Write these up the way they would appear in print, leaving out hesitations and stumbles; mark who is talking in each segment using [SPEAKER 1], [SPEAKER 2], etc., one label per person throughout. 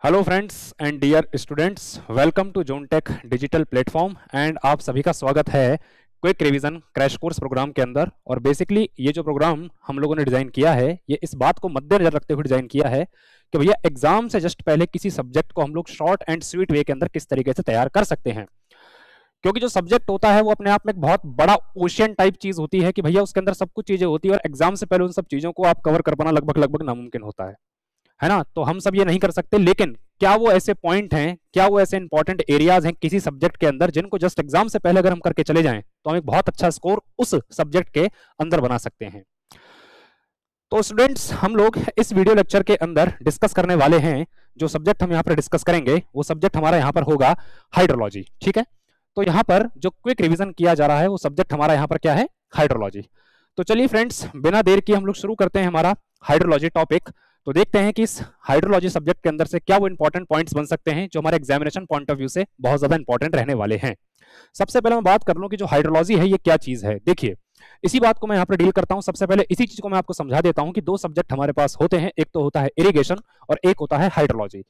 [SPEAKER 1] Hello friends and dear students, welcome to Zontech digital platform and आप सभी का स्वागत है quick revision crash course program के अंदर। और बेसिकली ये जो प्रोग्राम हम लोगों ने डिजाइन किया है ये इस बात को मद्देनजर रखते हुए डिजाइन किया है कि भैया एग्जाम से जस्ट पहले किसी सब्जेक्ट को हम लोग शॉर्ट एंड स्वीट वे के अंदर किस तरीके से तैयार कर सकते हैं। क्योंकि जो सब्जेक्ट होता है वो अपने आप में एक बहुत बड़ा ओशियन टाइप चीज होती है कि भैया उसके अंदर सब कुछ चीजें होती है और एग्जाम से पहले उन सब चीजों को आप कवर कर पाना लगभग लगभग नामुमकिन होता है ना। तो हम सब ये नहीं कर सकते, लेकिन क्या वो ऐसे पॉइंट हैं, क्या वो ऐसे इंपॉर्टेंट एरियाज हैं किसी सब्जेक्ट के अंदर जिनको जस्ट एग्जाम से पहले अगर हम करके चले जाएं तो हम एक बहुत अच्छा स्कोर उस सब्जेक्ट के अंदर बना सकते हैं। तो स्टूडेंट्स, हम लोग इस वीडियो लेक्चर के अंदर डिस्कस करने वाले हैं, जो सब्जेक्ट हम यहाँ पर डिस्कस करेंगे वो सब्जेक्ट हमारा यहाँ पर होगा हाइड्रोलॉजी। ठीक है, तो यहाँ पर जो क्विक रिवीजन किया जा रहा है वो सब्जेक्ट हमारा यहाँ पर क्या है, हाइड्रोलॉजी। तो चलिए फ्रेंड्स, बिना देर किए हम लोग शुरू करते हैं हमारा हाइड्रोलॉजी टॉपिक। तो देखते हैं कि इस हाइड्रोलॉजी सब्जेक्ट के अंदर से क्या वो इंपॉर्टेंट पॉइंट्स बन सकते हैं जो हमारे एग्जामिनेशन पॉइंट ऑफ व्यू से बहुत ज्यादा इंपॉर्टेंट रहने वाले हैं। सबसे पहले मैं बात कर लूं कि जो हाइड्रोलॉजी है ये क्या चीज है। देखिए, इसी बात को मैं यहाँ पर डील करता हूं। सबसे पहले इसी चीज को मैं आपको समझा देता हूं कि दो सब्जेक्ट हमारे पास होते हैं, एक तो होता है इरिगेशन और एक होता है हाइड्रोलॉजी।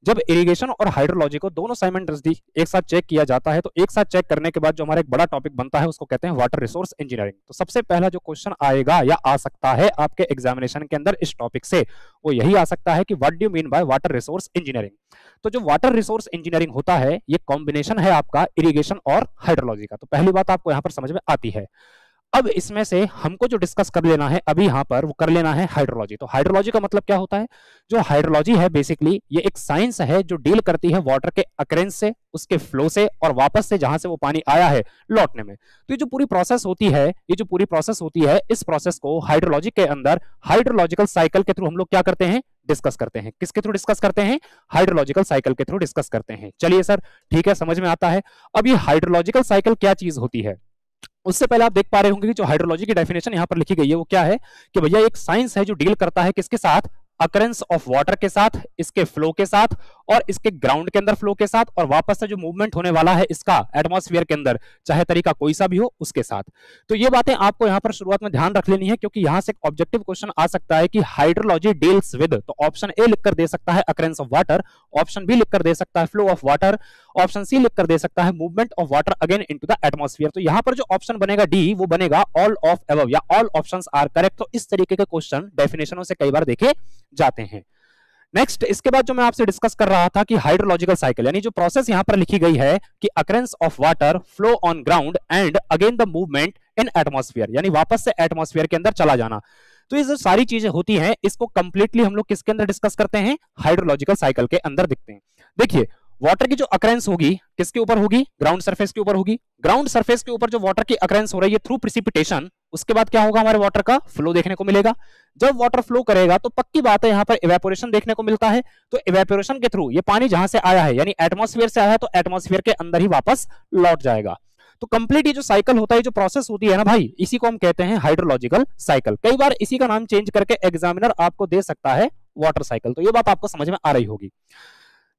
[SPEAKER 1] जब इरिगेशन और हाइड्रोलॉजी को दोनों साइमल्टेनियसली एक साथ चेक किया जाता है तो एक साथ चेक करने के बाद जो हमारा एक बड़ा टॉपिक बनता है उसको कहते हैं वाटर रिसोर्स इंजीनियरिंग। तो सबसे पहला जो क्वेश्चन आएगा या आ सकता है आपके एग्जामिनेशन के अंदर इस टॉपिक से, वो यही आ सकता है कि what do you mean by water resource engineering. तो जो वाटर रिसोर्स इंजीनियरिंग होता है ये कॉम्बिनेशन है आपका इरिगेशन और हाइड्रोलॉजी का। तो पहली बात आपको यहां पर समझ में आती है। अब इसमें से हमको जो डिस्कस कर लेना है अभी यहां पर, वो कर लेना है हाइड्रोलॉजी। तो हाइड्रोलॉजी का मतलब क्या होता है? जो हाइड्रोलॉजी है बेसिकली ये एक साइंस है जो डील करती है वाटर के अकरेंस से, उसके फ्लो से और वापस से जहां से वो पानी आया है लौटने में। तो ये जो पूरी प्रोसेस होती है, इस प्रोसेस को हाइड्रोलॉजी के अंदर हाइड्रोलॉजिकल साइकिल के थ्रू हम लोग क्या करते हैं, डिस्कस करते हैं। किसके थ्रू डिस्कस करते हैं? हाइड्रोलॉजिकल साइकिल के थ्रू डिस्कस करते हैं। चलिए सर, ठीक है, समझ में आता है। अब ये हाइड्रोलॉजिकल साइकिल क्या चीज होती है, उससे पहले आप देख पा रहे होंगे कि जो हाइड्रोलॉजी की डेफिनेशन यहां पर लिखी गई है वो क्या है कि भैया एक साइंस है जो डील करता है किसके साथ, अकरेंस ऑफ वाटर के साथ, इसके फ्लो के साथ और इसके ग्राउंड के अंदर फ्लो के साथ और वापस से जो मूवमेंट होने वाला है इसका एटमॉस्फेयर के अंदर, चाहे तरीका कोई सा भी हो, उसके साथ। तो ये बातें आपको यहां पर शुरुआत में ध्यान रख लेनी है क्योंकि यहां से एक ऑब्जेक्टिव क्वेश्चन आ सकता है कि हाइड्रोलॉजी डील्स विद, तो ऑप्शन ए लिखकर दे सकता है occurrence of water, option B लिखकर दे सकता है flow of water, option C लिखकर दे सकता है movement of water again into the atmosphere. तो यहां पर जो ऑप्शन बनेगा डी, वो बनेगा ऑल ऑफ अबव या ऑल ऑप्शंस आर करेक्ट। तो इस तरीके के क्वेश्चन डेफिनेशनों से कई बार देखे जाते हैं। नेक्स्ट, इसके बाद जो मैं आपसे डिस्कस कर रहा था कि हाइड्रोलॉजिकल साइकिल यानी जो प्रोसेस यहां पर लिखी गई है कि occurrence of water, flow on ground and again the movement in atmosphere, यानी वापस से एटमॉस्फेयर के अंदर चला जाना। तो ये जो सारी चीजें होती हैं इसको कंप्लीटली हम लोग किसके अंदर डिस्कस करते हैं, हाइड्रोलॉजिकल साइकिल के अंदर दिखते हैं। देखिए, वाटर की जो अकरेंस होगी किसके ऊपर होगी, ग्राउंड सरफेस के ऊपर होगी। ग्राउंड सरफेस के ऊपर जो वाटर की अकरेंस हो रही है थ्रू प्रिसिपिटेशन, उसके बाद क्या होगा, हमारे वाटर का फ्लो देखने को मिलेगा। जब वाटर फ्लो करेगा तो पक्की बात है यहां पर इवेपोरेशन देखने को मिलता है। तो इवेपोरेशन के थ्रू ये पानी जहां से आया है यानी एटमॉस्फेयर से आया है तो एटमॉस्फेयर के अंदर ही वापस लौट जाएगा। तो कंप्लीट ये जो साइकिल होता है, जो प्रोसेस होती है ना भाई, इसी को हम कहते हैं हाइड्रोलॉजिकल साइकिल। कई बार इसी का नाम चेंज करके एग्जामिनर आपको दे सकता है वाटर साइकिल। तो ये बात आपको समझ में आ रही होगी।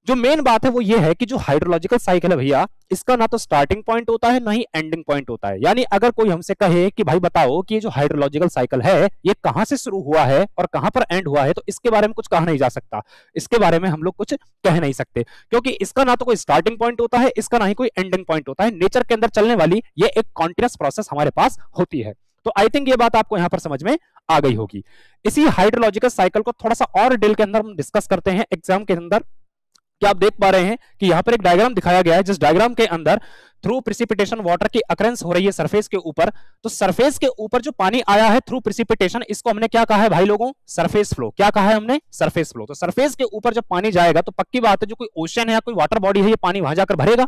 [SPEAKER 1] जो मेन बात है वो ये है कि जो हाइड्रोलॉजिकल साइकिल है भैया, इसका ना तो स्टार्टिंग पॉइंट होता है ना ही एंडिंग पॉइंट होता है। यानी अगर कोई हमसे कहे कि भाई बताओ कि ये जो हाइड्रोलॉजिकल साइकिल है ये कहां से शुरू हुआ है और कहां पर एंड हुआ है, तो इसके बारे में कुछ कहा नहीं जा सकता। इसके बारे में हम लोग कुछ कह नहीं सकते क्योंकि इसका ना तो कोई स्टार्टिंग पॉइंट होता है, इसका ना ही कोई एंडिंग पॉइंट होता है। नेचर के अंदर चलने वाली ये एक कॉन्टिन्यूअस प्रोसेस हमारे पास होती है। तो आई थिंक ये बात आपको यहां पर समझ में आ गई होगी। इसी हाइड्रोलॉजिकल साइकिल को थोड़ा सा और डिटेल के अंदर हम डिस्कस करते हैं एग्जाम के अंदर। क्या आप देख पा रहे हैं कि यहां पर एक डायग्राम दिखाया गया है, जिस डायग्राम के अंदर थ्रू प्रिसिपिटेशन वाटर की अकरेंस हो रही है सरफेस के ऊपर। तो सरफेस के ऊपर जो पानी आया है थ्रू प्रिसिपिटेशन, इसको हमने क्या कहा है भाई लोगों, सरफेस फ्लो। क्या कहा है हमने, सरफेस फ्लो। तो सरफेस के ऊपर जब पानी जाएगा तो पक्की बात है जो कोई ओशन है या कोई वाटर बॉडी है ये पानी वहां जाकर भरेगा।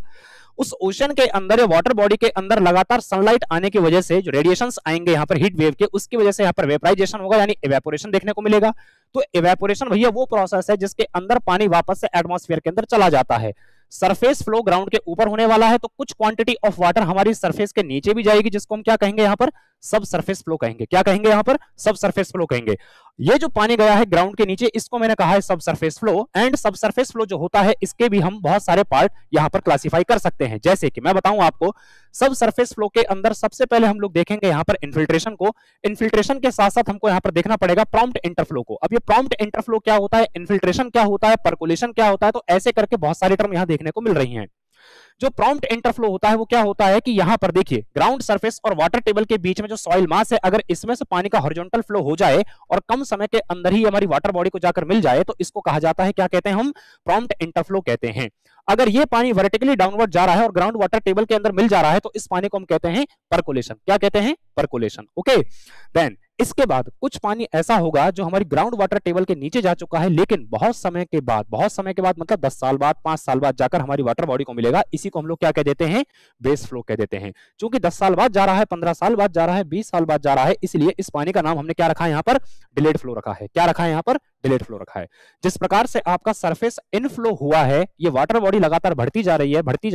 [SPEAKER 1] उस ओशन के अंदर या वाटर बॉडी के अंदर लगातार सनलाइट आने की वजह से जो रेडिएशंस आएंगे यहाँ पर हीट वेव के, उसकी वजह से यहाँ पर वेपराइजेशन होगा यानी इवेपोरेशन देखने को मिलेगा। तो इवेपोरेशन भैया वो प्रोसेस है जिसके अंदर पानी वापस से एटमॉस्फेयर के अंदर चला जाता है। सरफेस फ्लो ग्राउंड के ऊपर होने वाला है तो कुछ क्वांटिटी ऑफ वाटर हमारी सरफेस के नीचे भी जाएगी जिसको हम क्या कहेंगे यहाँ पर, सब सरफेस फ्लो कहेंगे। क्या कहेंगे यहां पर? सब सरफेस फ्लो कहेंगे। ये जो पानी गया है ग्राउंड के नीचे, इसको मैंने कहा है सब सरफेस फ्लो। एंड सब सरफेस फ्लो जो होता है इसके भी हम बहुत सारे पार्ट यहां पर क्लासिफाई कर सकते हैं। जैसे कि मैं बताऊं आपको, सब सरफेस फ्लो के अंदर सबसे पहले हम लोग देखेंगे यहां पर इन्फिल्ट्रेशन को। इन्फिल्ट्रेशन के साथ साथ हमको यहां पर देखना पड़ेगा प्रॉम्प्ट इंटरफ्लो को। अब ये प्रॉम्प्ट इंटरफ्लो क्या होता है, इन्फिल्ट्रेशन क्या होता है, पर्कुलेशन क्या होता है, तो ऐसे करके बहुत सारे टर्म यहां देखने को मिल रही हैं। जो प्रॉम्प्ट इंटरफ्लो होता है वो क्या होता है कि यहां पर देखिए ग्राउंड सरफेस और वाटर टेबल के बीच में जो सॉइल मास है, अगर इसमें से पानी का हॉरिजॉन्टल फ्लो हो जाए और कम समय के अंदर ही हमारी वाटर बॉडी को जाकर मिल जाए, तो इसको कहा जाता है, क्या कहते हैं हम? प्रॉम्प्ट इंटरफ्लो कहते हैं। अगर ये पानी वर्टिकली डाउनवर्ड जा रहा है और ग्राउंड वाटर टेबल के अंदर मिल जा रहा है, तो इस पानी को हम कहते हैं पर्कुलेशन। क्या कहते हैं? पर्कुलेशन। ओके, देन इसके बाद कुछ पानी ऐसा होगा जो हमारी ग्राउंड वाटर टेबल के नीचे जा चुका है, लेकिन बहुत समय के बाद मतलब 10 साल बाद, 5 साल बाद जाकर हमारी वाटर बॉडी को मिलेगा। इसी को हम लोग क्या कह देते हैं? बेस फ्लो कह देते हैं। क्योंकि 10 साल बाद जा रहा है, 15 साल बाद जा रहा है, 20 साल बाद जा रहा है, इसलिए इस पानी का नाम हमने क्या रखा है यहां पर? डिलेड फ्लो रखा है। क्या रखा है यहां पर? डिलेड फ्लो रखा है। जिस प्रकार से आपका सरफेस इनफ्लो हुआ है, ये वाटर बॉडी लगातार बढ़ती जा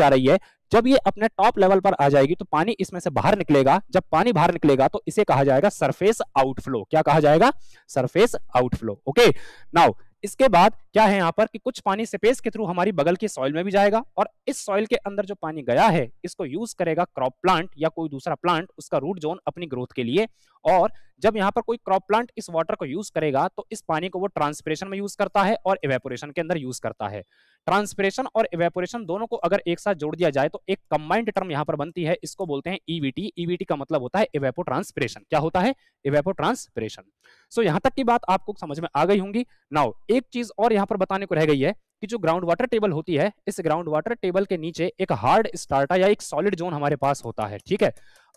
[SPEAKER 1] रही है। जब ये अपने टॉप लेवल पर आ जाएगी तो पानी इसमें से बाहर निकलेगा। जब पानी बाहर निकलेगा तो इसे कहा जाएगा सरफेस आउटफ्लो। क्या कहा जाएगा? Surface outflow. ओके, नाउ इसके बाद क्या है यहां पर कि कुछ पानी स्पेस के थ्रू हमारी बगल की सॉइल में भी जाएगा, और इस सॉइल के अंदर जो पानी गया है इसको यूज करेगा क्रॉप प्लांट या कोई दूसरा प्लांट उसका रूट जोन अपनी ग्रोथ के लिए। और जब यहां पर कोई क्रॉप प्लांट इस वाटर को यूज करेगा तो इस पानी को वो ट्रांसपिरेशन में यूज करता है और इवेपोरेशन के अंदर यूज करता है। ट्रांसपिरेशन और इवेपोरेशन दोनों को अगर एक साथ जोड़ दिया जाए तो एक कंबाइंड टर्म यहां पर बनती है, इसको बोलते हैं ईवीटी। ईवीटी का मतलब होता है इवेपोट्रांसपिरेशन। क्या होता है? इवेपोट्रांसपिरेशन। सो यहां तक की बात आपको समझ में आ गई होंगी। नाउ एक चीज और यहां पर बताने को रह गई है कि जो ग्राउंड वाटर टेबल होती है, इस ग्राउंड वाटर टेबल के नीचे एक हार्ड स्टार्टा या एक सॉलिड जोन हमारे पास होता है। ठीक है,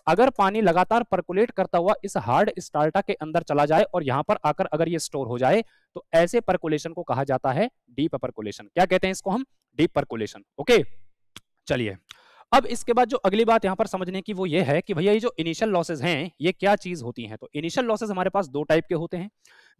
[SPEAKER 1] अगर पानी लगातार पर्कुलेट करता हुआ इस हार्ड स्टार्टा के अंदर चला जाए और यहां पर आकर अगर ये स्टोर हो जाए, तो ऐसे पर्कुलेशन को कहा जाता है डीप पर्कुलेशन। क्या कहते हैं इसको हम? Deep percolation. ओके, चलिए अब इसके बाद जो अगली बात यहां पर समझने की वो ये है कि भैया ये जो इनिशियल लॉसेस हैं ये क्या चीज होती हैं। तो इनिशियल लॉसेस हमारे पास दो टाइप के होते हैं।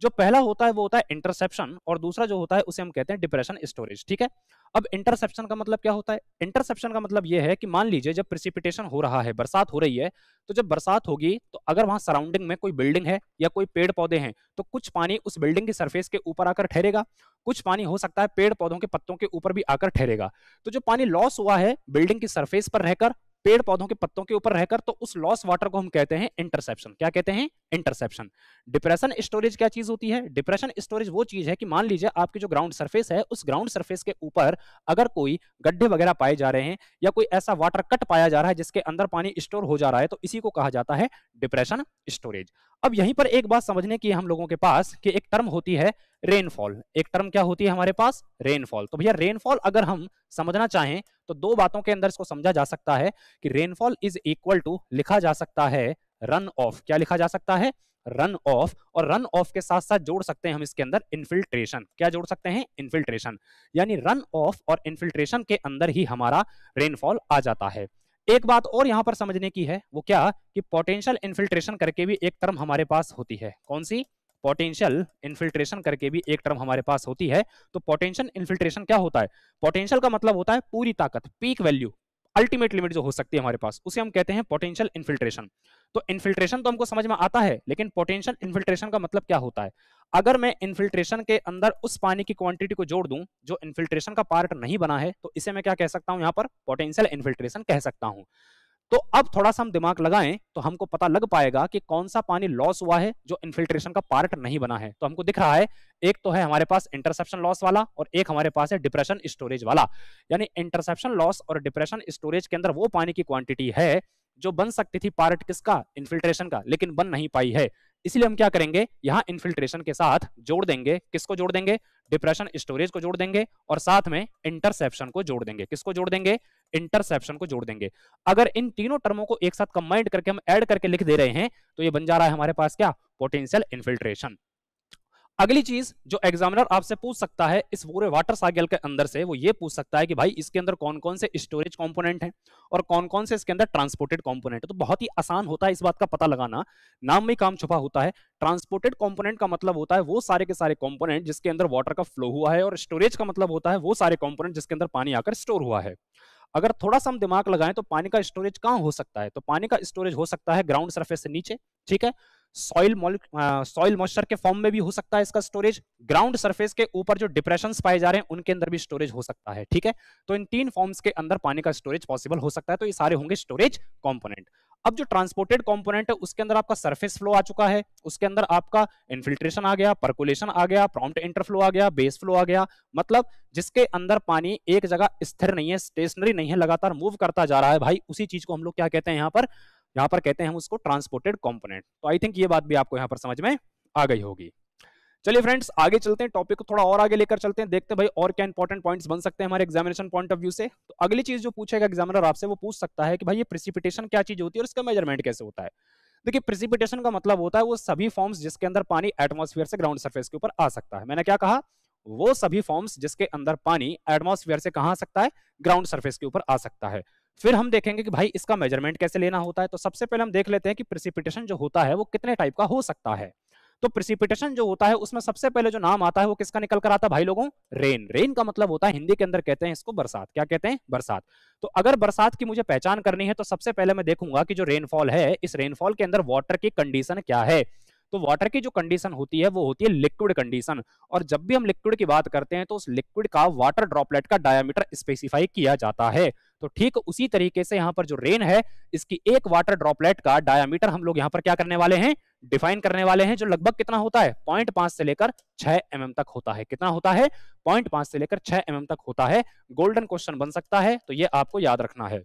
[SPEAKER 1] जो पहला होता है वो होता है इंटरसेप्शन, और दूसरा जो होता है उसे हम कहते हैं डिप्रेशन स्टोरेज। ठीक है, अब इंटरसेप्शन का मतलब क्या होता है? इंटरसेप्शन का मतलब ये है कि मान लीजिए जब प्रिसिपिटेशन हो रहा है, बरसात हो रही है, तो जब बरसात होगी तो अगर वहां सराउंडिंग में कोई बिल्डिंग है या कोई पेड़ पौधे हैं, तो कुछ पानी उस बिल्डिंग की सरफेस के ऊपर आकर ठहरेगा, कुछ पानी हो सकता है पेड़ पौधों के पत्तों के ऊपर भी आकर ठहरेगा। तो जो पानी लॉस हुआ है बिल्डिंग की सरफेस पर रहकर, पेड़ पौधों के पत्तों के ऊपर रहकर, तो उस लॉस वाटर को हम कहते हैं इंटरसेप्शन। क्या कहते हैं? इंटरसेप्शन। डिप्रेशन स्टोरेज क्या चीज होती है? डिप्रेशन स्टोरेज वो चीज है कि मान लीजिए आपकी जो ग्राउंड सरफेस है, उस ग्राउंड सरफेस के ऊपर अगर कोई गड्ढे वगैरह पाए जा रहे हैं या कोई ऐसा वाटर कट पाया जा रहा है जिसके अंदर पानी स्टोर हो जा रहा है, तो इसी को कहा जाता है डिप्रेशन स्टोरेज। अब यहीं पर एक बात समझने की हम लोगों के पास कि एक टर्म होती है रेनफॉल। एक टर्म क्या होती है हमारे पास? रेनफॉल। तो भैया रेनफॉल अगर हम समझना चाहें तो दो बातों के अंदर इसको समझा जा सकता है कि रेनफॉल इज इक्वल टू लिखा जा सकता है रन ऑफ। क्या लिखा जा सकता है? Run of. और रन ऑफ के साथ साथ जोड़ सकते हैं हम इसके अंदर इन्फिल्ट्रेशन। क्या जोड़ सकते हैं? इन्फिल्ट्रेशन। यानी रन ऑफ और इन्फिल्ट्रेशन के अंदर ही हमारा रेनफॉल आ जाता है। एक बात और यहां पर समझने की है, वो क्या कि पोटेंशियल इन्फिल्ट्रेशन करके भी एक टर्म हमारे पास होती है। कौन सी? पोटेंशियल इन्फिल्ट्रेशन करके भी एक टर्म हमारे पास होती है। तो पोटेंशियल इन्फिल्ट्रेशन क्या होता है? पोटेंशियल का मतलब होता है पूरी ताकत, पीक वैल्यू, अल्टीमेट लिमिट जो हो सकती है हमारे पास, उसे हम कहते हैं पोटेंशियल इन्फिल्ट्रेशन। तो इन्फिल्ट्रेशन तो हमको समझ में आता है, लेकिन पोटेंशियल इन्फिल्ट्रेशन का मतलब क्या होता है? अगर मैं इन्फिल्ट्रेशन के अंदर उस पानी की क्वांटिटी को जोड़ दूं जो इन्फिल्ट्रेशन का पार्ट नहीं बना है, तो इसे मैं क्या कह सकता हूं? यहां पर पोटेंशियल इन्फिल्ट्रेशन कह सकता हूं। तो अब थोड़ा सा हम दिमाग लगाएं तो हमको पता लग पाएगा कि कौन सा पानी लॉस हुआ है जो इन्फिल्ट्रेशन का पार्ट नहीं बना है। तो हमको दिख रहा है एक तो है हमारे पास इंटरसेप्शन लॉस वाला और एक हमारे पास है डिप्रेशन स्टोरेज वाला। यानी इंटरसेप्शन लॉस और डिप्रेशन स्टोरेज के अंदर वो पानी की क्वांटिटी है जो बन सकती थी पार्ट किसका? इन्फिल्ट्रेशन का, लेकिन बन नहीं पाई है। इसलिए हम क्या करेंगे? यहां इन्फिल्ट्रेशन के साथ जोड़ देंगे। किसको जोड़ देंगे? डिप्रेशन स्टोरेज को जोड़ देंगे और साथ में इंटरसेप्शन को जोड़ देंगे। किसको जोड़ देंगे? इंटरसेप्शन को जोड़ देंगे। अगर इन तीनों टर्मों को एक साथ कंबाइंड करके हम ऐड करके लिख दे रहे हैं तो ये बन जा रहा है हमारे पास क्या? Potential infiltration. अगली चीज जो एग्जामिनर आपसे पूछ सकता है इस पूरे वाटर साइकिल के अंदर से, वो ये पूछ सकता है कि भाई इसके अंदर कौन कौन से स्टोरेज कंपोनेंट हैं और कौन कौन से इसके अंदर ट्रांसपोर्टेड कंपोनेंट है। तो बहुत ही आसान होता है इस बात का पता लगाना, नाम में काम छुपा होता है। ट्रांसपोर्टेड कंपोनेंट का मतलब होता है वो सारे के सारे कंपोनेंट जिसके अंदर वाटर का फ्लो हुआ है, और स्टोरेज का मतलब होता है वो सारे कंपोनेंट जिसके अंदर पानी आकर स्टोर हुआ है। अगर थोड़ा सा हम दिमाग लगाएं तो पानी का स्टोरेज कहाँ हो सकता है, तो पानी का स्टोरेज हो सकता है ग्राउंड सरफेस से नीचे, ठीक है, सॉइल मॉइस्चर के फॉर्म में भी हो सकता है इसका स्टोरेज, ग्राउंड सरफेस के ऊपर जो डिप्रेशंस पाए जा रहे हैं उनके अंदर भी स्टोरेज हो सकता है, ठीक है। तो इन तीन फॉर्म्स के अंदर पानी का स्टोरेज पॉसिबल हो सकता है, तो ये सारे होंगे स्टोरेज कंपोनेंट। अब जो ट्रांसपोर्टेड कंपोनेंट है उसके अंदर आपका सरफेस फ्लो आ चुका है, उसके अंदर आपका इन्फिल्ट्रेशन आ गया, पर्कुलेशन आ गया, प्रॉम्प्ट इंटरफ्लो आ गया, बेस फ्लो आ गया, मतलब जिसके अंदर पानी एक जगह स्थिर नहीं है, स्टेशनरी नहीं है, लगातार मूव करता जा रहा है भाई, उसी चीज को हम लोग क्या कहते हैं यहाँ पर कहते हैं हम उसको ट्रांसपोर्टेड कंपोनेंट। तो आई थिंक ये बात भी आपको यहाँ पर समझ में आ गई होगी। चलिए फ्रेंड्स आगे चलते हैं, टॉपिक को थोड़ा और आगे लेकर चलते हैं, देखते हैं भाई और क्या इंपॉर्टेंट पॉइंट्स बन सकते हैं हमारे एग्जामिनेशन पॉइंट ऑफ व्यू से। तो अगली चीज जो पूछेगा एग्जामिनर आपसे वो पूछ सकता है कि भाई ये प्रेसिपिटेशन क्या चीज होती है और इसका मेजरमेंट कैसे होता है। देखिए प्रेसिपिटेशन का मतलब होता है वो सभी फॉर्म्स जिसके अंदर पानी एटमॉस्फेयर से ग्राउंड सरफेस के ऊपर आ सकता है। मैंने क्या कहा, वो सभी फॉर्म्स जिसके अंदर पानी एटमॉस्फेयर से कहां आ सकता है, ग्राउंड सरफेस के ऊपर आ सकता है। फिर हम देखेंगे कि भाई इसका मेजरमेंट कैसे लेना होता है। तो सबसे पहले हम देख लेते हैं कि प्रेसिपिटेशन जो होता है वो कितने टाइप का हो सकता है। तो प्रेसिपिटेशन जो होता है उसमें सबसे पहले जो नाम आता है वो किसका निकल कर आता है भाई लोगों, रेन। रेन का मतलब होता है हिंदी के अंदर कहते हैं इसको बरसात, क्या कहते हैं, बरसात। तो अगर बरसात की मुझे पहचान करनी है तो सबसे पहले मैं देखूंगा कि जो रेनफॉल है इस रेनफॉल के अंदर वाटर की कंडीशन क्या है। तो वाटर की जो कंडीशन होती है वो होती है लिक्विड कंडीशन, और जब भी हम लिक्विड की बात करते हैं तो उस लिक्विड का वाटर ड्रॉपलेट का डायमीटर स्पेसिफाई किया जाता है। तो ठीक उसी तरीके से यहाँ पर जो रेन है इसकी एक वाटर ड्रॉपलेट का डायमीटर हम लोग यहाँ पर क्या करने वाले हैं, डिफाइन करने वाले हैं, जो लगभग कितना होता है 0.5 से लेकर 6 mm तक होता है। कितना होता है, 0.5 से लेकर 6 mm तक होता है। गोल्डन क्वेश्चन बन सकता है, तो ये आपको याद रखना है।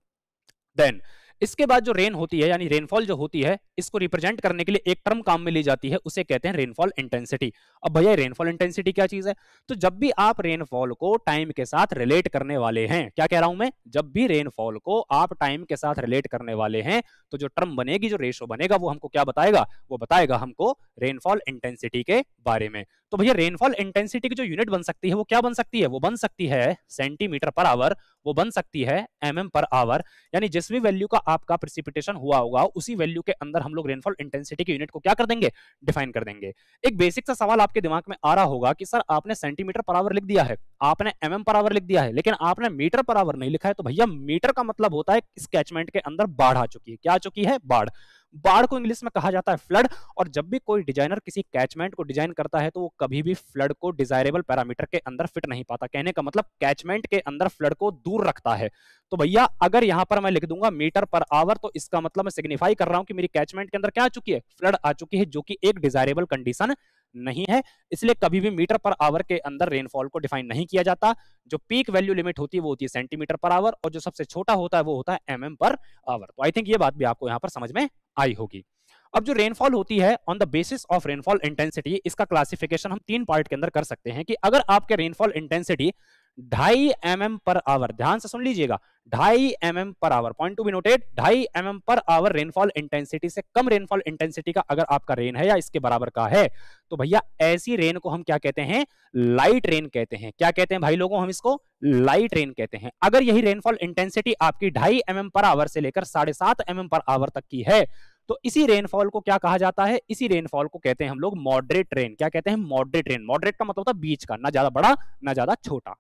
[SPEAKER 1] देन इसके बाद जो रेन होती है यानी रेनफॉल जो होती है इसको रिप्रेजेंट करने के लिए एक टर्म काम में ली जाती है, उसे कहते हैं रेनफॉल इंटेंसिटी। अब भैया रेनफॉल इंटेंसिटी क्या चीज है, तो जब भी आप रेनफॉल को टाइम के साथ रिलेट करने वाले हैं, क्या कह रहा हूं मैं, जब भी रेनफॉल को आप टाइम के साथ रिलेट करने वाले हैं तो जो टर्म बनेगी, जो रेशो बनेगा वो हमको क्या बताएगा, वो बताएगा हमको रेनफॉल इंटेंसिटी के बारे में। तो भैया रेनफॉल इंटेंसिटी की जो यूनिट बन सकती है वो क्या बन सकती है, वो बन सकती है सेंटीमीटर पर आवर, वो बन सकती है mm पर आवर, यानी जिस भी वैल्यू का आपका प्रेसिपिटेशन हुआ होगा उसी वैल्यू के अंदर हम लोग रेनफॉल इंटेंसिटी की यूनिट को क्या कर देंगे, डिफाइन कर देंगे। एक बेसिक सा सवाल आपके दिमाग में आ रहा होगा कि सर आपने सेंटीमीटर पर आवर लिख दिया है, आपने mm पर आवर लिख दिया है, लेकिन आपने मीटर पर आवर नहीं लिखा है। तो भैया मीटर का मतलब होता है इस कैचमेंट के अंदर बाढ़ आ चुकी है। क्या आ चुकी है, बाढ़। बाढ़ को इंग्लिश में कहा जाता है फ्लड, और जब भी कोई डिजाइनर किसी कैचमेंट को डिजाइन करता है तो वो कभी भी फ्लड को डिजायरेबल पैरामीटर के अंदर फिट नहीं पाता। कहने का मतलब कैचमेंट के अंदर फ्लड को दूर रखता है। तो भैया अगर यहां पर मैं लिख दूंगा मीटर पर आवर तो इसका मतलब मैं सिग्निफाई कर रहा हूं कि मेरी कैचमेंट के अंदर क्या आ चुकी है, फ्लड आ चुकी है, जो कि एक डिजायरेबल कंडीशन नहीं है। इसलिए कभी भी मीटर पर आवर के अंदर रेनफॉल को डिफाइन नहीं किया जाता। जो पीक वैल्यू लिमिट होती है वो होती है सेंटीमीटर पर आवर, और जो सबसे छोटा होता है वो होता है mm पर आवर। तो आई थिंक ये बात भी आपको यहां पर समझ में आई होगी। अब जो रेनफॉल होती है on the basis of rainfall intensity, इसका क्लासिफिकेशन हम तीन पार्ट के अंदर कर सकते हैं कि अगर आपके rainfall intensity 2.5 mm per hour, ध्यान से सुन लीजिएगा, 2.5 mm per hour, point to be noted, 2.5 mm per hour rainfall intensity से कम रेनफॉल इंटेंसिटी का अगर आपका रेन है या इसके बराबर का है तो भैया ऐसी रेन को हम क्या कहते हैं, लाइट रेन कहते हैं। क्या कहते हैं भाई लोगों, हम इसको लाइट रेन कहते हैं। अगर यही रेनफॉल इंटेंसिटी आपकी 2.5 mm पर आवर से लेकर 7.5 mm पर आवर तक की है तो इसी रेनफॉल को क्या कहा जाता है, इसी रेनफॉल को कहते हैं हम लोग मॉडरेट रेन। क्या कहते हैं, मॉडरेट रेन। मॉडरेट का मतलब होता है बीच का, ना ज्यादा बड़ा ना ज्यादा छोटा।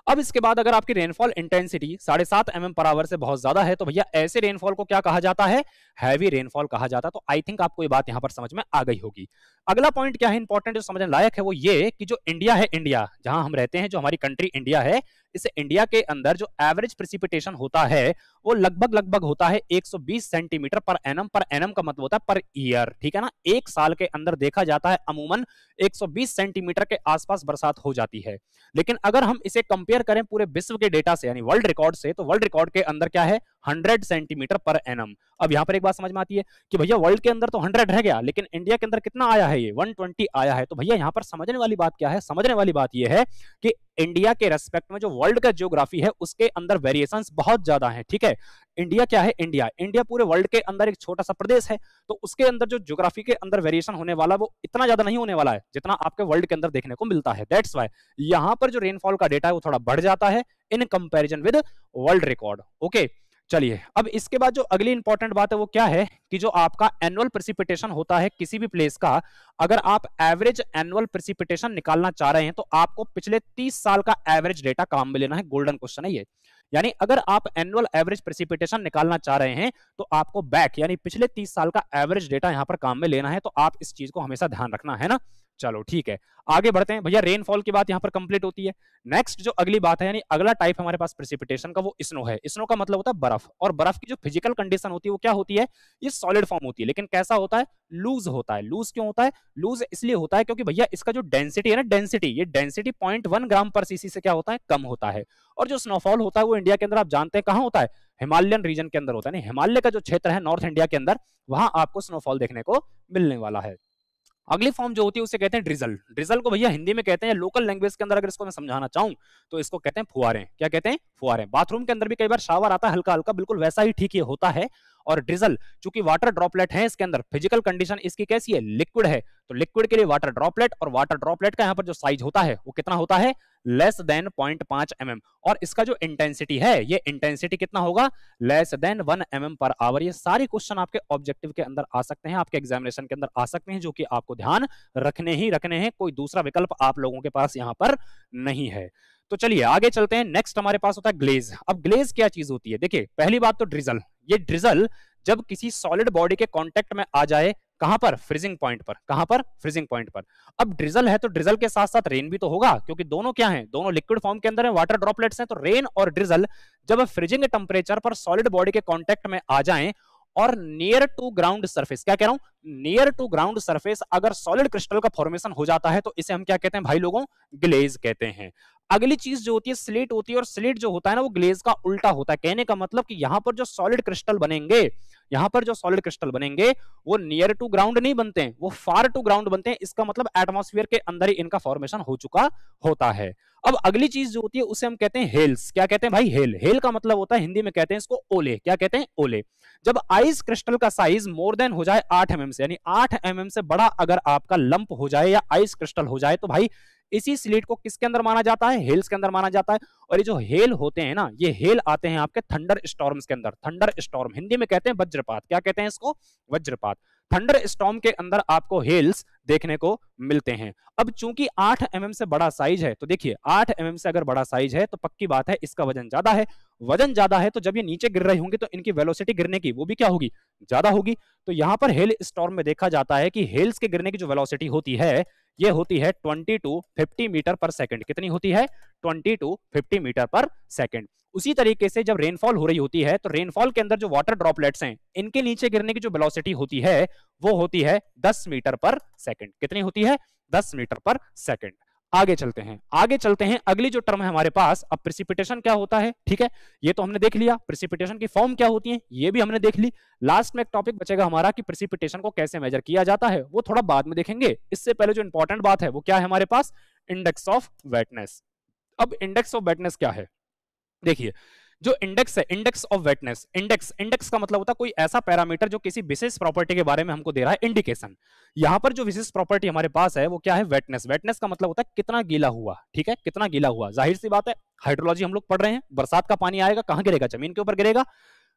[SPEAKER 1] अब इसके बाद अगर आपकी rainfall intensity 7.5 mm per hour से बहुत ज्यादा है तो भैया ऐसे रेनफॉल को क्या कहा जाता है, हैवी रेनफॉल कहा जाता है। तो आई थिंक आपको ये बात यहां पर समझ में आ गई होगी। अगला पॉइंट क्या है इंपॉर्टेंट जो समझने लायक है वो ये कि जो इंडिया है, इंडिया जहां हम रहते हैं, जो हमारी कंट्री इंडिया है, इस इंडिया के अंदर जो एवरेज प्रेसिपिटेशन होता है वो लगभग होता है 120 centimetre per annum. Per annum का मतलब होता है पर ईयर, ठीक है ना। एक साल के अंदर देखा जाता है अमूमन 120 सेंटीमीटर के आसपास बरसात हो जाती है। लेकिन अगर हम इसे कंपेयर करें पूरे विश्व के डेटा से यानी वर्ल्ड रिकॉर्ड से, तो वर्ल्ड रिकॉर्ड के अंदर क्या है, 100 सेंटीमीटर पर एनम। अब यहां पर एक बात समझ में आती है कि भैया वर्ल्ड के अंदर तो 100 रह गया, लेकिन इंडिया के अंदर कितना आया है, ये 120 आया है। तो भैया यहां पर समझने वाली बात क्या है, समझने वाली बात यह है कि इंडिया के रेस्पेक्ट में जो वर्ल्ड का ज्योग्राफी है उसके अंदर वेरिएशंस बहुत ज्यादा हैं, ठीक है। इंडिया क्या है, इंडिया इंडिया पूरे वर्ल्ड के अंदर एक छोटा सा प्रदेश है, तो उसके अंदर जो ज्योग्राफी के अंदर वेरिएशन होने वाला वो इतना ज्यादा नहीं होने वाला है जितना आपके वर्ल्ड के अंदर देखने को मिलता है। दैट्स व्हाई यहां पर जो रेनफॉल का डेटा है वो थोड़ा बढ़ जाता है in comparison with world record. Okay चलिए, अब इसके बाद जो अगली इंपॉर्टेंट बात है वो क्या है कि जो आपका एनुअल प्रेसिपिटेशन होता है किसी भी प्लेस का, अगर आप एवरेज एनुअल प्रेसिपिटेशन निकालना चाह रहे हैं तो आपको पिछले 30 साल का एवरेज डेटा काम में लेना है। गोल्डन क्वेश्चन है ये यानी अगर आप एनुअल एवरेज प्रेसिपिटेशन निकालना चाह रहे हैं तो आपको बैक यानी पिछले 30 साल का एवरेज डेटा यहां पर काम में लेना है, तो आप इस चीज को हमेशा ध्यान रखना है ना। चलो ठीक है, आगे बढ़ते हैं भैया। रेनफॉल की बात यहां पर कंप्लीट होती है। नेक्स्ट जो अगली बात है यानी अगला टाइप हमारे पास प्रेसिपिटेशन का वो स्नो है। स्नो का मतलब होता है बर्फ, और बर्फ की जो फिजिकल कंडीशन होती है वो क्या होती है, ये सॉलिड फॉर्म होती है, लेकिन कैसा होता है, लूज होता है। लूज क्यों होता है, लूज इसलिए होता है क्योंकि भैया इसका जो डेंसिटी है ना, डेंसिटी, ये डेंसिटी 0.1 ग्राम पर सीसी से क्या होता है, कम होता है। और जो स्नोफॉल होता है वो इंडिया के अंदर आप जानते हैं कहां होता है, हिमालयन रीजन के अंदर होता है। हिमालय का जो क्षेत्र है नॉर्थ इंडिया के अंदर, वहां आपको स्नोफॉल देखने को मिलने वाला है। अगली फॉर्म जो होती है उसे कहते हैं ड्रिजल। ड्रिजल को भैया हिंदी में कहते हैं, लोकल लैंग्वेज के अंदर अगर इसको मैं समझाना चाहूं तो इसको कहते हैं फुहारे। क्या कहते हैं, फुहारे। बाथरूम के अंदर भी कई बार शावर आता है हल्का हल्का, बिल्कुल वैसा ही ठीक ये होता है। और ड्रिजल चूंकि वाटर ड्रॉपलेट है इसके अंदर, फिजिकल कंडीशन इसकी कैसी है, लिक्विड है, तो लिक्विड के लिए वाटर ड्रॉपलेट, और वाटर ड्रॉपलेट का यहाँ पर जो साइज होता है वो कितना होता है, लेस देन 0.5 mm। और इसका जो इंटेंसिटी है, ये इंटेंसिटी कितना होगा, less than 1 mm per hour. ये सारे क्वेश्चन आपके ऑब्जेक्टिव के अंदर आ सकते हैं, आपके एग्जामिनेशन के अंदर आ सकते हैं, जो कि आपको ध्यान रखने ही रखने हैं, कोई दूसरा विकल्प आप लोगों के पास यहां पर नहीं है। तो चलिए आगे चलते हैं। नेक्स्ट हमारे पास होता है ग्लेज। अब ग्लेज क्या चीज होती है, देखिए पहली बात तो ड्रिजल, ये ड्रिजल जब किसी सॉलिड बॉडी के कांटेक्ट में आ जाए, कहां पर, फ्रीजिंग पॉइंट पर। कहां पर, फ्रीजिंग पॉइंट पर। अब ड्रिजल है तो ड्रिजल के साथ साथ रेन भी तो होगा, क्योंकि दोनों क्या हैं, दोनों लिक्विड फॉर्म के अंदर है, वाटर ड्रॉपलेट्स हैं। तो रेन और ड्रिजल जब फ्रीजिंग टेम्परेचर पर सॉलिड बॉडी के कांटेक्ट में आ जाएं और नियर टू ग्राउंड सरफेस, क्या कह रहा हूं, नियर टू ग्राउंड सरफेस अगर सॉलिड क्रिस्टल का फॉर्मेशन हो जाता है तो इसे हम क्या कहते हैं भाई लोगों, ग्लेज कहते हैं। अगली चीज जो होती है स्लेट होती है, और स्लेट जो होता है ना वो ग्लेज का उल्टा होता है। कहने का मतलब कि यहां पर जो सॉलिड क्रिस्टल बनेंगे, यहां पर जो सॉलिड क्रिस्टल बनेंगे वो नियर टू ग्राउंड नहीं बनते हैं, वो फार टू ग्राउंड बनते हैं। इसका मतलब एटमॉस्फेयर के अंदर ही इनका फॉर्मेशन हो चुका होता है। अब अगली चीज जो होती है उसे हम कहते हैं हेल्स। क्या कहते हैं भाई, हेल। हेल का मतलब होता है हिंदी में कहते हैं इसको ओले। क्या कहते हैं, ओले। जब आइस क्रिस्टल का साइज मोर देन हो जाए 8 mm से, यानी 8 mm से बड़ा अगर आपका लंप हो जाए या आइस क्रिस्टल हो जाए, तो भाई इसी स्लीट को किसके अंदर माना जाता है, हेल्स के अंदर माना जाता है। और ये जो हेल होते हैं ना, ये हेल आते हैं आपके थंडर स्टॉर्म्स के अंदर। थंडर स्टॉर्म हिंदी में कहते हैं वज्रपात। क्या कहते हैं इसको, वज्रपात। थंडर स्टॉर्म के अंदर आपको हेल्स देखने को मिलते हैं। अब चूंकि 8 mm से बड़ा साइज है, तो देखिए 8 mm से अगर बड़ा साइज है तो पक्की बात है इसका वजन ज्यादा है। वजन ज्यादा है तो जब ये नीचे गिर रही होंगी तो इनकी वेलोसिटी गिरने की वो भी क्या होगी, ज्यादा होगी। तो यहां पर हेल स्टॉर्म में देखा जाता है कि हेल्स के गिरने की जो वेलोसिटी होती है ये होती है 20 to 50 मीटर पर सेकंड। कितनी होती है, 20 to 50 मीटर पर सेकंड। उसी तरीके से जब रेनफॉल हो रही होती है तो रेनफॉल के अंदर जो वाटर ड्रॉपलेट्स हैं इनके नीचे गिरने की जो वेलोसिटी होती है वो होती है 10 मीटर पर सेकंड। कितनी होती है, 10 मीटर पर सेकंड। आगे चलते हैं, आगे चलते हैं। अगली जो टर्म है हमारे पास, अब प्रेसिपिटेशन क्या होता है, ठीक है, ये तो हमने देख लिया। प्रेसिपिटेशन की फॉर्म क्या होती है ये भी हमने देख ली। लास्ट में एक टॉपिक बचेगा हमारा कि प्रेसिपिटेशन को कैसे मेजर किया जाता है, वो थोड़ा बाद में देखेंगे। इससे पहले जो इंपॉर्टेंट बात है वो क्या है हमारे पास, इंडेक्स ऑफ वेटनेस। अब इंडेक्स ऑफ वेटनेस क्या है, देखिए जो इंडेक्स है, इंडेक्स ऑफ वेटनेस, इंडेक्स, इंडेक्स का मतलब होता है कोई ऐसा पैरामीटर जो किसी विशेष प्रॉपर्टी के बारे में हमको दे रहा है इंडिकेशन। यहां पर जो विशेष प्रॉपर्टी हमारे पास है वो क्या है, वेटनेस। वेटनेस का मतलब होता है कितना गीला हुआ, ठीक है, कितना गीला हुआ। जाहिर सी बात है, हाइड्रोलॉजी हम लोग पढ़ रहे हैं, बरसात का पानी आएगा कहां गिरेगा, जमीन के ऊपर गिरेगा।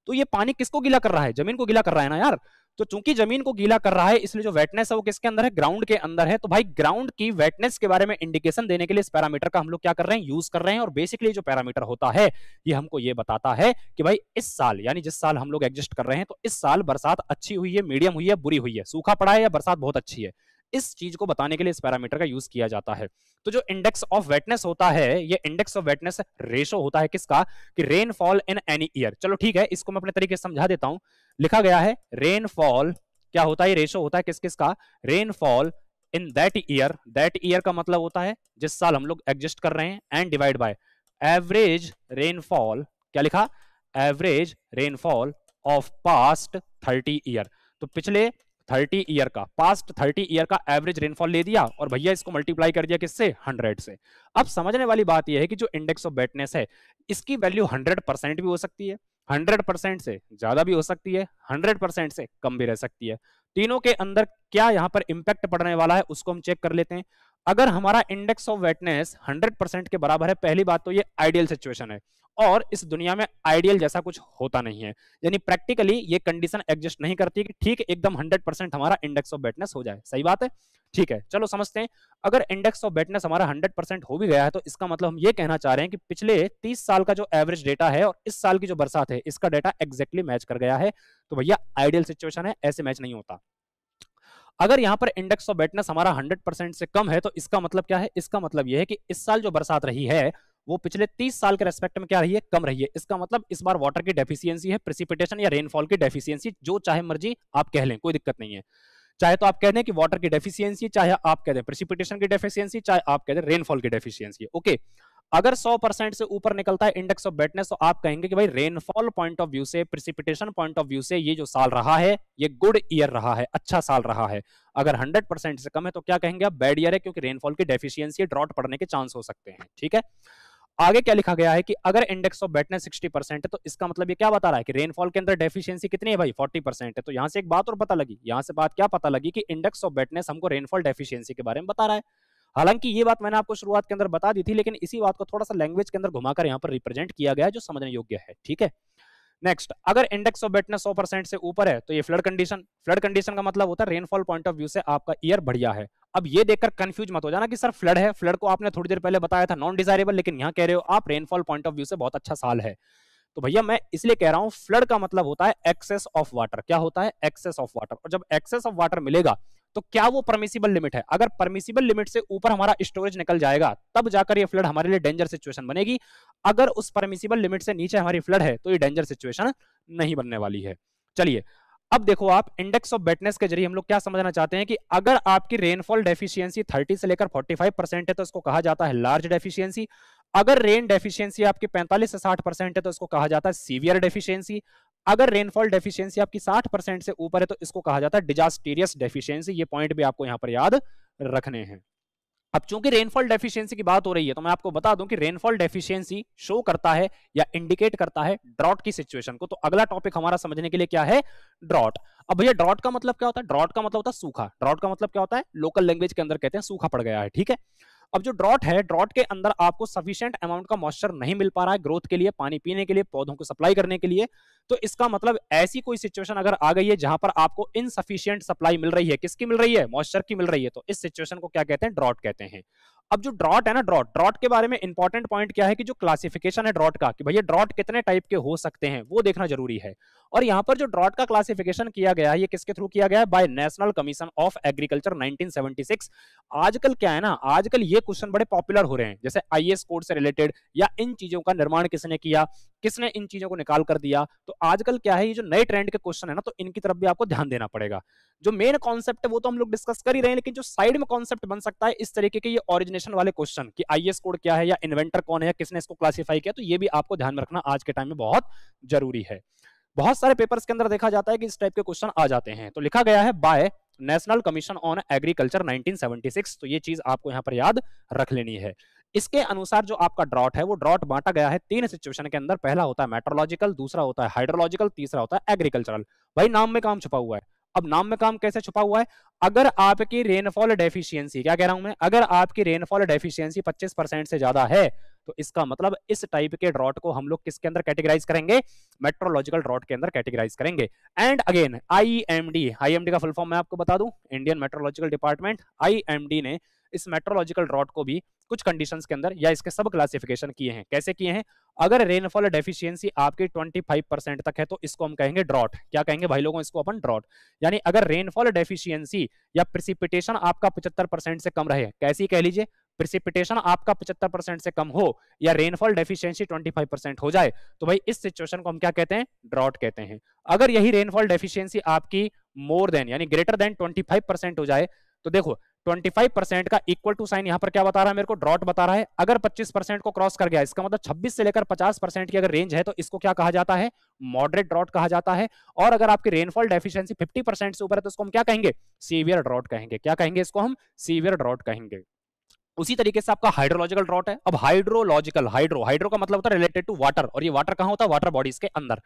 [SPEAKER 1] तो ये पानी किसको गीला कर रहा है, जमीन को गीला कर रहा है ना यार। तो चूंकि जमीन को गीला कर रहा है इसलिए जो वेटनेस है वो किसके अंदर है, ग्राउंड के अंदर है। तो भाई ग्राउंड की वेटनेस के बारे में इंडिकेशन देने के लिए इस पैरामीटर का हम लोग क्या कर रहे हैं, यूज कर रहे हैं। और बेसिकली जो पैरामीटर होता है ये हमको ये बताता है कि भाई इस साल, यानी जिस साल हम लोग एडजस्ट कर रहे हैं, तो इस साल बरसात अच्छी हुई है, मीडियम हुई है, बुरी हुई है, सूखा पड़ा है या बरसात बहुत अच्छी है, इस चीज को बताने के लिए इस पैरामीटर का यूज किया जाता है। तो जो इंडेक्स ऑफ वेटनेस होता है, ये इंडेक्स ऑफ वेटनेस रेशो होता है किसका, कि रेनफॉल इन एनी ईयर। चलो ठीक है, इसको मैं अपने तरीके से समझा देता हूं। लिखा गया है रेनफॉल क्या होता है, रेशो होता है किस किस का, rainfall in that year. That year का मतलब होता है जिस साल हम लोग एडजस्ट कर रहे हैं, and divide by average rainfall. क्या लिखा, average rainfall of past 30 year. तो पिछले 30 ईयर का, पास्ट 30 ईयर का एवरेज रेनफॉल ले दिया और भैया इसको मल्टीप्लाई कर दिया किससे, 100 से। अब समझने वाली बात यह है कि जो इंडेक्स ऑफ वेटनेस है इसकी वैल्यू 100% भी हो सकती है, 100% से ज्यादा भी हो सकती है, 100% से कम भी रह सकती है। तीनों के अंदर क्या यहां पर इंपैक्ट पड़ने वाला है उसको हम चेक कर लेते हैं। अगर हमारा इंडेक्स ऑफ वेटनेस 100% के बराबर है, पहली बात तो ये आइडियल सिचुएशन है, और इस दुनिया में आइडियल जैसा कुछ होता नहीं है, यानी प्रैक्टिकली ये कंडीशन एग्जिस्ट नहीं करती कि ठीक एकदम 100% हमारा इंडेक्स ऑफ वेटनेस हो जाए। सही बात है, ठीक है, चलो समझते हैं। अगर इंडेक्स ऑफ वेटनेस हमारा 100% हो भी गया है, तो इसका मतलब हम ये कहना चाह रहे हैं कि पिछले 30 साल का जो एवरेज डेटा है और इस साल की जो बरसात है, इसका डेटा एग्जैक्टली मैच कर गया है, तो भैया आइडियल सिचुएशन है, ऐसे मैच नहीं होता। अगर यहां पर इंडेक्स ऑफ वेटनेस हमारा 100% से कम है, तो इसका मतलब क्या है? इसका मतलब यह है कि इस साल जो बरसात रही है वो पिछले 30 साल के रेस्पेक्ट में क्या रही है? कम रही है। इसका मतलब इस बार वाटर की डेफिशिएंसी है, प्रेसिपिटेशन या रेनफॉल की डेफिशिएंसी, जो चाहे मर्जी आप कह लें, कोई दिक्कत नहीं है। चाहे तो आप कह दें कि वाटर की डेफिशिएंसी, चाहे आप कह दें प्रेसिपिटेशन की डेफिशिएंसी, चाहे आप कह दें रेनफॉल की डेफिशिएंसी। ओके, अगर 100% से ऊपर निकलता है इंडेक्स ऑफ वेटनेस, तो आप कहेंगे कि भाई रेनफॉल पॉइंट ऑफ व्यू से, प्रेसिपिटेशन पॉइंट ऑफ व्यू से ये जो साल रहा है ये गुड ईयर रहा है, अच्छा साल रहा है। अगर 100% से कम है तो क्या कहेंगे आप? बैड ईयर है, क्योंकि रेनफॉल की डेफिशिएंसी, ड्रॉट पड़ने के चांस हो सकते हैं। ठीक है, आगे क्या लिखा गया है कि अगर इंडेक्स ऑफ वेटनेस 60% है, तो इसका मतलब ये क्या बता रहा है कि रेनफॉल के अंदर डेफिशिएंसी कितनी है भाई? 40% है। तो यहां से एक बात और पता लगी, यहां से बात क्या पता लगी कि इंडेक्स ऑफ वेटनेस हमको रेनफॉल डेफिशिएंसी के बारे में बता रहा है। हालांकि ये बात मैंने आपको शुरुआत के अंदर बता दी थी, लेकिन इसी बात को थोड़ा सा लैंग्वेज के अंदर घुमाकर यहाँ पर रिप्रेजेंट किया गया है, जो समझने योग्य है। ठीक है, नेक्स्ट, अगर इंडेक्स ऑफ वेटनेस 100% से ऊपर है, तो ये फ्लड कंडीशन। फ्लड कंडीशन का मतलब होता है रेनफॉल पॉइंट ऑफ व्यू से आपका ईयर बढ़िया है। अब ये देखकर कंफ्यूज मत हो जाना कि सर फ्लड है, फ्लड को आपने थोड़ी देर पहले बताया था नॉन डिजायरेबल, लेकिन यहाँ कह रहे हो आप रेनफॉल पॉइंट ऑफ व्यू से बहुत अच्छा साल है। तो भैया मैं इसलिए कह रहा हूं, फ्लड का मतलब होता है एक्सेस ऑफ वाटर। क्या होता है? Excess of water. और जब एक्सेस ऑफ वाटर मिलेगा तो क्या वो परमिसिबल लिमिट है? अगर परमिसिबल लिमिट से ऊपर हमारा स्टोरेज निकल जाएगा, तब जाकर ये फ्लड हमारे लिए डेंजर सिचुएशन बनेगी। अगर उस परमिसिबल लिमिट से नीचे हमारी फ्लड है, तो ये डेंजर सिचुएशन नहीं बनने वाली है। चलिए, अब देखो आप, इंडेक्स ऑफ वेटनेस के जरिए हम लोग क्या समझना चाहते हैं कि अगर आपकी रेनफॉल डेफिशिएंसी 30 से लेकर 45% है, तो इसको कहा जाता है लार्ज डेफिशिएंसी। अगर रेन डेफिशिएंसी आपकी 45 से 60% है, तो इसको कहा जाता है सीवियर डेफिशिएंसी। अगर रेनफॉल डेफिशिएंसी आपकी 60% से ऊपर है, तो इसको कहा जाता है डिजास्टीरियस डेफिशिएंसी। ये पॉइंट भी आपको यहां पर याद रखने हैं। अब चूंकि रेनफॉल डेफिशिएंसी की बात हो रही है, तो मैं आपको बता दूं कि रेनफॉल डेफिशिएंसी शो करता है या इंडिकेट करता है ड्रॉट की सिचुएशन को। तो अगला टॉपिक हमारा समझने के लिए क्या है? ड्रॉट। अब भैया ड्रॉट का मतलब क्या होता है? ड्रॉट का मतलब होता है सूखा। ड्रॉट का मतलब क्या होता है? लोकल लैंग्वेज के अंदर कहते हैं सूखा पड़ गया है। ठीक है, अब जो ड्रॉट है, ड्रॉट के अंदर आपको सफिशिएंट अमाउंट का मॉइस्चर नहीं मिल पा रहा है ग्रोथ के लिए, पानी पीने के लिए, पौधों को सप्लाई करने के लिए। तो इसका मतलब ऐसी कोई सिचुएशन अगर आ गई है जहां पर आपको इनसफिशिएंट सप्लाई मिल रही है, किसकी मिल रही है? मॉइस्चर की मिल रही है, तो इस सिचुएशन को क्या कहते हैं? ड्रॉट कहते हैं। अब जो ड्रॉट है ना, ड्रॉट के बारे में इंपॉर्टेंट पॉइंट क्या है कि जो क्लासिफिकेशन है ड्रॉट का, कि भैया ड्रॉट कितने टाइप के हो सकते हैं, वो देखना जरूरी है। और यहाँ पर जो ड्रॉट का क्लासिफिकेशन किया गया है, ये किसके थ्रू किया गया है? By National Commission of Agriculture 1976। आजकल क्या है ना, आजकल ये क्वेश्चन बड़े पॉपुलर हो रहे हैं, जैसे आईएएस कोड से रिलेटेड, या इन चीजों का निर्माण किसने किया, किसने इन चीजों को निकाल कर दिया। तो आजकल क्या है, ये जो नए ट्रेंड के क्वेश्चन है ना, तो इनकी तरफ भी आपको ध्यान देना पड़ेगा। जो मेन कॉन्सेप्ट है वो तो हम लोग डिस्कस कर ही रहे हैं, लेकिन जो साइड में कॉन्सेप्ट बन सकता है इस तरीके के, ये ओरिजिनेशन वाले क्वेश्चन कि आईएएस कोड क्या है, या इन्वेंटर कौन है, या किसने इसको क्लासिफाई किया, तो ये भी आपको ध्यान में रखना आज के टाइम में बहुत जरूरी है। बहुत सारे पेपर्स के अंदर देखा जाता है कि इस टाइप के क्वेश्चन आ जाते हैं। तो लिखा गया है by National Commission on Agriculture 1976, तो ये चीज आपको यहां पर याद रख लेनी है। इसके अनुसार जो आपका ड्रॉट है, वो ड्रॉट बांटा गया है 3 सिचुएशन के अंदर। पहला होता है मेट्रोलॉजिकल, दूसरा होता है हाइड्रोलॉजिकल, तीसरा होता है एग्रीकल्चरल। भाई नाम में काम छुपा हुआ है। अब नाम में काम कैसे छुपा हुआ है? अगर आपकी रेनफॉल डेफिशिएंसी, क्या कह रहा हूं मैं, अगर आपकी रेनफॉल डेफिशिएंसी 25% से ज्यादा है, तो इसका मतलब इस टाइप के ड्रॉट को हम लोग किसके अंदर कैटेगराइज करेंगे? मेट्रोलॉजिकल ड्रॉट के अंदर कैटेगराइज करेंगे। एंड अगेन आईएमडी का फुल फॉर्म मैं आपको बता दूं, इंडियन मेट्रोलॉजिकल डिपार्टमेंट, आईएमडी ने इस मेट्रोलॉजिकल ड्रॉट को भी कुछ कंडीशंस के अंदर या इसके सब क्लासिफिकेशन किए हैं। कैसे किए हैं? अगर रेनफॉल डेफिशिएंसी आपकी 25% तक है, तो इसको हम कहेंगे ड्रॉट। क्या कहेंगे भाई लोगों? इसको अपन ड्रॉट। यानी अगर रेनफॉल डेफिशिएंसी या प्रेसिपिटेशन आपका 75% से कम रहे, कैसी कह लीजिए, प्रेसिपिटेशन आपका 75% से कम हो या रेनफॉल डेफिशिएंसी 25% हो जाए, तो भाई इस सिचुएशन को हम क्या कहते हैं? ड्रॉट कहते हैं। अगर यही रेनफॉल डेफिशिएंसी आपकी मोर देन यानी ग्रेटर देन 25% हो जाए, तो देखो 25% का इक्वल टू साइन यहां पर क्या बता रहा है मेरे को? ड्रॉट बता रहा है। अगर 25% को क्रॉस कर गया, इसका मतलब 26 से लेकर 50% की अगर रेंज है, तो इसको क्या कहा जाता है? मॉडरेट ड्रॉट कहा जाता है। और अगर आपकी रेनफॉल डेफिशिएंसी 50% से ऊपर है, तो इसको हम क्या कहेंगे? सीवियर ड्रॉट कहेंगे। क्या कहेंगे? इसको हम सीवियर ड्रॉट कहेंगे। उसी तरीके से आपका हाइड्रोलॉजिकल ड्रॉट है। अब हाइड्रोलॉजिकल, हाइड्रो का मतलब होता है रिलेटेड टू वाटर, और ये वाटर कहां होता है? वाटर बॉडीज के अंदर।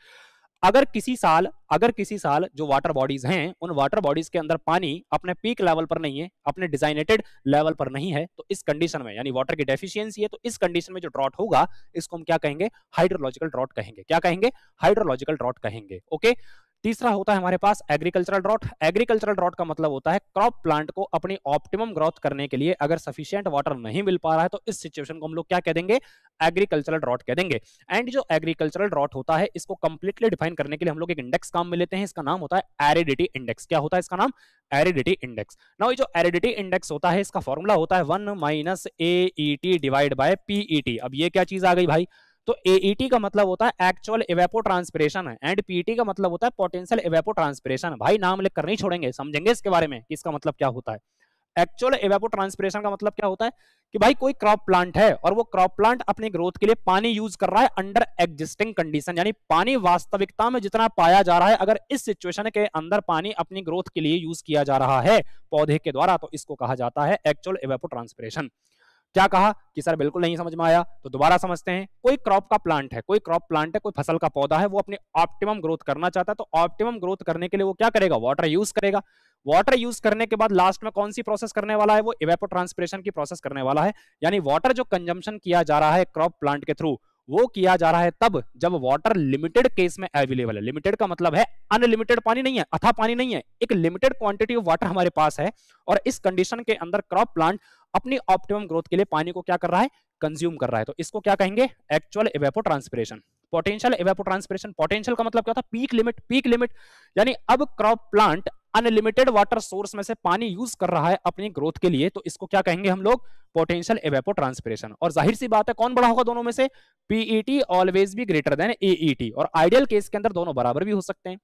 [SPEAKER 1] अगर किसी साल जो वाटर बॉडीज हैं उन वाटर बॉडीज के अंदर पानी अपने पीक लेवल पर नहीं है, अपने डिजाइनेटेड लेवल पर नहीं है, तो इस कंडीशन में यानी वाटर की डेफिशिएंसी है, तो इस कंडीशन में जो ड्रॉट होगा इसको हम क्या कहेंगे? हाइड्रोलॉजिकल ड्रॉट कहेंगे। क्या कहेंगे? हाइड्रोलॉजिकल ड्रॉट कहेंगे। ओके। तीसरा होता है हमारे पास एग्रीकल्चरल ड्रॉट। एग्रीकल्चरल ड्रॉट का मतलब होता है क्रॉप प्लांट को अपनी ऑप्टिमम ग्रोथ करने के लिए अगर सफिशिएंट वाटर नहीं मिल पा रहा है तो इस सिचुएशन को हम लोग क्या कह देंगे? एग्रीकल्चरल ड्रॉट कह देंगे। एंड जो एग्रीकल्चरल ड्रॉट होता है इसको कंप्लीटली डिफाइन करने के लिए हम लोग एक इंडेक्स काम में लेते हैं, इसका नाम होता है एरिडिटी इंडेक्स। क्या होता है इसका नाम? Aridity index. नाउ ये जो एरिडिटी इंडेक्स होता है इसका फॉर्मूला होता है 1 minus AET divide by PET। अब ये क्या चीज आ गई भाई? तो AET का मतलब होता है एक्चुअल इवेपोट्रांसपिरेशन एंड PET का मतलब होता है पोटेंशियल इवेपोट्रांसपिरेशन। भाई नाम लिख कर नहीं छोड़ेंगे, समझेंगे इसके बारे में कि इसका मतलब क्या होता है। एक्चुअल इवेपोट्रांसपिरेशन का मतलब क्या होता है कि भाई कोई क्रॉप प्लांट है और वो क्रॉप प्लांट अपनी ग्रोथ के लिए पानी यूज कर रहा है अंडर एग्जिस्टिंग कंडीशन, यानी पानी वास्तविकता में जितना पाया जा रहा है अगर इस सिचुएशन के अंदर पानी अपनी ग्रोथ के लिए यूज किया जा रहा है पौधे के द्वारा, तो इसको कहा जाता है एक्चुअल इवेपोट्रांसपिरेशन। क्या कहा कि सर बिल्कुल नहीं समझ में आया, तो दोबारा समझते हैं। कोई क्रॉप का प्लांट है, कोई क्रॉप प्लांट है, कोई फसल का पौधा है, वो अपनी ऑप्टिमम ग्रोथ करना चाहता है, तो ऑप्टिमम ग्रोथ करने के लिए वो क्या करेगा? वाटर यूज करेगा। वाटर यूज करने के बाद लास्ट में कौन सी प्रोसेस करने वाला है? वो इवेपोट्रांसपिरेशन की प्रोसेस करने वाला है। यानी वाटर जो कंजम्पशन किया जा रहा है क्रॉप प्लांट के थ्रू वो किया जा रहा है तब जब वाटर लिमिटेड केस में अवेलेबल है। लिमिटेड का मतलब है अनलिमिटेड पानी नहीं है, अथाह पानी नहीं है, एक लिमिटेड क्वांटिटी ऑफ वाटर हमारे पास है और इस कंडीशन के अंदर क्रॉप प्लांट अपनी ऑप्टिमम ग्रोथ के लिए पानी को क्या कर रहा है? कंज्यूम कर रहा है। तो इसको क्या कहेंगे? Actual evapotranspiration. Potential evapotranspiration, potential का मतलब क्या होता है? Peak limit. पीक लिमिट यानी अब crop plant unlimited water source में से पानी यूज कर रहा है अपनी ग्रोथ के लिए, तो इसको क्या कहेंगे हम लोग? Potential evapotranspiration. और जाहिर सी बात है कौन बड़ा होगा दोनों में से? PET ऑलवेज भी ग्रेटर देन AET, और आइडियल केस के अंदर दोनों बराबर भी हो सकते हैं।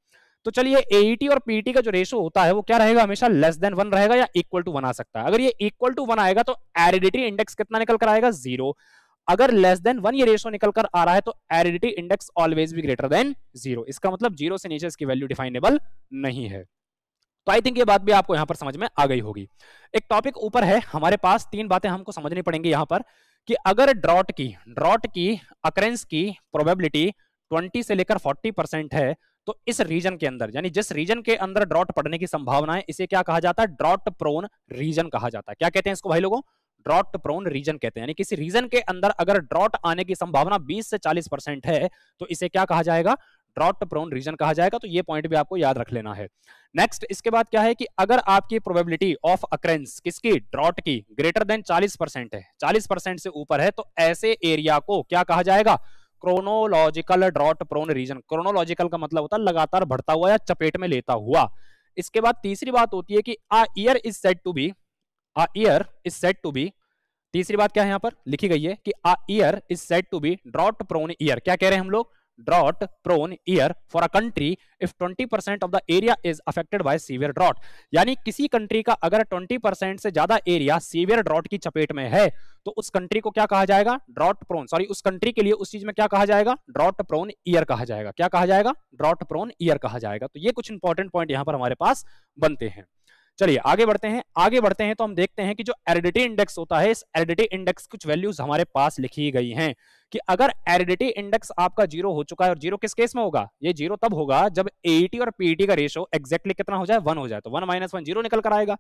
[SPEAKER 1] तो चलिए AET और PET का जो रेशो होता है वो क्या रहेगा? हमेशा लेस देन 1 रहेगा या इक्वल टू 1 आ सकता है। अगर ये इक्वल टू 1 आएगा तो एरिडिटी इंडेक्स कितना निकल कर आएगा? 0। अगर लेस देन 1 ये रेशो निकल कर आ रहा है तो एरिडिटी इंडेक्स ऑलवेज भी ग्रेटर देन 0। इसका मतलब 0 से नीचे इसकी वैल्यू डिफाइनेबल नहीं है। तो आई थिंक ये बात भी आपको यहां पर समझ में आ गई होगी। एक टॉपिक ऊपर है हमारे पास, 3 बातें हमको समझनी पड़ेंगी यहां पर कि अगर ड्रॉट की अकरेंस की प्रोबेबिलिटी 20 से लेकर 40% है तो इस रीजन के अंदर, यानी जिस रीजन के अंदर ड्रॉट पड़ने की संभावना है, इसे क्या कहा जाता है? ड्रॉट प्रोन रीजन कहा जाता है। क्या कहते हैं इसको भाई लोगों? ड्रॉट प्रोन रीजन कहते हैं। यानी किसी रीजन के अंदर अगर ड्रॉट आने की संभावना 20 से 40% है तो इसे क्या कहा जाएगा? ड्रॉट प्रोन रीजन कहा जाएगा। तो ये पॉइंट भी आपको याद रख लेना है। नेक्स्ट इसके बाद क्या है कि अगर आपकी प्रोबेबिलिटी ऑफ अकरेंस किसकी? ड्रॉट की ग्रेटर देन 40% है, 40% से ऊपर है, तो ऐसे एरिया को क्या कहा जाएगा? Chronological drought prone region. Chronological का मतलब होता है लगातार बढ़ता हुआ या चपेट में लेता हुआ। इसके बाद तीसरी बात होती है कि a year is said to be, तीसरी बात क्या है यहां पर लिखी गई है कि a year is said to be drought prone year. क्या कह रहे हैं हम लोग? Drought prone year for a country if 20% of the area is affected by severe drought. यानी किसी कंट्री का अगर 20% से ज्यादा एरिया सीवियर ड्रॉट की चपेट में है तो उस कंट्री को क्या कहा जाएगा? ड्रॉट प्रोन, सॉरी उस कंट्री के लिए उस चीज में क्या कहा जाएगा? ड्रॉट प्रोन ईयर कहा जाएगा। क्या कहा जाएगा? ड्रॉट प्रोन ईयर कहा जाएगा। तो ये कुछ इंपॉर्टेंट पॉइंट यहां पर हमारे पास बनते हैं। चलिए आगे बढ़ते हैं तो हम देखते हैं कि जो एरिडिटी इंडेक्स होता है, इस एरिडिटी इंडेक्स कुछ वैल्यूज हमारे पास लिखी गई हैं कि अगर एरिडिटी इंडेक्स आपका 0 हो चुका है, और 0 किस केस में होगा? ये 0 तब होगा जब AET और PET का रेशो एग्जैक्टली कितना हो जाए? 1 हो जाए। तो 1 - 1 0 निकल कर आएगा।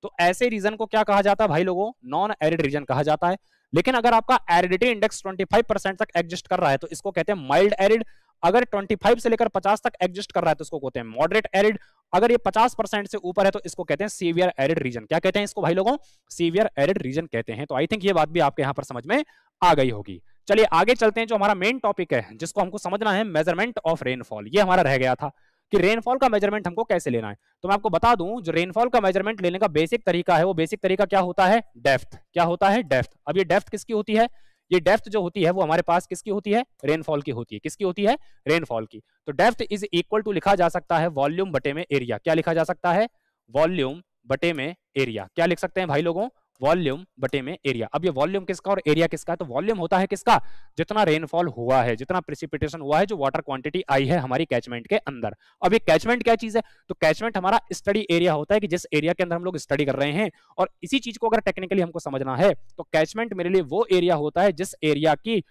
[SPEAKER 1] तो ऐसे रीजन को क्या कहा जाता है भाई लोगों? नॉन एरिड रीजन कहा जाता है। लेकिन अगर आपका एरिडिटी इंडेक्स 25% तक एग्जिस्ट कर रहा है तो इसको कहते हैं माइल्ड एरिड। अगर 25 से लेकर 50 तक एग्जिस्ट कर रहा है तो इसको कहते हैं मॉडरेट एरिड। अगर ये 50% से ऊपर है तो इसको कहते हैं सीवियर एरिड रीजन। क्या कहते हैं इसको भाई लोगों? सीवियर एरिड रीजन कहते हैं। तो आई थिंक ये बात भी आपके यहां पर समझ में आ गई होगी। चलिए आगे चलते हैं। जो हमारा मेन टॉपिक है जिसको हमको समझना है, मेजरमेंट ऑफ रेनफॉल। ये हमारा रह गया था कि रेनफॉल का मेजरमेंट हमको कैसे लेना है। तो मैं आपको बता दूं जो रेनफॉल का मेजरमेंट लेने का बेसिक तरीका है, वो बेसिक तरीका क्या होता है? डेप्थ। क्या होता है? डेप्थ। अब ये डेप्थ किसकी होती है? ये डेप्थ जो होती है वो हमारे पास किसकी होती है? रेनफॉल की होती है। किसकी होती है? रेनफॉल की। तो डेप्थ इज इक्वल टू लिखा जा सकता है वॉल्यूम बटे में एरिया। क्या लिखा जा सकता है? वॉल्यूम बटे में एरिया। क्या लिख सकते हैं भाई लोगों? वॉल्यूम बटे में एरिया। अब ये वॉल्यूम किसका और एरिया किसका है? तो वॉल्यूम होता है किसका? जितना रेनफॉल हुआ है, जितना प्रेसिपिटेशन हुआ है, जो वाटर क्वांटिटी आई है हमारी कैचमेंट के अंदर। अब ये कैचमेंट क्या चीज है? तो कैचमेंट हमारा स्टडी एरिया होता है कि जिस एरिया के अंदर हम लोग स्टडी कर रहे हैं। और इसी चीज को अगर टेक्निकली हमको समझना है तो कैचमेंट मेरे लिए वो एरिया होता है जिस एरिया की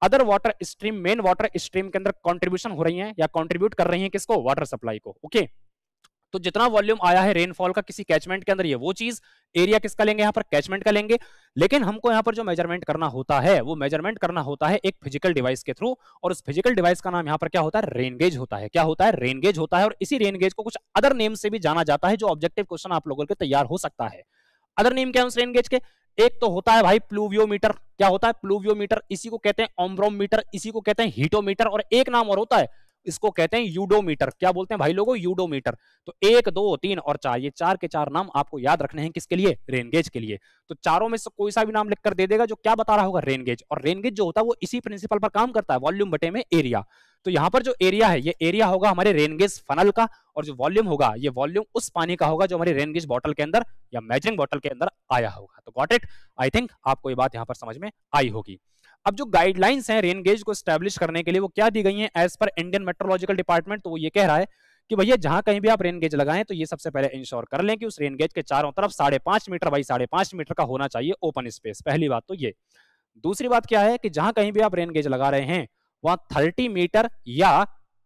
[SPEAKER 1] other water stream main water stream के अंदर कंट्रीब्यूशन हो रही हैं या कंट्रीब्यूट कर रही हैं किसको, वाटर सप्लाई को। ओके, तो जितना वॉल्यूम आया है रेनफॉल का किसी कैचमेंट के अंदर, ये वो चीज एरिया किसका लेंगे यहाँ पर, कैचमेंट का लेंगे। लेकिन हमको यहाँ पर जो मेजरमेंट करना होता है वो मेजरमेंट करना होता है एक फिजिकल डिवाइस के थ्रू, और उस फिजिकल डिवाइस का नाम यहाँ पर क्या होता है, रेन गेज होता है। क्या होता है, रेन गेज होता है। और इसी रेन गेज को कुछ अदर नेम से भी जाना जाता है, जो ऑब्जेक्टिव क्वेश्चन आप लोगों के तैयार हो सकता है। अदर नेम क्या है उस रेन गेज के, एक तो होता है भाई प्लूवियोमीटर। क्या होता है, प्लूवियोमीटर। इसी को कहते हैं ओम्ब्रोमीटर, इसी को कहते हैं हीटोमीटर, और एक नाम और होता है, इसको कहते हैं यूडोमीटर। क्या बोलते हैं भाई लोगों, यूडोमीटर। तो 1 2 3 और 4, ये 4 के 4 नाम आपको याद रखने हैं किसके लिए, रेन गेज के लिए। तो चारों में से कोई सा भी नाम लिखकर दे देगा जो क्या बता रहा होगा, रेन गेज। और रेन गेज जो होता है वो इसी प्रिंसिपल पर काम करता है, वॉल्यूम बटे में एरिया। तो यहाँ पर जो एरिया है, ये एरिया होगा हमारे रेन गेज फनल का, और जो वॉल्यूम होगा ये वॉल्यूम उस पानी का होगा जो हमारी रेन गेज बॉटल के अंदर या मेजरिंग बॉटल के अंदर आया होगा। तो गॉट इट, आई थिंक आपको ये बात यहाँ पर समझ में आई होगी। अब जो गाइडलाइंस हैं रेन गेज को स्टैब्लिश करने के लिए वो क्या दी गई हैं as per Indian meteorological department, तो वो ये कह रहा है कि भैया जहां कहीं भी आप रेन गेज लगाएं तो ये सबसे पहले इंश्योर कर लें कि उस रेन गेज के चारों तरफ 5.5 मीटर बाई 5.5 मीटर का होना चाहिए ओपन स्पेस। पहली बात तो ये। दूसरी बात क्या है कि जहां कहीं भी आप रेन गेज लगा रहे हैं वहां 30 मीटर या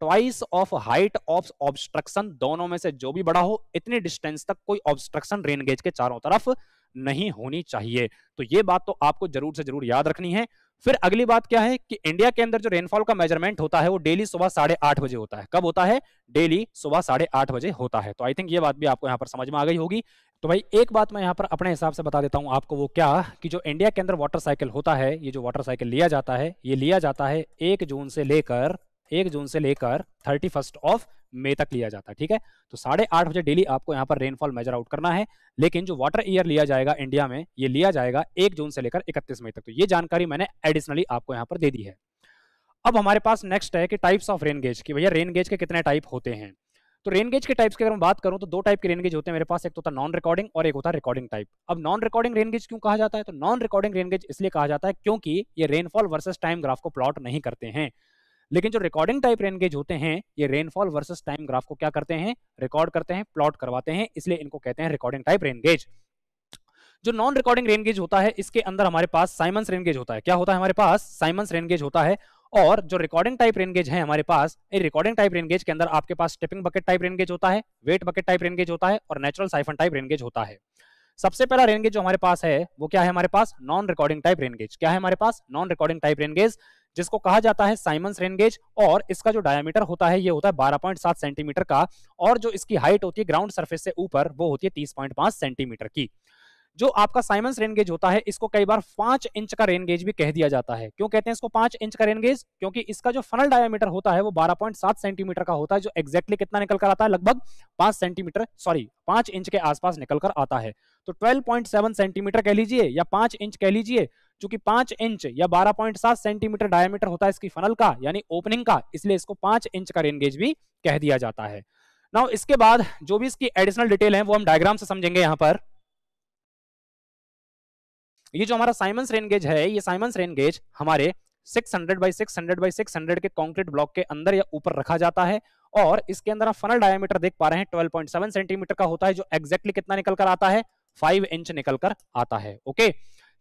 [SPEAKER 1] twice of height of obstruction, दोनों में से जो भी बड़ा हो, इतनी डिस्टेंस तक कोई ऑब्स्ट्रक्शन रेन गेज के चारों तरफ नहीं होनी चाहिए। तो ये बात तो आपको जरूर से जरूर याद रखनी है। फिर अगली बात क्या है कि इंडिया के अंदर जो रेनफॉल का मेजरमेंट होता है वो डेली सुबह 8:30 बजे होता है। कब होता है, डेली सुबह 8:30 बजे होता है। तो आई थिंक ये बात भी आपको यहाँ पर समझ में आ गई होगी। तो भाई एक बात मैं यहाँ पर अपने हिसाब से बता देता हूँ आपको, वो क्या कि जो इंडिया के अंदर वाटर साइकिल होता है, ये जो वाटर साइकिल लिया जाता है ये लिया जाता है 1 जून से लेकर 31 ऑफ मई तक लिया जाता है। ठीक है, तो 8:30 बजे डेली आपको यहाँ पर रेनफॉल मेजर आउट करना है। लेकिन जो वाटर ईयर लिया जाएगा इंडिया में, ये लिया जाएगा 1 जून से लेकर 31 मई तक। तो ये जानकारी मैंने एडिशनली आपको यहाँ पर दे दी है। अब हमारे पास नेक्स्ट है कि टाइप्स ऑफ रेन गेज, कि भैया रेन गेज के कितने टाइप होते हैं। तो रेन गेज के टाइप्स की अगर मैं बात करूं तो 2 टाइप के रेन गेज होते हैं मेरे पास, एक तो होता है नॉन रिकॉर्डिंग और एक होता है रिकॉर्डिंग टाइप। अब नॉन रिकॉर्डिंग रेन गेज क्यों कहा जाता है, तो नॉन रिकॉर्डिंग रेन गेज इसलिए कहा जाता है क्योंकि ये रेनफॉल वर्सेस टाइम ग्राफ को प्लॉट नहीं करते हैं। लेकिन जो रिकॉर्डिंग टाइप रेन गेज होते हैं ये रेनफॉल वर्सेस टाइम ग्राफ को क्या करते हैं, रिकॉर्ड करते हैं, प्लॉट करवाते हैं, इसलिए इनको कहते हैं रिकॉर्डिंग टाइप रेन गेज। जो नॉन रिकॉर्डिंग रेन गेज होता है इसके अंदर हमारे पास साइमंस रेन गेज होता है। क्या होता है हमारे पास, साइमंस रेन गेज होता है। और जो रिकॉर्डिंग टाइप रेन गेज है हमारे पास, रिकॉर्डिंग टाइप रेन गेज के अंदर आपके पास tipping bucket type rain gauge होता है, weight bucket type rain gauge होता है, और natural siphon type rain gauge होता है। सबसे पहला रेन गेज जो हमारे पास है वो क्या है, हमारे पास non recording type rain gauge. क्या है हमारे पास, non recording type rain gauge, जिसको कहा जाता है साइमंस रेन गेज। और इसका जो डायमीटर होता है ये होता है 12.7 सेंटीमीटर का, और जो इसकी हाइट होती है ग्राउंड सरफेस से ऊपर वो होती है 30.5 सेंटीमीटर की। जो आपका साइमंस रेन गेज होता है इसको कई बार 5 इंच का रेन गेज भी कह दिया जाता है। क्यों कहते हैं इसको 5 इंच का रेन गेज, क्योंकि इसका जो फनल डायमीटर होता है वो 12.7 सेंटीमीटर का होता है, जो एग्जैक्टली कितना निकल कर आता है, लगभग 5 सेंटीमीटर, सॉरी 5 इंच के आसपास निकल कर आता है। तो 12.7 सेंटीमीटर कह लीजिए या 5 इंच कह लीजिए, चूंकि 5 इंच या 12.7 सेंटीमीटर डायमीटर होता है इसकी फनल का यानी ओपनिंग का, इसलिए इसको 5 इंच का रेन गेज भी कह दिया जाता है। नाउ इसके बाद जो भी इसकी एडिशनल डिटेल है वो हम डायग्राम से समझेंगे। यहां पर ये जो हमारा साइमंस रेन गेज है, ये साइमंस रेन गेज हमारे 600 बाई 600 बाई 600 के कंक्रीट ब्लॉक के अंदर या ऊपर रखा जाता है, और इसके अंदर आप फनल डायमीटर देख पा रहे हैं 12.7 सेंटीमीटर का होता है, जो एग्जैक्टली कितना निकल कर आता है, 5 इंच निकल कर आता है। ओके,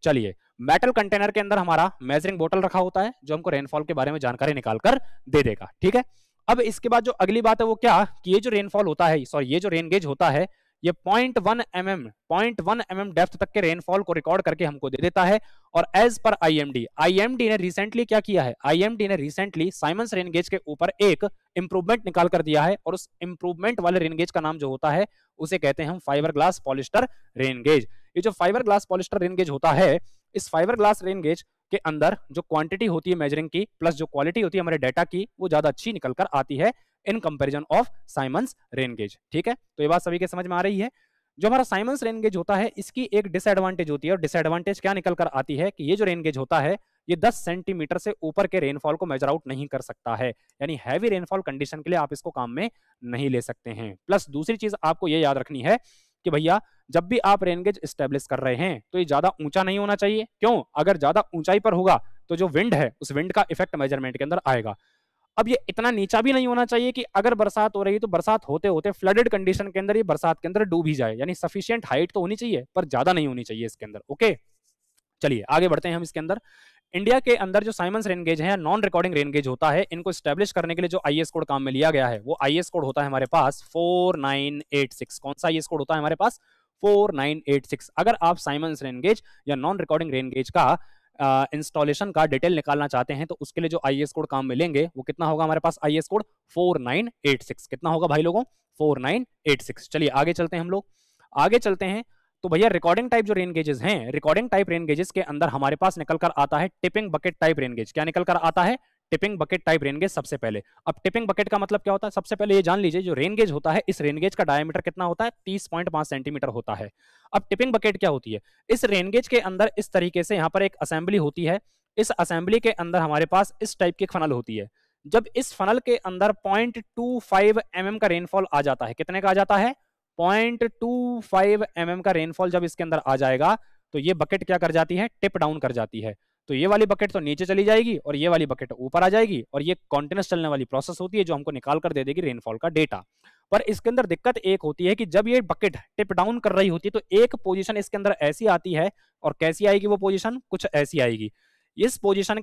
[SPEAKER 1] चलिए मेटल कंटेनर के अंदर हमारा मेजरिंग बोतल रखा होता है जो हमको रेनफॉल के बारे में जानकारी निकाल कर दे देगा। ठीक है, अब इसके बाद जो अगली बात है वो क्या कि ये जो रेनफॉल होता है, सॉरी ये जो रेन गेज होता है ये 0.1 mm डेप्थ तक के रेनफॉल को रिकॉर्ड करके हमको दे देता है। और एज पर आईएमडी ने रिसेंटली क्या किया है, आईएमडी ने रिसेंटली साइमंस रेन गेज के ऊपर एक इंप्रूवमेंट निकाल कर दिया है, और उस इंप्रूवमेंट वाले रेन गेज का नाम जो होता है उसे कहते हैं हम fibre glass polyester rain gauge. ये जो fibre glass polyester rain gauge होता है, इस फाइबर ग्लास रेन गेज के अंदर जो क्वांटिटी होती है मेजरिंग की प्लस जो क्वालिटी होती है हमारे डाटा की, वो ज्यादा अच्छी निकल कर आती है in comparison of Symons rain gauge. ठीक है, तो ये बात सभी के समझ में आ रही है। जो हमारा साइमंस रेन गेज होता है इसकी एक डिसएडवांटेज होती है, और डिसएडवांटेज क्या निकल कर आती है कि ये जो रेन गेज होता है ये 10 सेंटीमीटर से ऊपर के रेनफॉल को मेजर आउट नहीं कर सकता है, यानी हैवी रेनफॉल कंडीशन के लिए आप इसको काम में नहीं ले सकते हैं। प्लस दूसरी चीज आपको ये याद रखनी है कि भैया जब भी आप रेन गेज स्टैब्लिश कर रहे हैं तो ये ज्यादा ऊंचा नहीं होना चाहिए। क्यों, अगर ज्यादा ऊंचाई पर होगा तो जो विंड है उस विंड का इफेक्ट मेजरमेंट के अंदर आएगा। अब ये इतना नीचा भी नहीं होना चाहिए कि अगर बरसात हो रही है तो बरसात होते होते फ्लडेड कंडीशन के अंदर ये बरसात के अंदर डूब ही जाए, यानी सफिशिएंट हाइट तो होनी चाहिए पर ज्यादा नहीं होनी चाहिए इसके अंदर। ओके, चलिए आगे बढ़ते हैं हम इसके अंदर। इंडिया के अंदर जो साइमंस रेन गेज है या नॉन रिकॉर्डिंग रेन गेज होता है, इनको स्टैब्लिश करने के लिए जो आईएस कोड काम में लिया गया है वो आईएस कोड होता है हमारे पास 4986। कौन सा आईएस कोड होता है हमारे पास? 4986। अगर आप साइमंस रेन गेज या नॉन रिकॉर्डिंग रेन गेज का इंस्टॉलेशन का डिटेल निकालना चाहते हैं तो उसके लिए जो आईएस कोड काम में लेंगे वो कितना होगा हमारे पास? IS code 4986। कितना होगा भाई लोगों? 4986। चलिए आगे चलते हैं हम लोग, आगे चलते हैं। तो भैया रिकॉर्डिंग टाइप जो रेन गेजेस हैं, रिकॉर्डिंग टाइप रेन गेजेस के अंदर हमारे पास निकल कर आता है tipping bucket type rain gauge. क्या निकल कर आता है? Tipping bucket type rain gauge सबसे पहले। अब टिपिंग बकेट का मतलब क्या होता है? सबसे पहले ये जान लीजिए, जो रेन गेज होता है इस रेन गेज का डायमीटर कितना होता है? 30.5 सेंटीमीटर होता है। अब टिपिंग बकेट क्या होती है? इस रेन गेज के अंदर इस तरीके से यहाँ पर एक असेंबली होती है। इस असेंबली के अंदर हमारे पास इस टाइप की फनल होती है। जब इस फनल के अंदर 0.25 mm का रेनफॉल आ जाता है, कितने का आ जाता है? 0.25 mm का रेनफॉल जब इसके अंदर आ जाएगा तो ये बकेट क्या कर जाती है? टिप डाउन कर जाती है। तो ये वाली बकेट तो नीचे चली जाएगी और ये वाली बकेट ऊपर आ जाएगी, और ये कॉन्टिन्यूस चलने वाली प्रोसेस होती है जो हमको निकाल कर दे देगी रेनफॉल का डेटा। पर इसके अंदर दिक्कत एक होती है कि जब ये बकेट टिप डाउन कर रही होती है तो एक पोजीशन इसके अंदर ऐसी आती है, और कैसी आएगी वो पोजीशन? कुछ ऐसी आएगी। इस पोजीशन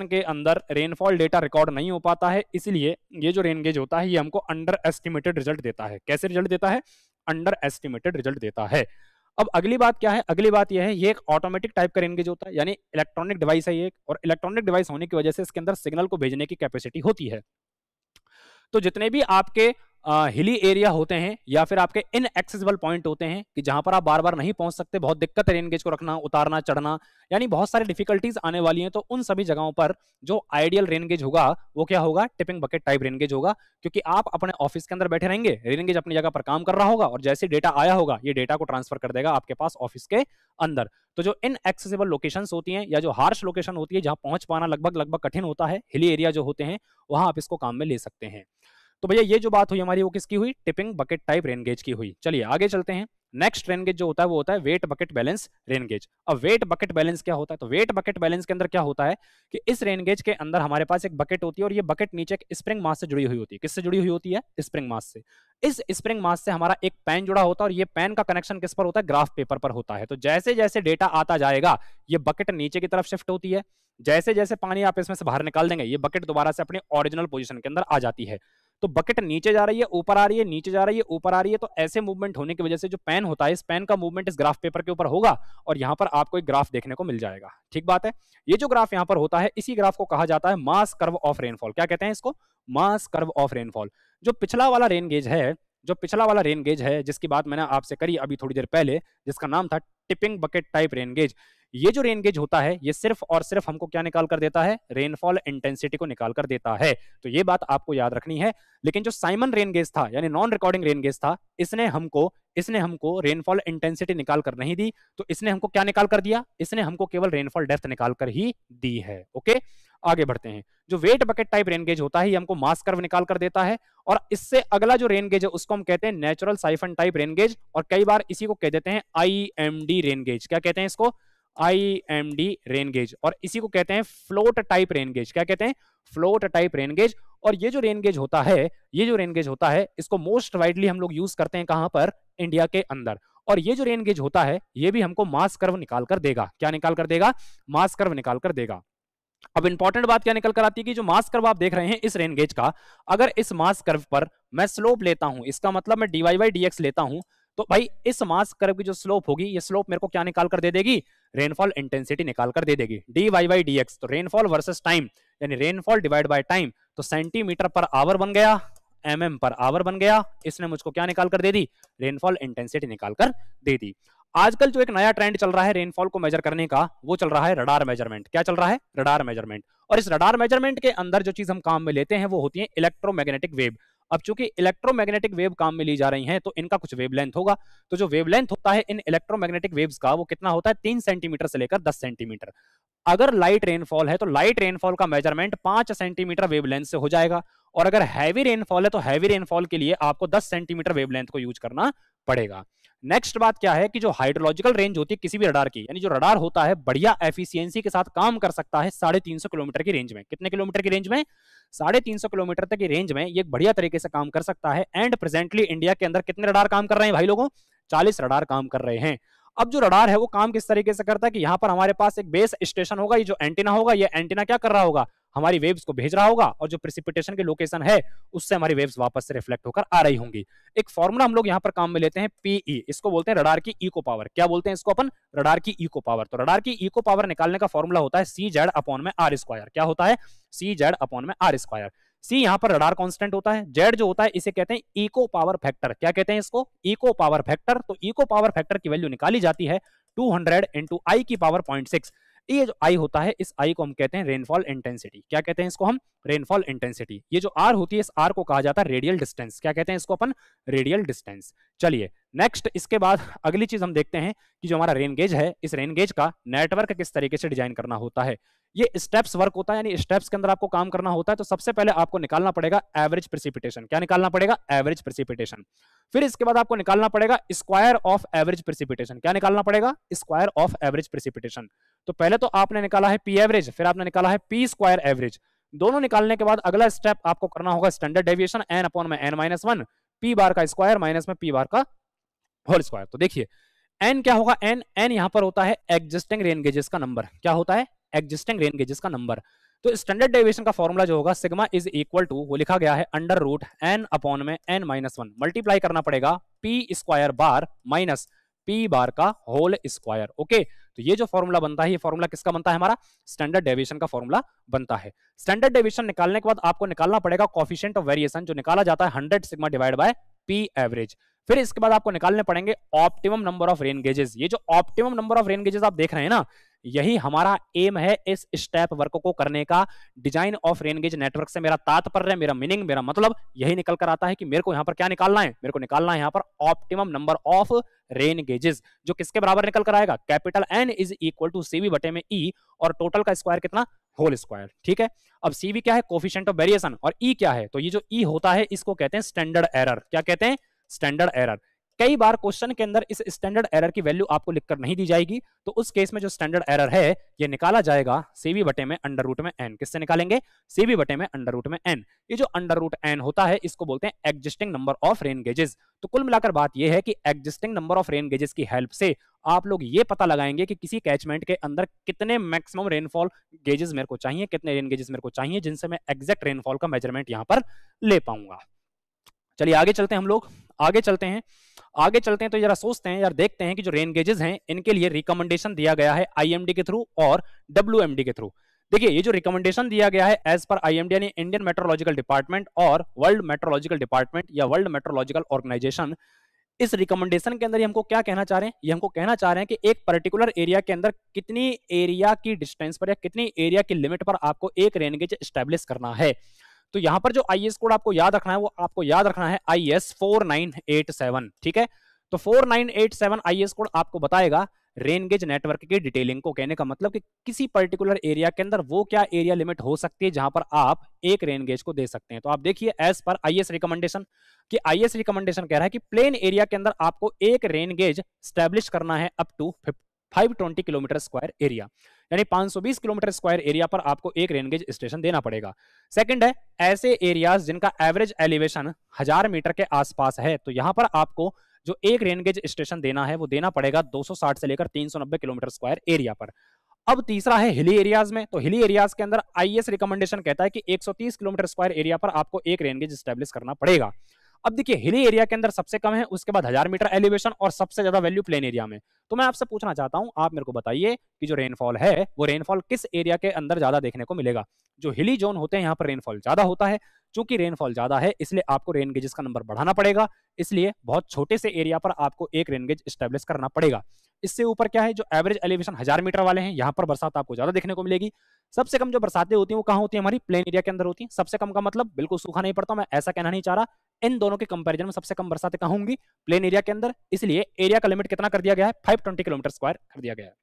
[SPEAKER 1] के अंदर रेनफॉल डेटा रिकॉर्ड नहीं हो पाता है, इसलिए ये जो रेन गेज होता है ये हमको अंडर एस्टिमेटेड रिजल्ट देता है। कैसे रिजल्ट देता है? अंडर एस्टिमेटेड रिजल्ट देता है। अब अगली बात क्या है? अगली बात यह है, ये एक ऑटोमेटिक टाइप का रेन गेज होता है, यानी इलेक्ट्रॉनिक डिवाइस है ये, और इलेक्ट्रॉनिक डिवाइस होने की वजह से इसके अंदर सिग्नल को भेजने की कैपेसिटी होती है। तो जितने भी आपके हिली एरिया होते हैं या फिर आपके इनएक्सेसिबल पॉइंट होते हैं कि जहां पर आप बार बार नहीं पहुंच सकते, बहुत दिक्कत है रेन गेज को रखना, उतारना, चढ़ना, यानी बहुत सारी डिफिकल्टीज आने वाली हैं, तो उन सभी जगहों पर जो आइडियल रेन गेज होगा वो क्या होगा? Tipping bucket type rain gauge होगा। क्योंकि आप अपने ऑफिस के अंदर बैठे रहेंगे, रेन गेज अपनी जगह पर काम कर रहा होगा, और जैसे डेटा आया होगा ये डेटा को ट्रांसफर कर देगा आपके पास ऑफिस के अंदर। तो जो इनएक्सेसिबल लोकेशंस होती हैं या जो हार्श लोकेशन होती है, जहां पहुंच पाना लगभग कठिन होता है, हिली एरिया जो होते हैं, वहां आप इसको काम में ले सकते हैं। तो भैया ये जो बात हुई हमारी वो किसकी हुई? Tipping bucket type rain gauge की हुई। चलिए आगे चलते हैं। नेक्स्ट रेन गेज जो होता है वो होता है weight bucket balance rain gauge. अब वेट बकेट बैलेंस क्या होता है? तो वेट बकेट बैलेंस के अंदर क्या होता है कि इस रेन गेज के अंदर हमारे पास एक बकेट होती है, और ये बकेट नीचे एक स्प्रिंग मास से जुड़ी हुई होती है। किससे जुड़ी हुई होती है? स्प्रिंग मास से। इस स्प्रिंग मास से हमारा एक पेन जुड़ा होता है, और ये पेन का कनेक्शन किस पर होता है? ग्राफ पेपर पर होता है। तो जैसे जैसे डेटा आता जाएगा ये बकेट नीचे की तरफ शिफ्ट होती है। जैसे जैसे पानी आप इसमें से बाहर निकाल देंगे ये बकेट दोबारा से अपने ओरिजिनल पोजीशन के अंदर आ जाती है। तो बकेट नीचे जा रही है, ऊपर आ रही है, नीचे जा रही है, ऊपर आ रही है। तो ऐसे मूवमेंट होने की वजह से जो पेन होता है, इस पेन का मूवमेंट इस ग्राफ पेपर के ऊपर होगा, और यहां पर आपको एक ग्राफ देखने को मिल जाएगा। ठीक बात है। ये जो ग्राफ यहां पर होता है, इसी ग्राफ को कहा जाता है मास कर्व ऑफ रेनफॉल। क्या कहते हैं इसको? मास कर्व ऑफ रेनफॉल। जो पिछला वाला रेन गेज है जिसकी बात मैंने आपसे करी अभी थोड़ी देर पहले, जिसका नाम था tipping bucket type rain gauge, ये जो रेन गेज होता है ये सिर्फ और सिर्फ हमको क्या निकाल कर देता है? रेनफॉल इंटेंसिटी को निकाल कर देता है। तो ये बात आपको याद रखनी है। लेकिन जो साइमन रेन गेज था यानी नॉन रिकॉर्डिंग रेन गेज था, इसने हमको रेनफॉल इंटेंसिटी निकाल कर नहीं दी, तो इसने हमको क्या निकाल कर दिया? इसने हमको केवल रेनफॉल डेप्थ निकाल कर ही दी है। ओके, आगे बढ़ते हैं। जो weight bucket type rain gauge होता है ये हमको मास कर्व निकाल कर देता है, और इससे अगला जो रेन गेज है उसको हम कहते हैं natural siphon type rain gauge, और कई बार इसी को कह देते हैं आईएमडी रेन गेज। क्या कहते हैं इसको? IMD rain gauge. और इसी को कहते हैं फ्लोट टाइप रेन गेज। क्या कहते हैं? Float type rain gauge. और ये जो रेन गेज होता है इसको मोस्ट वाइडली हम लोग यूज करते हैं कहां पर? इंडिया के अंदर। और ये जो रेन गेज होता है ये भी हमको मास कर्व निकाल कर देगा। क्या निकाल कर देगा? मास कर्व निकाल कर देगा। अब इंपॉर्टेंट बात क्या निकल कर आती है कि जो मास कर्व आप देख रहे हैं इस रेन गेज का, अगर इस मास कर्व पर मैं स्लोप लेता हूं, इसका मतलब मैं dy बाई dx लेता हूं, तो भाई इस मास कर्व की जो स्लोप होगी ये स्लोप मेरे को क्या निकाल कर दे देगी? रेनफॉल इंटेंसिटी निकाल कर दे देगी। dy बाई dx, तो रेनफॉल वर्सेस टाइम यानी रेनफॉल डिवाइड बाय टाइम, तो सेंटीमीटर पर आवर बन गया, mm पर आवर बन गया। इसने मुझको क्या निकाल कर दे दी? रेनफॉल इंटेंसिटी निकाल कर दे दी। आजकल जो एक नया ट्रेंड चल रहा है रेनफॉल को मेजर करने का, वो चल रहा है रडार मेजरमेंट। क्या चल रहा है? Radar measurement. और इस रडार मेजरमेंट के अंदर जो चीज हम काम में लेते हैं वो होती है इलेक्ट्रोमैग्नेटिक वेव। अब चूंकि इलेक्ट्रोमैग्नेटिक वेव काम में ली जा रही हैं तो इनका कुछ वेवलेंथ होगा। तो जो वेवलेंथ होता है इन इलेक्ट्रोमैग्नेटिक वेव्स का वो कितना होता है? 3 सेंटीमीटर से लेकर 10 सेंटीमीटर। अगर लाइट रेनफॉल है तो लाइट रेनफॉल का मेजरमेंट 5 सेंटीमीटर वेवलेंथ से हो जाएगा, और अगर हैवी रेनफॉल है तो हैवी रेनफॉल के लिए आपको 10 सेंटीमीटर वेवलेंथ को यूज करना पड़ेगा। नेक्स्ट बात क्या है कि जो हाइड्रोलॉजिकल रेंज होती है किसी भी रडार की, यानी जो रडार होता है बढ़िया एफिशिएंसी के साथ काम कर सकता है 350 किलोमीटर की रेंज में। कितने किलोमीटर की रेंज में? 350 किलोमीटर तक की रेंज में ये बढ़िया तरीके से काम कर सकता है। एंड प्रेजेंटली इंडिया के अंदर कितने रडार काम कर रहे हैं भाई लोगों? 40 रडार काम कर रहे हैं। अब जो रडार है वो काम किस तरीके से करता है कि यहाँ पर हमारे पास एक बेस स्टेशन होगा, ये जो एंटीना होगा, ये एंटीना क्या कर रहा होगा, हमारी वेव्स को भेज रहा होगा, और जो प्रेसिपिटेशन की लोकेशन है उससे हमारी वेव्स वापस से रिफ्लेक्ट होकर आ रही होंगी। एक फॉर्मूला हम लोग यहाँ पर काम में लेते हैं पीई, इसको बोलते हैं रडार की इको पावर। क्या बोलते हैं इसको अपन? रडार की इको पावर। तो रडार की इको पावर निकालने का फॉर्मूला होता है सी जेड अपॉन में आर स्क्वायर। क्या होता है? सी जेड अपॉन में आर स्क्वायर। सी यहाँ पर रडार कांस्टेंट होता है, जेड जो होता है इसे कहते हैं इको पावर फैक्टर। क्या कहते हैं इसको? Eco power factor. तो इको पावर फैक्टर की वैल्यू निकाली जाती है 200 इंटू आई की पावर 0.6। ये जो आई होता है, इस आई को हम कहते हैं रेनफॉल इंटेंसिटी। क्या कहते हैं इसको हम? Rainfall intensity. ये जो आर होती है, इस आर को कहा जाता है रेडियल डिस्टेंस। क्या कहते हैं इसको अपन? Radial distance. चलिए नेक्स्ट, इसके बाद अगली चीज हम देखते हैं कि जो हमारा रेन गेज है, इस रेन गेज का नेटवर्क किस तरीके से डिजाइन करना होता है। ये स्टेप्स वर्क होता है, यानी स्टेप्स के अंदर आपको काम करना होता है। तो सबसे पहले आपको निकालना पड़ेगा एवरेज प्रेसिपिटेशन। क्या निकालना पड़ेगा? Average precipitation. फिर इसके बाद आपको निकालना पड़ेगा स्क्वायर ऑफ एवरेज प्रेसिपिटेशन। क्या निकालना पड़ेगा? Square of average precipitation. तो पहले तो आपने निकाला है पी एवरेज, फिर आपने निकाला है पी स्क्वायर एवरेज। दोनों निकालने के बाद अगला स्टेप आपको करना होगा स्टैंडर्ड डेविएशन एन अपॉन में n minus one, P bar का स्क्वायर माइनस में पी बार का होल स्क्वायर। तो देखिए एन क्या होगा? एन एन यहां पर होता है एग्जिस्टिंग रेन गेजेस का नंबर। क्या होता है? एग्जिस्टिंग रेन गेजेस का नंबर। तो स्टैंडर्ड डेविएशन का फॉर्मूला जो होगा सिग्मा इज इक्वल टू, वो लिखा गया है अंडर रूट एन अपॉन में एन माइनस वन, मल्टीप्लाई करना पड़ेगा P square bar minus P bar का होल स्क्वायर। ओके, तो ये जो फॉर्मूला बनता है, ये फॉर्मूला किसका बनता है? हमारा स्टैंडर्ड डेविएशन का फॉर्मूला बनता है। स्टैंडर्ड डेविएशन निकालने के बाद आपको निकालना पड़ेगा कोएफिशिएंट ऑफ वेरिएशन, जो निकाला जाता है 100 sigma divide by P average. फिर इसके बाद आपको निकालने पड़ेंगे optimum number of rain gauges. ये जो optimum number of rain gauges आप देख रहे हैं ना, यही हमारा एम है इस स्टेप वर्क को करने का। Design of rain gauge network से मेरा तात्पर्य, मेरा मीनिंग, मेरा मतलब यही निकल कर आता है कि मेरे को यहां पर क्या निकालना है? मेरे को निकालना है यहां पर optimum number of rain gauges, जो किसके बराबर निकल कर आएगा? Capital N is equal to CV बटे में ई, और टोटल का स्क्वायर कितना? Whole square. ठीक है, अब सीवी क्या है? कोफिशिएंट ऑफ वेरिएशन, और ई क्या है? तो ये जो ई होता है इसको कहते हैं स्टैंडर्ड एरर। क्या कहते हैं? Standard error. कई बार क्वेश्चन के अंदर इस स्टैंडर्ड एरर की वैल्यू आपको लिखकर नहीं दी जाएगी, तो उस केस में जो स्टैंडर्ड एरर है ये निकाला जाएगा सीवी बटे में अंडर रूट में एन। किससे निकालेंगे? सीवी बटे में अंडर रूट में एन। ये जो अंडर रूट एन होता है इसको बोलते हैं existing number of rain gauges. तो कुल मिलाकर बात यह है कि existing number of rain gauges की हेल्प से आप लोग ये पता लगाएंगे कि किसी कैचमेंट के अंदर कितने मैक्सिमम रेनफॉल गेजेस मेरे को चाहिए, कितने रेन गेजेस मेरे को चाहिए, जिनसे मैं एग्जैक्ट रेनफॉल का मेजरमेंट यहां पर ले पाऊंगा। चलिए आगे चलते हैं हम लोग, आगे चलते हैं तो जरा सोचते हैं यार, देखते हैं कि जो रेन गेजेस हैं इनके लिए रिकमेंडेशन दिया गया है आईएमडी के थ्रू और डब्ल्यूएमडी के थ्रू। देखिए ये जो रिकमेंडेशन दिया गया है एज पर आईएमडी यानी इंडियन मेट्रोलॉजिकल डिपार्टमेंट और वर्ल्ड मेट्रोलॉजिकल डिपार्टमेंट या वर्ल्ड मेट्रोलॉजिकल ऑर्गेनाइजेशन, इस रिकमेंडेशन के अंदर ये हमको क्या कहना चाह रहे हैं? ये हमको कहना चाह रहे हैं कि एक पर्टिकुलर एरिया के अंदर कितनी एरिया की डिस्टेंस पर या कितनी एरिया की लिमिट पर आपको एक रेन गेज स्टैब्लिश करना है। तो यहां पर जो आईएस कोड आपको याद रखना है वो आपको याद रखना है आईएस 4987। ठीक है, तो 4987 आईएस कोड आपको बताएगा रेन गेज नेटवर्क की डिटेलिंग को। कहने का मतलब कि किसी पर्टिकुलर एरिया के अंदर वो क्या एरिया लिमिट हो सकती है जहां पर आप एक रेन गेज को दे सकते हैं। तो आप देखिए एज पर आईएस रिकमेंडेशन, कि आईएस रिकमेंडेशन कह रहा है कि प्लेन एरिया के अंदर आपको एक रेन गेज स्टैब्लिश करना है up to 520 kilometre square area, यानी 520 किलोमीटर स्क्वायर एरिया पर आपको एक रेन गेज स्टेशन देना पड़ेगा। सेकंड है ऐसे एरियाज जिनका एवरेज एलिवेशन 1000 मीटर के आसपास है, तो यहां पर आपको जो एक रेन गेज स्टेशन देना है वो देना पड़ेगा 260 से लेकर 390 किलोमीटर स्क्वायर एरिया पर। अब तीसरा है हिली एरियाज में, तो हिली एरियाज के अंदर आईएस रिकमेंडेशन कहता है कि 130 किलोमीटर स्क्वायर एरिया पर आपको एक रेन गेज स्टैब्लिश करना पड़ेगा। अब देखिए हिली एरिया के अंदर सबसे कम है, उसके बाद 1000 मीटर एलिवेशन और सबसे ज्यादा वैल्यू प्लेन एरिया में। तो मैं आपसे पूछना चाहता हूं, आप मेरे को बताइए कि जो रेनफॉल है वो रेनफॉल किस एरिया के अंदर ज्यादा देखने को मिलेगा? जो हिली जोन होते हैं यहाँ पर रेनफॉल ज्यादा होता है। चूंकि रेनफॉल ज्यादा है इसलिए आपको रेन गेजेस का नंबर बढ़ाना पड़ेगा, इसलिए बहुत छोटे से एरिया पर आपको एक रेन गेज स्टैब्लिश करना पड़ेगा। इससे ऊपर क्या है, जो एवरेज एलिवेशन 1000 मीटर वाले हैं यहाँ पर बरसात आपको ज्यादा देखने को मिलेगी। सबसे कम जो बरसातें होती हैं वो कहाँ होती है? हमारी प्लेन एरिया के अंदर होती हैं। सबसे कम का मतलब बिल्कुल सूखा नहीं पड़ता, मैं ऐसा कहना नहीं चाह रहा। इन दोनों के कंपैरिजन में सबसे कम बरसातें कहाँ होंगी? प्लेन एरिया के अंदर। इसलिए एरिया का लिमिट कितना कर दिया गया है? 520 किलोमीटर स्क्वायर कर दिया गया है।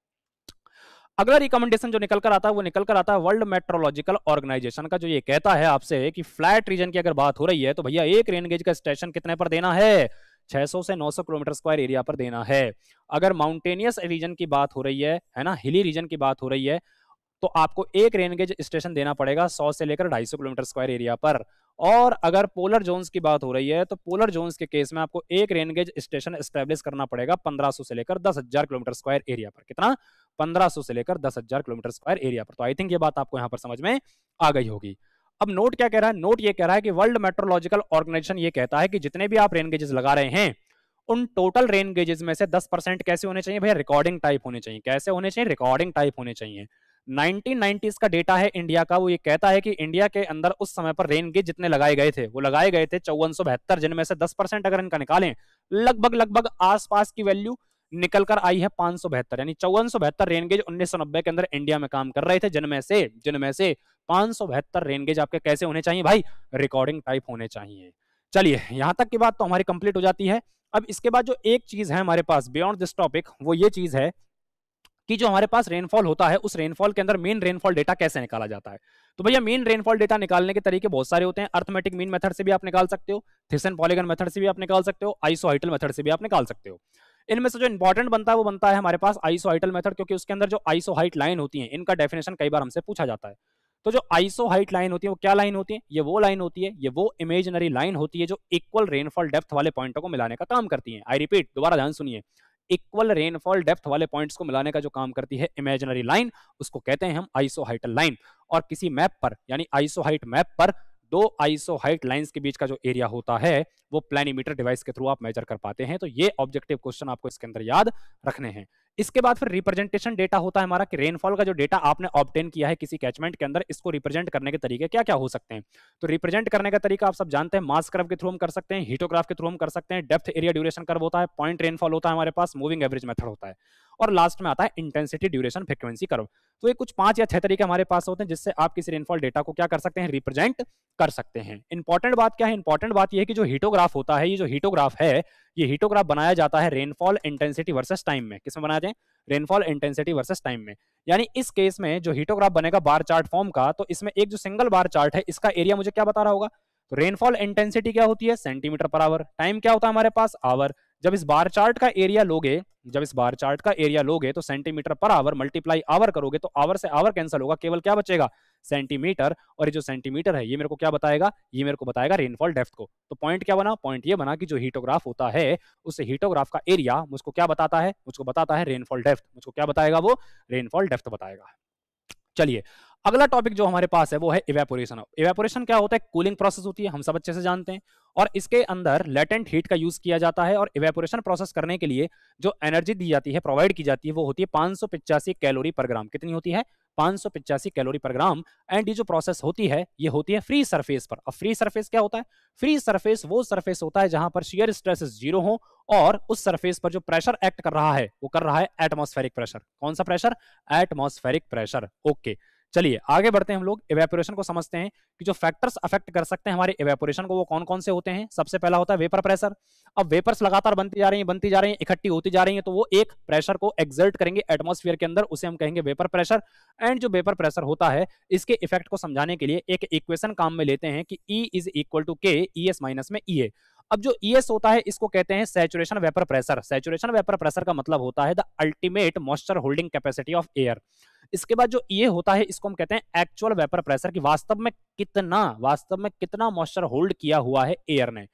[SPEAKER 1] अगला रिकमेंडेशन जो निकल कर आता है वो निकल कर आता है वर्ल्ड मेट्रोलॉजिकल ऑर्गेनाइजेशन का, जो ये कहता है आपसे कि फ्लैट रीजन की अगर बात हो रही है तो भैया एक रेन गेज का स्टेशन कितने पर देना है? 600 से 900 किलोमीटर स्क्वायर एरिया पर देना है। अगर माउंटेनियस रीजन की बात हो रही है ना, हिली रीजन की बात हो रही है, तो आपको एक रेन गेज स्टेशन देना पड़ेगा 100 से लेकर 250 किलोमीटर स्क्वायर एरिया पर। और अगर पोलर जोन्स की बात हो रही है तो पोलर जोन्स के केस में आपको एक रेन गेज स्टेशन एस्टेब्लिश करना पड़ेगा 1500 से लेकर 10,000 किलोमीटर स्क्वायर एरिया पर। कितना? 1500 से लेकर 10,000 किलोमीटर स्क्वायर एरिया पर। तो आई थिंक ये बात आपको यहां पर समझ में आ गई होगी। अब नोट क्या कह रहा है? नोट ये कह रहा है कि वर्ल्ड मेट्रोलॉजिकल ऑर्गेनाइजेशन ये कहता है कि जितने भी आप रेन गेजेस लगा रहे हैं उन टोटल रेन गेजेस में से 10% कैसे होने चाहिए भैया? रिकॉर्डिंग टाइप होने चाहिए। कैसे होने चाहिए? रिकॉर्डिंग टाइप होने चाहिए। 1990s का डेटा है इंडिया का, वो ये कहता है कि इंडिया के अंदर उस समय पर रेन गेज जितने लगाए गए थे वो लगाए गए थे 5472, जिनमें से 10% अगर इनका निकालें लगभग लगभग आसपास की वैल्यू निकल कर आई है 572, यानी 5472 रेन गेज 1990 के अंदर इंडिया में काम कर रहे थे, जिनमें से 572 रेन गेज आपके कैसे होने चाहिए भाई? रिकॉर्डिंग टाइप होने चाहिए। चलिए यहां तक की बात तो हमारी कंप्लीट हो जाती है। अब इसके बाद जो एक चीज है हमारे पास बियॉन्ड दिस टॉपिक, वो ये चीज है कि जो हमारे पास रेनफॉल होता है उस रेनफॉल के अंदर मेन रेनफॉल डेटा कैसे निकाला जाता है। तो भैया मेन रेनफॉल डेटा निकालने के तरीके बहुत सारे होते हैं। अर्थमेटिक मीन मेथड से भी आप निकाल सकते हो, थिसन पॉलीगन मेथड से भी आप निकाल सकते हो, आइसोहाइटल मेथड से भी आप निकाल सकते हो। इनमें से जो इंपॉर्टेंट बनता है वो बनता है हमारे पास आइसोहाइटल मेथड, क्योंकि उसके अंदर जो आइसोहाइट लाइन होती है इनका डेफिनेशन कई बार हमसे पूछा जाता है। तो जो आइसोहाइट लाइन होती है वो क्या लाइन होती है? ये वो लाइन होती है, ये वो इमेजिनरी लाइन होती है जो इक्वल रेनफॉल डेप्थ वाले पॉइंटों को मिलाने का काम करती है। आई रिपीट, दोबारा ध्यान सुनिए, इक्वल रेनफॉल डेप्थ वाले पॉइंट्स को मिलाने का जो काम करती है इमेजिनरी लाइन, उसको कहते हैं हम आइसोहाइटल लाइन। और किसी मैप पर यानी आइसोहाइट मैप पर दो आइसोहाइट लाइंस के बीच का जो एरिया होता है वो प्लैनीमीटर डिवाइस के थ्रू आप मेजर कर पाते हैं। तो ये ऑब्जेक्टिव क्वेश्चन आपको इसके अंदर याद रखने हैं। इसके बाद फिर रिप्रेजेंटेशन डेटा होता है हमारा कि रेनफॉल का जो डेटा आपने ऑब्टेन किया है किसी कैचमेंट के अंदर, इसको रिप्रेजेंट करने के तरीके क्या क्या हो सकते हैं। तो रिप्रेजेंट करने का तरीका आप सब जानते हैं, मास कर्व के थ्रू हम कर सकते हैं, हीटोग्राफ के थ्रू हम कर सकते हैं, डेप्थ एरिया ड्यूरेशन कर्व होता है, पॉइंट रेनफॉल होता है हमारे पास, मूविंग एवरेज मेथड होता है, और लास्ट में आता है इंटेंसिटी ड्यूरेशन फ्रीक्वेंसी कर्व। तो ये कुछ 5 या 6 तरीके हमारे पास होते हैं जिससे आप किसी रेनफॉल डेटा को क्या कर सकते हैं? रिप्रेजेंट कर सकते हैं। इंपॉर्टेंट बात क्या है? इंपॉर्टेंट बात यह है कि जो हीटोग्राफ होता है, ये जो हीटोग्राफ है, ये हीटोग्राफ बनाया जाता है रेनफॉल इंटेंसिटी वर्सेस टाइम में। किसमें बनाते हैं? रेनफॉल इंटेंसिटी वर्सेस टाइम में। यानी इस केस में जो हीटोग्राफ बनेगा बार चार्ट फॉर्म का, तो इसमें एक जो सिंगल बार चार्ट है इसका एरिया मुझे क्या बता रहा होगा? तो रेनफॉल इंटेंसिटी क्या होती है? Centimetre per hour. टाइम क्या होता है हमारे पास? आवर। जब इस बार चार्ट का एरिया लोगे तो centimetre per hour multiply our करोगे तो आवर से आवर कैंसिल होगा, केवल क्या बचेगा? सेंटीमीटर। और ये जो सेंटीमीटर है ये मेरे को क्या बताएगा? ये मेरे को बताएगा रेनफॉल डेप्थ को। तो पॉइंट क्या बना? पॉइंट ये बना कि जो हीटोग्राफ होता है उस हीटोग्राफ का एरिया मुझको क्या बताता है? मुझको बताता है रेनफॉल डेप्थ। मुझको क्या बताएगा? वो रेनफॉल डेप्थ बताएगा। चलिए अगला टॉपिक जो हमारे पास है वो है इवेपोरेशन। इवेपोरेशन क्या होता है? कूलिंग प्रोसेस होती है, हम सब अच्छे से जानते हैं, और इसके अंदर लेटेंट हीट का यूज किया जाता है। और इवेपोरेशन प्रोसेस करने के लिए जो एनर्जी दी जाती है, प्रोवाइड की जाती है, वो होती है 585 कैलोरी पर ग्राम। कितनी होती है? 585 कैलोरी पर ग्राम। एंड ये जो प्रोसेस होती है ये होती है फ्री सरफेस पर। अब फ्री सरफेस क्या होता है? फ्री सरफेस वो सरफेस होता है जहां पर शियर स्ट्रेस जीरो हो और उस सरफेस पर जो प्रेशर एक्ट कर रहा है वो कर रहा है एटमॉस्फेरिक प्रेशर। कौन सा प्रेशर? Atmospheric pressure. ओके, चलिए आगे बढ़ते हैं, हम लोग इवेपोरेशन को समझते हैं कि जो फैक्टर्स अफेक्ट कर सकते हैं हमारे इवेपोरेशन को वो कौन कौन से होते हैं। सबसे पहला होता है वेपर प्रेशर। अब वेपर्स लगातार बनती जा रही हैं, इकट्ठी होती जा रही हैं, तो वो एक प्रेशर को एक्सर्ट करेंगे एटमॉस्फेयर के अंदर, उसे हम कहेंगे वेपर प्रेशर। एंड जो वेपर प्रेशर होता है इसके इफेक्ट को समझाने के लिए एक इक्वेशन काम में लेते हैं कि E इज इक्वल टू के ES माइनस में EA। अब जो ES होता है इसको कहते हैं saturation vapour pressure. Saturation vapour pressure का मतलब होता है the ultimate moisture holding capacity of air. इसके बाद जो ये होता है इसको हम कहते हैं एक्चुअल वेपर प्रेशर, कि वास्तव में कितना मॉइस्चर होल्ड किया हुआ है एयर ने।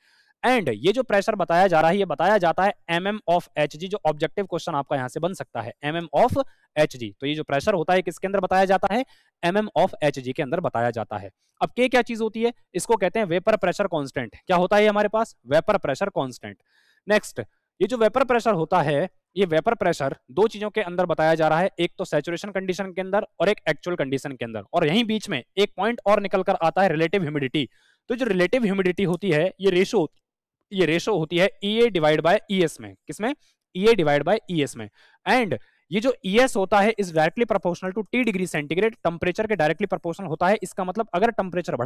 [SPEAKER 1] एंड ये जो प्रेशर बताया जा रहा है ये बताया जाता है mm ऑफ Hg, जो ऑब्जेक्टिव क्वेश्चन आपका यहां से बन सकता है, mm ऑफ Hg। तो ये जो प्रेशर होता है किसके अंदर बताया जाता है? mm ऑफ Hg के अंदर बताया जाता है। अब के क्या चीज होती है? इसको कहते हैं वेपर प्रेशर कांस्टेंट। क्या होता है हमारे पास? Vapour pressure constant. नेक्स्ट, ये जो वेपर प्रेशर होता है ये वेपर प्रेशर दो चीजों के अंदर बताया जा रहा है, एक तो सैचुरेशन कंडीशन के अंदर और एक एक्चुअल कंडीशन के अंदर। और यहीं बीच में एक पॉइंट और निकल कर आता है, रिलेटिव ह्यूमिडिटी। तो जो रिलेटिव ह्यूमिडिटी होती है ये रेशो होती है EA डिवाइड बाय ES में। किसमें? EA डिवाइड बाय ES में। एंड ये जो ES होता है is directly proportional to T degree centigrade, temperature के डायरेक्टली प्रोपोर्शनल होता है। इसका मतलब अगर टेम्परेचर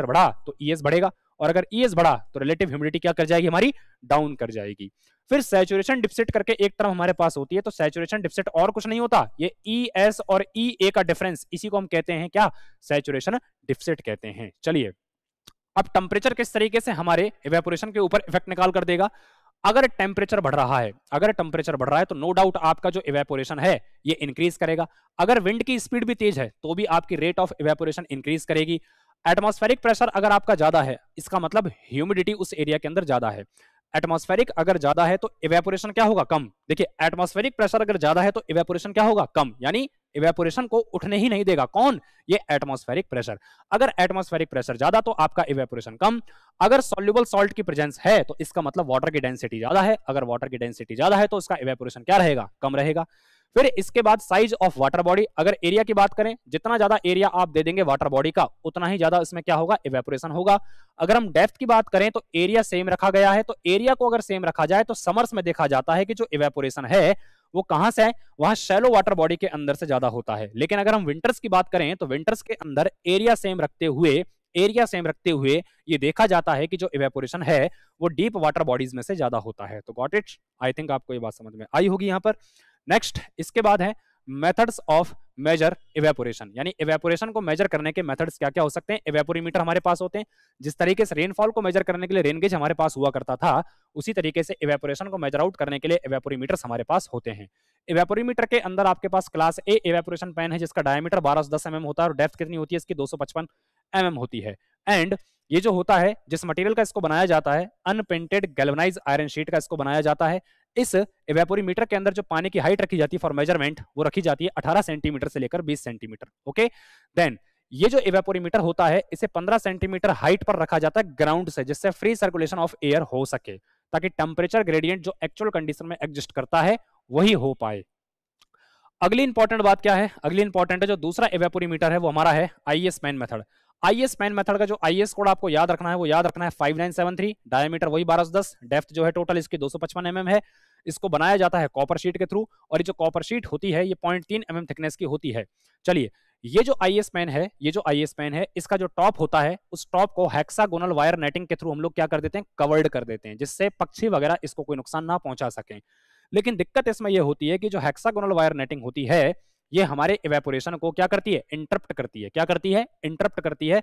[SPEAKER 1] बढ़ा तो ES बढ़ेगा, और अगर ES बढ़ा तो रिलेटिव ह्यूमिडिटी क्या कर जाएगी हमारी? डाउन कर जाएगी। फिर सैचुरेशन डिफिसिट करके एक टर्म हमारे पास होती है, तो सैचुरेशन डिफिसिट और कुछ नहीं होता, ये ES और EA का डिफरेंस, इसी को हम कहते हैं क्या? सैचुरेशन डिफिसिट कहते हैं। चलिए अब टेम्परेचर किस तरीके से हमारे इवेपोरेशन के ऊपर इफेक्ट निकाल कर देगा। अगर टेम्परेचर बढ़ रहा है तो नो डाउट आपका जो इवेपोरेशन है ये इंक्रीज करेगा। अगर विंड की स्पीड भी तेज है तो भी आपकी रेट ऑफ इवेपोरेशन इंक्रीज करेगी। एटमॉस्फेरिक प्रेशर अगर आपका ज्यादा है, इसका मतलब ह्यूमिडिटी उस एरिया के अंदर ज्यादा है। एटमॉस्फेरिक अगर ज्यादा है तो इवेपोरेशन क्या होगा, कम। देखिए एटमॉस्फेरिक प्रेशर अगर ज्यादा है तो इवेपोरेशन क्या होगा, कम, यानी इवेपोरेशन को उठने ही नहीं देगा। कौन? ये एटमॉस्फेरिक प्रेशर। अगर एटमॉस्फेरिक प्रेशर ज्यादा तो आपका इवेपोरेशन कम। अगर सॉल्युबल सॉल्ट की प्रेजेंस है तो इसका मतलब वाटर की डेंसिटी ज्यादा है। अगर वाटर की डेंसिटी ज्यादा है तो उसका इवेपोरेशन क्या रहेगा, कम रहेगा। फिर इसके बाद साइज ऑफ वाटर बॉडी, अगर एरिया की बात करें, जितना ज्यादा एरिया आप दे देंगे वाटर बॉडी का उतना ही ज्यादा इसमें क्या होगा, इवेपोरेशन होगा। अगर हम डेप्थ की बात करें तो एरिया सेम रखा गया है, तो एरिया को अगर सेम रखा जाए तो समर्स में देखा जाता है कि जो इवेपोरेशन है वो कहां से है, वहां शैलो वाटर बॉडी के अंदर से ज्यादा होता है। लेकिन अगर हम विंटर्स की बात करें तो विंटर्स के अंदर एरिया सेम रखते हुए ये देखा जाता है कि जो इवेपोरेशन है वो डीप वाटर बॉडीज में से ज्यादा होता है। तो गॉट इट, आई थिंक आपको ये बात समझ में आई होगी यहां पर। नेक्स्ट इसके बाद है मेथड्स ऑफ मेजर इवेपोरेशन, यानी इवेपोरेशन को मेजर करने के मेथड्स क्या क्या हो सकते हैं। इवेपोरीमीटर हमारे पास होते हैं, जिस तरीके से रेनफॉल को मेजर करने के लिए रेन गेज हमारे पास हुआ करता था, उसी तरीके से इवेपोरेशन को मेजर आउट करने के लिए इवेपोरीमीटर्स हमारे पास होते हैं। इवेपोरीमीटर के अंदर आपके पास क्लास ए इवेपोरेशन पेन है जिसका डायमीटर 1210 mm होता है और डेप्थ कितनी होती है इसकी, 255 mm होती है। एंड ये जो होता है, जिस मटेरियल का इसको बनाया जाता है, अनपेंटेड गैल्वेनाइज आयरन शीट का इसको बनाया जाता है। इस इवेपोरीमीटर के अंदर जो पानी की हाइट रखी जाती है फॉर मेजरमेंट, वो रखी जाती है 18 सेंटीमीटर से लेकर 20 सेंटीमीटर। ओके, देन ये जो इवेपोरीमीटर होता है इसे 15 सेंटीमीटर हाइट पर रखा जाता है ग्राउंड से, जिससे फ्री सर्कुलेशन ऑफ एयर हो सके, ताकि टेम्परेचर ग्रेडियंट जो एक्चुअल कंडीशन में एग्जिस्ट करता है वही हो पाए। अगली इंपॉर्टेंट बात क्या है, अगली इंपॉर्टेंट है जो दूसरा इवेपोरीमीटर है वो हमारा है IS pan method. IS pan method का जो आईएस कोड आपको याद रखना है वो याद रखना है 5973, डायमीटर वही 1210, डेप्थ जो है टोटल इसकी 255 mm है। इसको बनाया जाता है कॉपर शीट के थ्रू, और ये जो कॉपर शीट होती है ये 0.3 mm थिकनेस की होती है। चलिए, ये जो आईएस पेन है, इसका जो टॉप होता है उस टॉप को हेक्सागोनल वायर नेटिंग के थ्रू हम लोग क्या कर देते हैं, कवर्ड कर देते हैं, जिससे पक्षी वगैरह इसको कोई नुकसान ना पहुंचा सकें। लेकिन दिक्कत इसमें यह होती है कि जो हेक्सागोनल वायर नेटिंग होती है ये हमारे इवेपोरेशन को क्या करती है, इंटरप्ट करती है। क्या करती है, इंटरप्ट करती है।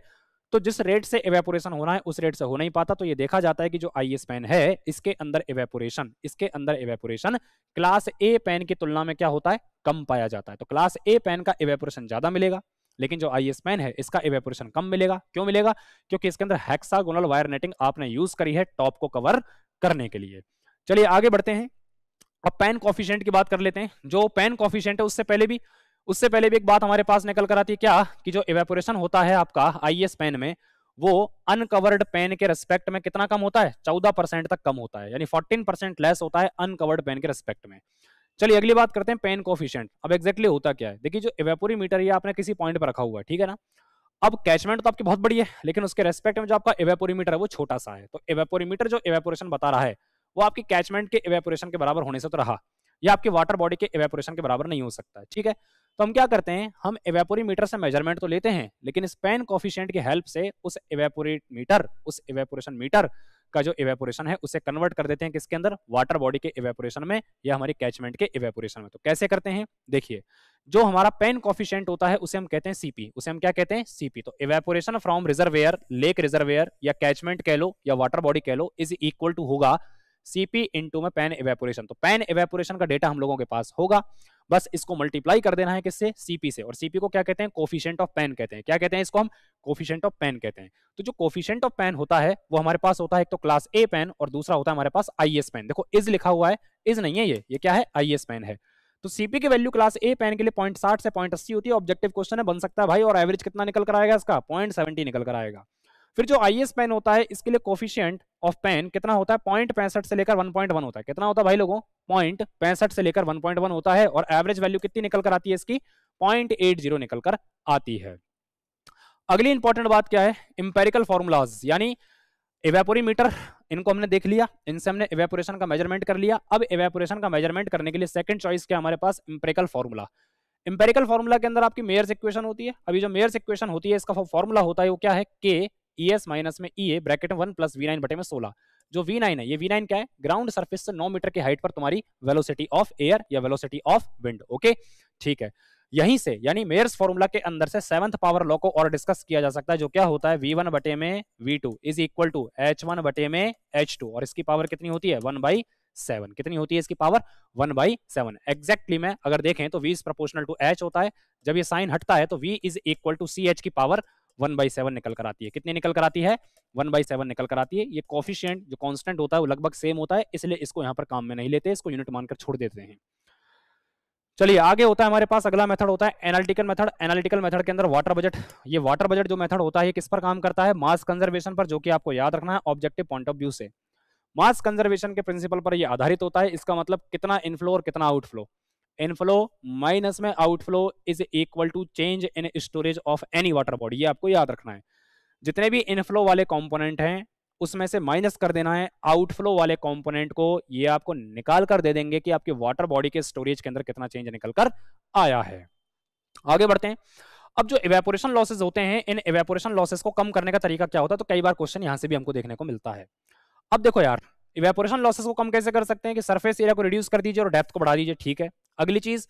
[SPEAKER 1] तो जिस रेट से इवेपोरेशन होना है उस रेट से हो नहीं पाता। तो ये देखा जाता है कि जो आईएस पेन है इसके अंदर इवेपोरेशन क्लास ए पेन की तुलना में क्या होता है, कम पाया जाता है। तो क्लास ए पेन का इवेपोरेशन ज्यादा मिलेगा, लेकिन जो आईएस पेन है इसका इवेपोरेशन कम मिलेगा। क्यों मिलेगा? क्योंकि इसके अंदर हेक्सागोनल वायर नेटिंग आपने यूज करी है टॉप को कवर करने के लिए। चलिए आगे बढ़ते हैं, अब पेन कॉफिशिएंट की बात कर लेते हैं। जो पेन कॉफिशिएंट है उससे पहले भी एक बात हमारे पास निकल कर आती है, क्या कि जो इवेपोरेशन होता है आपका आईएस पेन में वो अनकवर्ड पेन के रिस्पेक्ट में कितना कम होता है, 14% तक कम होता है, यानी 14% लेस होता है अनकवर्ड पेन के रिस्पेक्ट में। चलिए अगली बात करते हैं पेन कॉफिशिएंट। अब एग्जैक्टली होता क्या है, देखिए जो इवेपोरीमीटर ये आपने किसी पॉइंट पर रखा हुआ है, ठीक है ना। अब कैचमेंट तो आपकी बहुत बड़ी है, लेकिन उसके रेस्पेक्ट में जो आपका इवेपोरीमीटर है वो छोटा सा है। तो इवेपोरीमीटर जो इवेपोरेशन बता रहा है वो आपकी कैचमेंट के इवेपोरेशन के बराबर होने से तो रहा, या आपकी वाटर बॉडी के इवेपोरेशन के बराबर नहीं हो सकता है, ठीक है। तो हम क्या करते हैं, हम इवेपोरीमीटर से मेजरमेंट तो लेते हैं, लेकिन इस पेन कॉफिशिएंट की हेल्प से उस इवेपोरेशन मीटर का जो इवेपोरेशन है उसे कन्वर्ट कर देते हैं किसके अंदर, वाटर बॉडी के इवेपोरेशन में या हमारी कैचमेंट के इवेपोरेशन में। तो कैसे करते हैं, देखिए जो हमारा पेन कॉफिशिएंट होता है उसे हम कहते हैं सीपी, उसे हम क्या कहते हैं, सीपी। तो evaporation from reservoir, lake reservoir या कैचमेंट कह लो या वाटर बॉडी कह लो, इज इक्वल टू होगा सीपी इनटू में पेन इवेपोरेशन। तो पेन इवेपोरेशन का डेटा हम लोगों के पास होगा, बस इसको मल्टीप्लाई कर देना है किससे, सीपी से। और सीपी को क्या कहते हैं, कोफिशिएंट ऑफ पेन कहते हैं। क्या कहते हैं इसको हम, कोफिशिएंट ऑफ पेन कहते हैं। तो जो कोफिशिएंट ऑफ पेन होता है वो हमारे पास होता है एक तो क्लास ए पेन और दूसरा होता है हमारे पास आईएस पेन। देखो इज लिखा हुआ है, इज नहीं है ये क्या है, आईएस पेन है। तो सीपी की वैल्यू क्लास ए पेन के लिए 0.60 से 0.80 होती है। ऑब्जेक्टिव क्वेश्चन है, बन सकता है भाई, और एवरेज कितना निकल कर आएगा इसका, 0.70 निकल कर आएगा। फिर जो आईएस पेन होता है इसके लिए कोफिशिएंट ऑफ पेन कितना होता है, 0.65 से लेकर 1.1 होता है। कितना होता है भाई लोगों, 0.65 से लेकर 1.1 होता है। और एवरेज वैल्यू कितनी निकल कर आती है इसकी, 0.80 निकल कर आती है। अगली इंपॉर्टेंट बात क्या है, इंपेरिकल फॉर्मूलाज, यानी इवेपोरीमीटर इनको हमने देख लिया, इनसे हमने इवेपोरेशन का मेजरमेंट कर लिया। अब इवेपोरेशन का मेजरमेंट करने के लिए सेकंड चॉइस क्या हमारे पास, इंपेरिकल फॉर्मूला। इंपेरिकल फॉर्मूला के अंदर आपकी मेयर्स इक्वेशन होती है। अभी जो मेयर्स इक्वेशन होती है इसका फॉर्मूला होता है वो क्या है, के ES माइनस में EA ब्रैकेट 1 प्लस V9 बटे में 16। जो V9 है, ये V9 क्या है, ग्राउंड सरफेस से 9 मीटर की हाइट पर तुम्हारी वेलोसिटी ऑफ एयर या वेलोसिटी ऑफ विंड। ओके ठीक है, यहीं से यानी मेयर्स फॉर्मूला के अंदर से 7th पावर लॉ को और डिस्कस किया जा सकता है, जो क्या होता है, V1 बटे में V2 is equal to H1 बटे में H2। और इसकी पावर कितनी होती है, 1/7। कितनी होती है इसकी पावर, 1/7। एग्जैक्टली में अगर देखें तो V is proportional to H होता है। जब ये साइन हटता है तो V is equal to CH की पावर 1/7 निकल कर आती है। कितनी निकल कर आती है? 1/7 निकल कर आती है। ये कोफिशिएंट जो कांस्टेंट होता है वो लगभग सेम होता है, इसलिए इसको यहाँ पर काम में नहीं लेते, इसको यूनिट मानकर छोड़ देते हैं। चलिए आगे होता है हमारे पास अगला मेथड होता है एनालिटिकल मेथड। एनालिटिकल मेथड के अंदर वाटर बजट। ये वाटर बजट जो मेथड होता है ये किस पर काम करता है? मास कंजर्वेशन पर, जो कि आपको याद रखना है ऑब्जेक्टिव पॉइंट ऑफ व्यू से। मास कंजर्वेशन के प्रिंसिपल पर ये आधारित होता है। इसका मतलब कितना इनफ्लो और कितना आउटफ्लो। इनफ्लो माइनस में outflow is equal to change in storage of any water body. ये आपको याद रखना है। जितने भी इनफ्लो वाले कंपोनेंट हैं उसमें से माइनस कर देना है आउटफ्लो वाले कंपोनेंट को। ये आपको निकाल कर दे देंगे कि आपके वाटर बॉडी के स्टोरेज के अंदर कितना चेंज निकल कर आया है। आगे बढ़ते हैं। अब जो इवेपोरेशन लॉसेस होते हैं, इन इवेपोरेशन लॉसेस को कम करने का तरीका क्या होता है? तो कई बार क्वेश्चन यहां से भी हमको देखने को मिलता है। अब देखो यार, इवेपोरेशन लॉसेस को कम कैसे कर सकते हैं कि सरफेस एरिया को रिड्यूस कर दीजिए और डेप्थ को बढ़ा दीजिए, ठीक है। अगली चीज,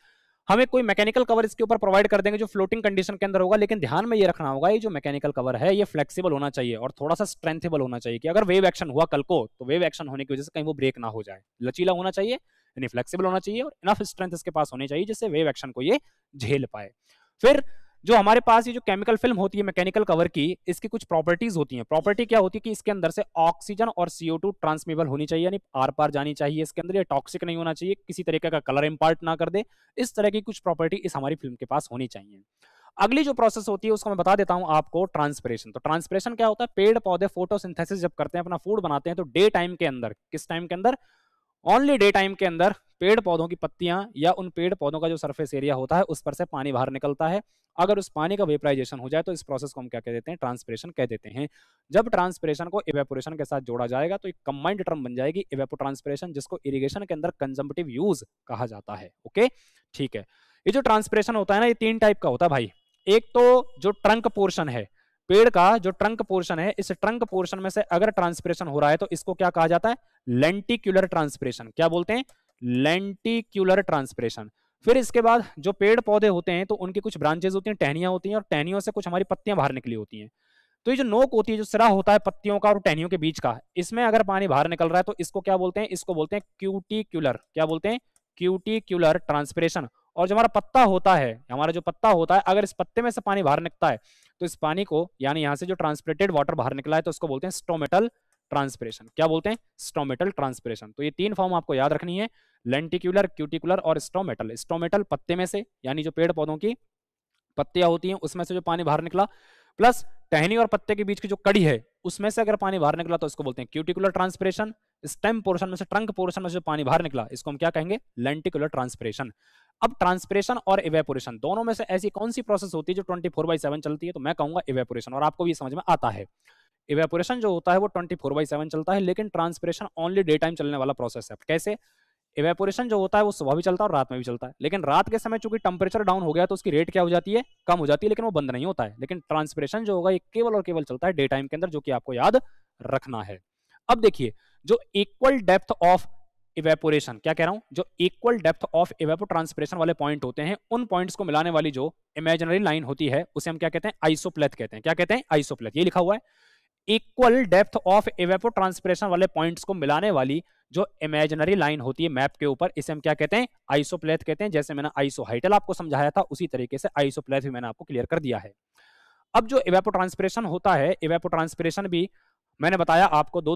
[SPEAKER 1] हमें कोई मैकेनिकल कवर इसके ऊपर प्रोवाइड कर देंगे जो फ्लोटिंग कंडीशन के अंदर होगा, लेकिन ध्यान में ये रखना होगा ये जो मैकेनिकल कवर है ये फ्लेक्सिबल होना चाहिए और थोड़ा सा स्ट्रेंथेबल होना चाहिए कि अगर वेव एक्शन हुआ कल को तो वेव एक्शन होने की वजह से कहीं वो ब्रेक ना हो जाए। लचीला होना चाहिए, यानी फ्लेक्सिबल होना चाहिए और इनफ स्ट्रेंथ इसके पास होनी चाहिए जिससे वेव एक्शन को ये झेल पाए। फिर जो हमारे पास ये जो केमिकल फिल्म होती है मैकेनिकल कवर की, इसकी कुछ प्रॉपर्टीज होती हैं। प्रॉपर्टी क्या होती है कि इसके अंदर से ऑक्सीजन और CO2 ट्रांसमिबल होनी चाहिए, यानी आर पार जानी चाहिए इसके अंदर। ये टॉक्सिक नहीं होना चाहिए, किसी तरीके का कलर इंपार्ट ना कर दे, इस तरह की कुछ प्रॉपर्टी इस हमारी फिल्म के पास होनी चाहिए। अगली जो प्रोसेस होती है उसको मैं बता देता हूं आपको, ट्रांसपिरेशन। तो ट्रांसपिरेशन क्या होता है? पेड़ पौधे फोटोसिंथेसिस जब करते हैं, अपना फूड बनाते हैं, तो डे टाइम के अंदर, किस टाइम के अंदर? ओनली डे टाइम के अंदर पेड़ पौधों की पत्तियां या उन पेड़ पौधों का जो सरफेस एरिया होता है उस पर से पानी बाहर निकलता है। अगर उस पानी का वेपराइजेशन हो जाए तो इस प्रोसेस को हम क्या कह देते हैं? ट्रांसपिरेशन कह देते हैं। जब ट्रांसपिरेशन को इवेपोरेशन के साथ जोड़ा जाएगा तो एक कंबाइंड टर्म बन जाएगी इवेपोट्रांसपिरेशन, जिसको इरिगेशन के अंदर कंजम्पटिव यूज कहा जाता है। ओके, ठीक है। ये जो ट्रांसपिरेशन होता है ना, ये 3 टाइप का होता है भाई। एक तो जो ट्रंक पोर्शन है, पेड़ का जो ट्रंक पोर्शन है, इस ट्रंक पोर्शन में से अगर ट्रांसपिरेशन हो रहा है तो इसको क्या कहा जाता है? लेंटिक्यूलर ट्रांसपिरेशन। क्या बोलते हैं? लेंटिक्यूलर ट्रांसपिरेशन। फिर इसके बाद जो पेड़ पौधे होते हैं तो उनकी कुछ ब्रांचेस होती हैं, टहनियां होती हैं, और टहनियों से कुछ हमारी पत्तियां बाहर निकली होती हैं। तो ये जो नोक होती है, जो सिरा होता है पत्तियों का और टहनियों के बीच का, इसमें अगर पानी बाहर निकल रहा है तो इसको क्या बोलते हैं? इसको बोलते हैं क्यूटिक्यूलर। क्या बोलते हैं? क्यूटिक्यूलर ट्रांसपिरेशन। और जो हमारा पत्ता होता है, हमारा जो पत्ता होता है, अगर इस पत्ते में से पानी बाहर निकलता है तो इस पानी को, यानी यहां से जो ट्रांसपिरेटेड वाटर बाहर निकला है, तो उसको बोलते हैं स्टोमेटल ट्रांसपिरेशन। क्या बोलते हैं? Stomatal transpiration. तो ये 3 फॉर्म आपको याद रखनी है, लेंटिक्यूलर, क्यूटिकुलर और स्टोमेटल। स्टोमेटल पत्ते में से, यानी जो पेड़ पौधों की पत्तियां होती हैं उसमें से जो पानी बाहर निकला, प्लस टहनी और पत्ते के बीच की जो कड़ी है उसमें से अगर पानी बाहर निकला तो इसको बोलते हैं क्यूटिकुलर ट्रांसपिरेशन। स्टेम पोर्शन में से, ट्रंक पोर्शन में से जो पानी बाहर निकला, इसको हम क्या कहेंगे? Lenticular transpiration. अब ट्रांसपिरेशन और इवेपोरेशन दोनों में से ऐसी कौन सी प्रोसेस होती है जो 24/7 चलती है? तो मैं कहूंगा इवेपोरेशन, और आपको भी समझ में आता है। इवेपोरेशन जो होता है वो 24/7 चलता है, लेकिन ट्रांसपिरेशन ओनली डे टाइम चलने वाला प्रोसेस है। कैसे? इवेपोरेशन जो होता है वो सुबह भी चलता है और रात में भी चलता है, लेकिन रात के समय चूंकि टेम्परेचर डाउन हो गया तो उसकी रेट क्या हो जाती है? कम हो जाती है, लेकिन वो बंद नहीं होता है। लेकिन ट्रांसपिरेशन जो होगा ये केवल और केवल चलता है डे टाइम के अंदर, जो कि आपको याद रखना है। अब देखिए, जो इक्वल डेप्थ ऑफ इवेपोरेशन, क्या कह रहा हूं? जो इक्वल डेप्थ ऑफ इवेपोट्रांसपिरेशन वाले पॉइंट होते हैं, उन पॉइंट्स को मिलाने वाली जो इमेजिनरी लाइन होती है उसे हम क्या कहते हैं? आइसोप्लेथ कहते हैं। क्या कहते हैं? आइसोप्लेथ। ये लिखा हुआ है, इक्वल डेप्थ ऑफ इवेपोट्रांसपिरेशन वाले पॉइंट्स को मिलाने वाली जो इमेजिनरी लाइन होती है मैप के ऊपर, इसे हम क्या कहते हैं? आइसोप्लेथ कहते हैं। जैसे मैंने आइसोहाइटल आपको समझाया था उसी तरीके से आइसोप्लेथ भी मैंने आपको क्लियर कर दिया है। अब जो इवेपोट्रांसपिरेशन होता है, इवेपोट्रांसपिरेशन भी मैंने बताया आपको दो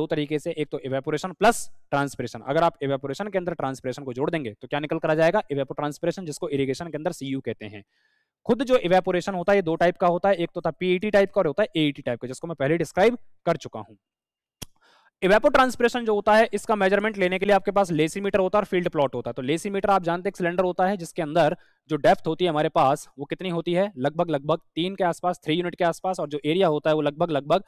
[SPEAKER 1] तरीके से, एक तो इवेपोरेशन प्लस ट्रांसपिरेशन। अगर आप इवेपोरेशन के अंदर ट्रांसपिरेशन को जोड़ देंगे तो क्या निकल कर आ जाएगा? इवेपोट्रांसपिरेशन, जिसको इरिगेशन के अंदर CU कहते हैं। खुद जो इवेपोरेशन होता है ये 2 टाइप का होता है, एक तो था PET टाइप का और होता है AET टाइप का, जिसको मैं पहले डिस्क्राइब कर चुका हूं। इवेपोट्रांसपिरेशन जो होता है इसका मेजरमेंट लेने के लिए आपके पास लेसीमीटर होता है और फील्ड प्लॉट होता है। तो लेसीमीटर आप जानते हैं एक सिलेंडर होता है जिसके अंदर जो डेप्थ होती है हमारे पास वो कितनी होती है? लगभग 3 के आसपास, 3 यूनिट के आसपास, और जो एरिया होता है वो लगभग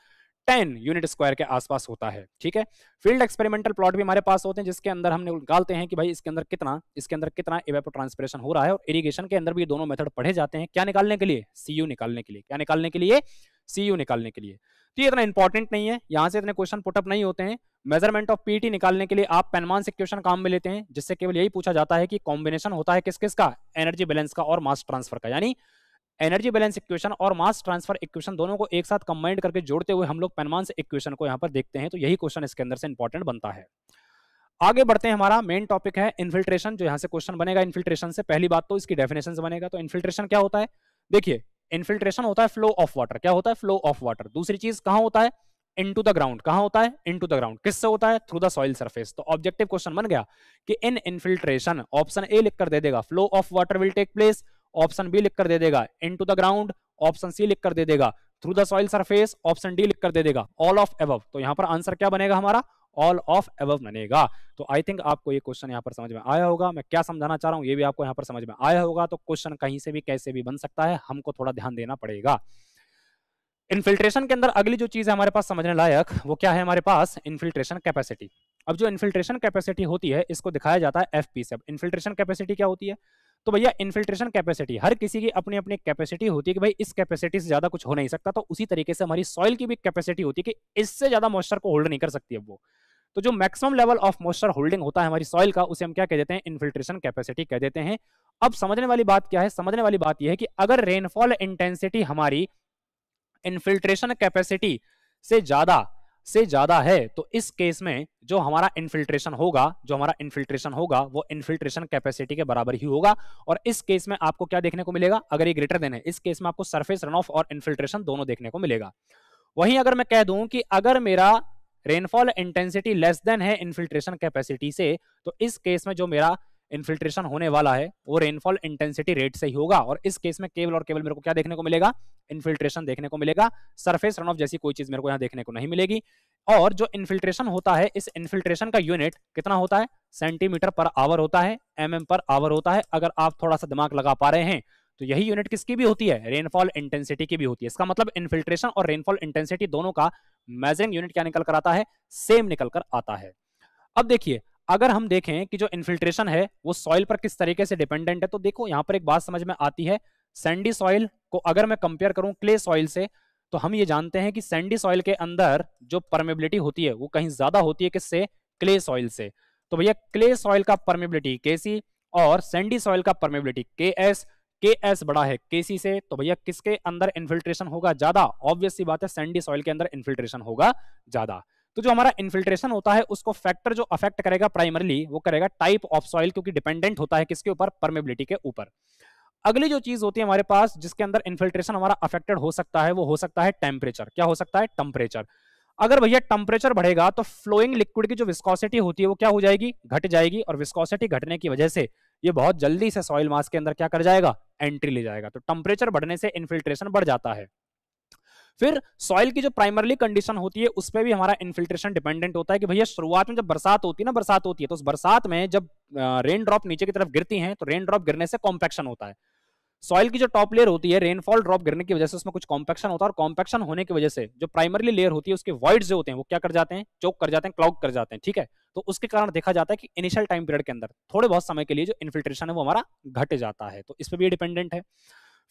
[SPEAKER 1] 10 यूनिट स्क्वायर के आसपास होता है। ठीक है। फील्ड एक्सपेरिमेंटल प्लॉट भी हमारे पास होते हैं जिसके अंदर हम निकालते हैं कि भाई इसके अंदर कितना इवेपोट्रांसपिरेशन हो रहा है। और इरिगेशन के अंदर भी दोनों मेथड पढ़े जाते हैं, क्या निकालने के लिए? CU निकालने के लिए। क्या निकालने के लिए? CU निकालने के लिए। तो ये इतना इंपॉर्टेंट नहीं है, यहां से इतने क्वेश्चन पुटअप नहीं होते हैं। मेजरमेंट ऑफ PET निकालने के लिए आप पेनमांस इक्वेशन काम में लेते हैं, जिससे केवल यही पूछा जाता है कि कॉम्बिनेशन होता है किस किस का? एनर्जी बैलेंस का और मास ट्रांसफर का। यानी एनर्जी बैलेंस इक्वेशन और मास ट्रांसफर इक्वेशन दोनों को एक साथ कंबाइंड करके जोड़ते हुए हम लोग पेनमांस इक्वेशन को यहां पर देखते हैं। तो यही क्वेश्चन इसके अंदर से इंपॉर्टेंट बनता है। आगे बढ़ते हैं, हमारा मेन टॉपिक है इन्फिल्ट्रेशन। जो यहां से क्वेश्चन बनेगा इन्फिल्ट्रेशन से, पहली बात तो इसकी डेफिनेशन से बनेगा। तो इन्फिल्ट्रेशन क्या होता है? देखिए, इन्फिल्ट्रेशन होता है फ्लो ऑफ वाटर, क्या होता है, फ्लो ऑफ वाटर। दूसरी चीज कहां होता है, इनटू द ग्राउंड, कहां होता है, इनटू द ग्राउंड। किससे होता है, थ्रू द सॉइल सरफेस। तो ऑब्जेक्टिव क्वेश्चन बन गया कि इन इन्फिल्ट्रेशन, ऑप्शन ए लिखकर दे देगा flow of water will take place, option B लिखकर दे देगा into the ground, option C लिखकर दे देगा through the soil surface, option D लिखकर दे देगा ऑल ऑफ एबव। तो यहां पर आंसर क्या बनेगा हमारा, ऑल ऑफ एबव बनेगा। तो आई थिंक आपको ये क्वेश्चन यहां पर समझ में आया होगा, मैं क्या समझाना चाह रहा हूं ये भी आपको यहां पर समझ में आया होगा। तो क्वेश्चन कहीं से भी कैसे भी बन सकता है, हमको थोड़ा ध्यान देना पड़ेगा। इन्फिल्ट्रेशन के अंदर अगली जो चीज है हमारे पास समझने लायक, वो क्या है हमारे पास, इन्फिल्ट्रेशन कैपेसिटी। अब जो इन्फिल्ट्रेशन कैपेसिटी होती है इसको दिखाया जाता है एफपी से। अब इन्फिल्ट्रेशन कैपेसिटी क्या होती है, तो भैया इन्फिल्ट्रेशन कैपेसिटी हर किसी की अपनी अपनी कैपेसिटी होती है कि भाई इस कैपेसिटी से ज्यादा कुछ हो नहीं सकता। तो उसी तरीके से हमारी सॉइल की भी कैपेसिटी होती है कि इससे ज्यादा मॉइस्चर को होल्ड नहीं कर सकती है वो। तो जो maximum level of moisture holding होता है हमारी सॉइल का, उसे हम क्या कह देते हैं, इन्फिल्ट्रेशन कैपेसिटी कह देते हैं। अब समझने वाली बात क्या है, समझने वाली बात यह है कि अगर रेनफॉल इंटेंसिटी हमारी इन्फिल्ट्रेशन कैपेसिटी से ज्यादा है, तो इस केस में जो हमारा इन्फिल्ट्रेशन होगा वो इन्फिल्ट्रेशन कैपेसिटी के बराबर ही होगा। और इस केस में आपको क्या देखने को मिलेगा, अगर ये ग्रेटर देन है, इस केस में आपको सरफेस रन ऑफ और इन्फिल्ट्रेशन दोनों देखने को मिलेगा। वहीं अगर मैं कह दूं कि अगर मेरा रेनफॉल इंटेंसिटी लेस देन है इन्फिल्ट्रेशन कैपेसिटी से, तो इस केस में जो मेरा इन्फिल्ट्रेशन होने वाला है वो रेनफॉल इंटेंसिटी रेट से ही होगा। और इस केस में केवल और केवल मेरे को क्या देखने को मिलेगा, इन्फिल्ट्रेशन देखने को मिलेगा, सरफेस रन ऑफ जैसी कोई चीज मेरे को यहां देखने को नहीं मिलेगी। और जो इन्फिल्ट्रेशन होता है, इस इन्फिल्ट्रेशन का यूनिट कितना होता है, सेंटीमीटर पर आवर होता है, mm पर आवर होता है। अगर आप थोड़ा सा दिमाग लगा पा रहे हैं तो यही यूनिट किसकी भी होती है, रेनफॉल इंटेंसिटी की भी होती है। इसका मतलब इन्फिल्ट्रेशन और रेनफॉल इंटेंसिटी दोनों का मेजरिंग यूनिट क्या निकल कर आता है, सेम निकल कर आता है। अब देखिए, अगर हम देखें कि जो इन्फिल्ट्रेशन है वो सॉइल पर किस तरीके से डिपेंडेंट है, तो देखो यहां पर एक बात समझ में आती है। सैंडी सॉइल को अगर मैं कंपेयर करूं क्ले सॉइल से, तो हम ये जानते हैं कि सैंडी सॉइल के अंदर जो परमेबिलिटी होती है वो कहीं ज्यादा होती है किससे, क्ले सॉइल से। तो भैया क्ले सॉइल का परमेबिलिटी केसी और सैंडी सॉइल का परमेबिलिटी केएस बड़ा है केसी से। तो भैया किसके अंदर इन्फिल्ट्रेशन होगा ज्यादा, ऑब्वियस सी बात है सैंडी सॉइल के अंदर इन्फिल्ट्रेशन होगा ज्यादा। तो जो हमारा इन्फिल्ट्रेशन होता है उसको फैक्टर जो अफेक्ट करेगा प्राइमरली वो करेगा टाइप ऑफ सॉइल, क्योंकि डिपेंडेंट होता है किसके ऊपर, परमेबिलिटी के ऊपर। अगली जो चीज होती है हमारे पास जिसके अंदर इन्फिल्ट्रेशन हमारा अफेक्टेड हो सकता है वो हो सकता है टेम्परेचर। क्या हो सकता है, टेम्परेचर। अगर भैया टेम्परेचर बढ़ेगा तो फ्लोइंग लिक्विड की जो विस्कोसिटी होती है वो क्या हो जाएगी, घट जाएगी। और विस्कोसिटी घटने की वजह से ये बहुत जल्दी से सॉइल मास के अंदर क्या कर जाएगा, एंट्री ले जाएगा। तो टेम्परेचर बढ़ने से इन्फिल्ट्रेशन बढ़ जाता है। फिर सॉइल की जो प्राइमरली कंडीशन होती है उस पर भी हमारा इन्फिल्ट्रेशन डिपेंडेंट होता है कि भैया शुरुआत में जब बरसात होती है तो उस बरसात में जब रेन ड्रॉप नीचे की तरफ गिरती हैं तो रेन ड्रॉप गिरने से कॉम्पैक्शन होता है। सॉइल की जो टॉप लेयर होती है, रेनफॉल ड्रॉप गिरने की वजह से उसमें कुछ कॉम्पैक्शन होता है, और कॉम्पैक्शन होने की वजह से जो प्राइमरली लेयर होती है उसके वॉइड्स जो होते हैं वो क्या कर जाते हैं, चोक कर जाते हैं, क्लॉग कर जाते हैं। ठीक है, तो उसके कारण देखा जाता है कि इनिशियल टाइम पीरियड के अंदर थोड़े बहुत समय के लिए जो इन्फिल्ट्रेशन है वो हमारा घट जाता है। तो इस पर भी डिपेंडेंट है।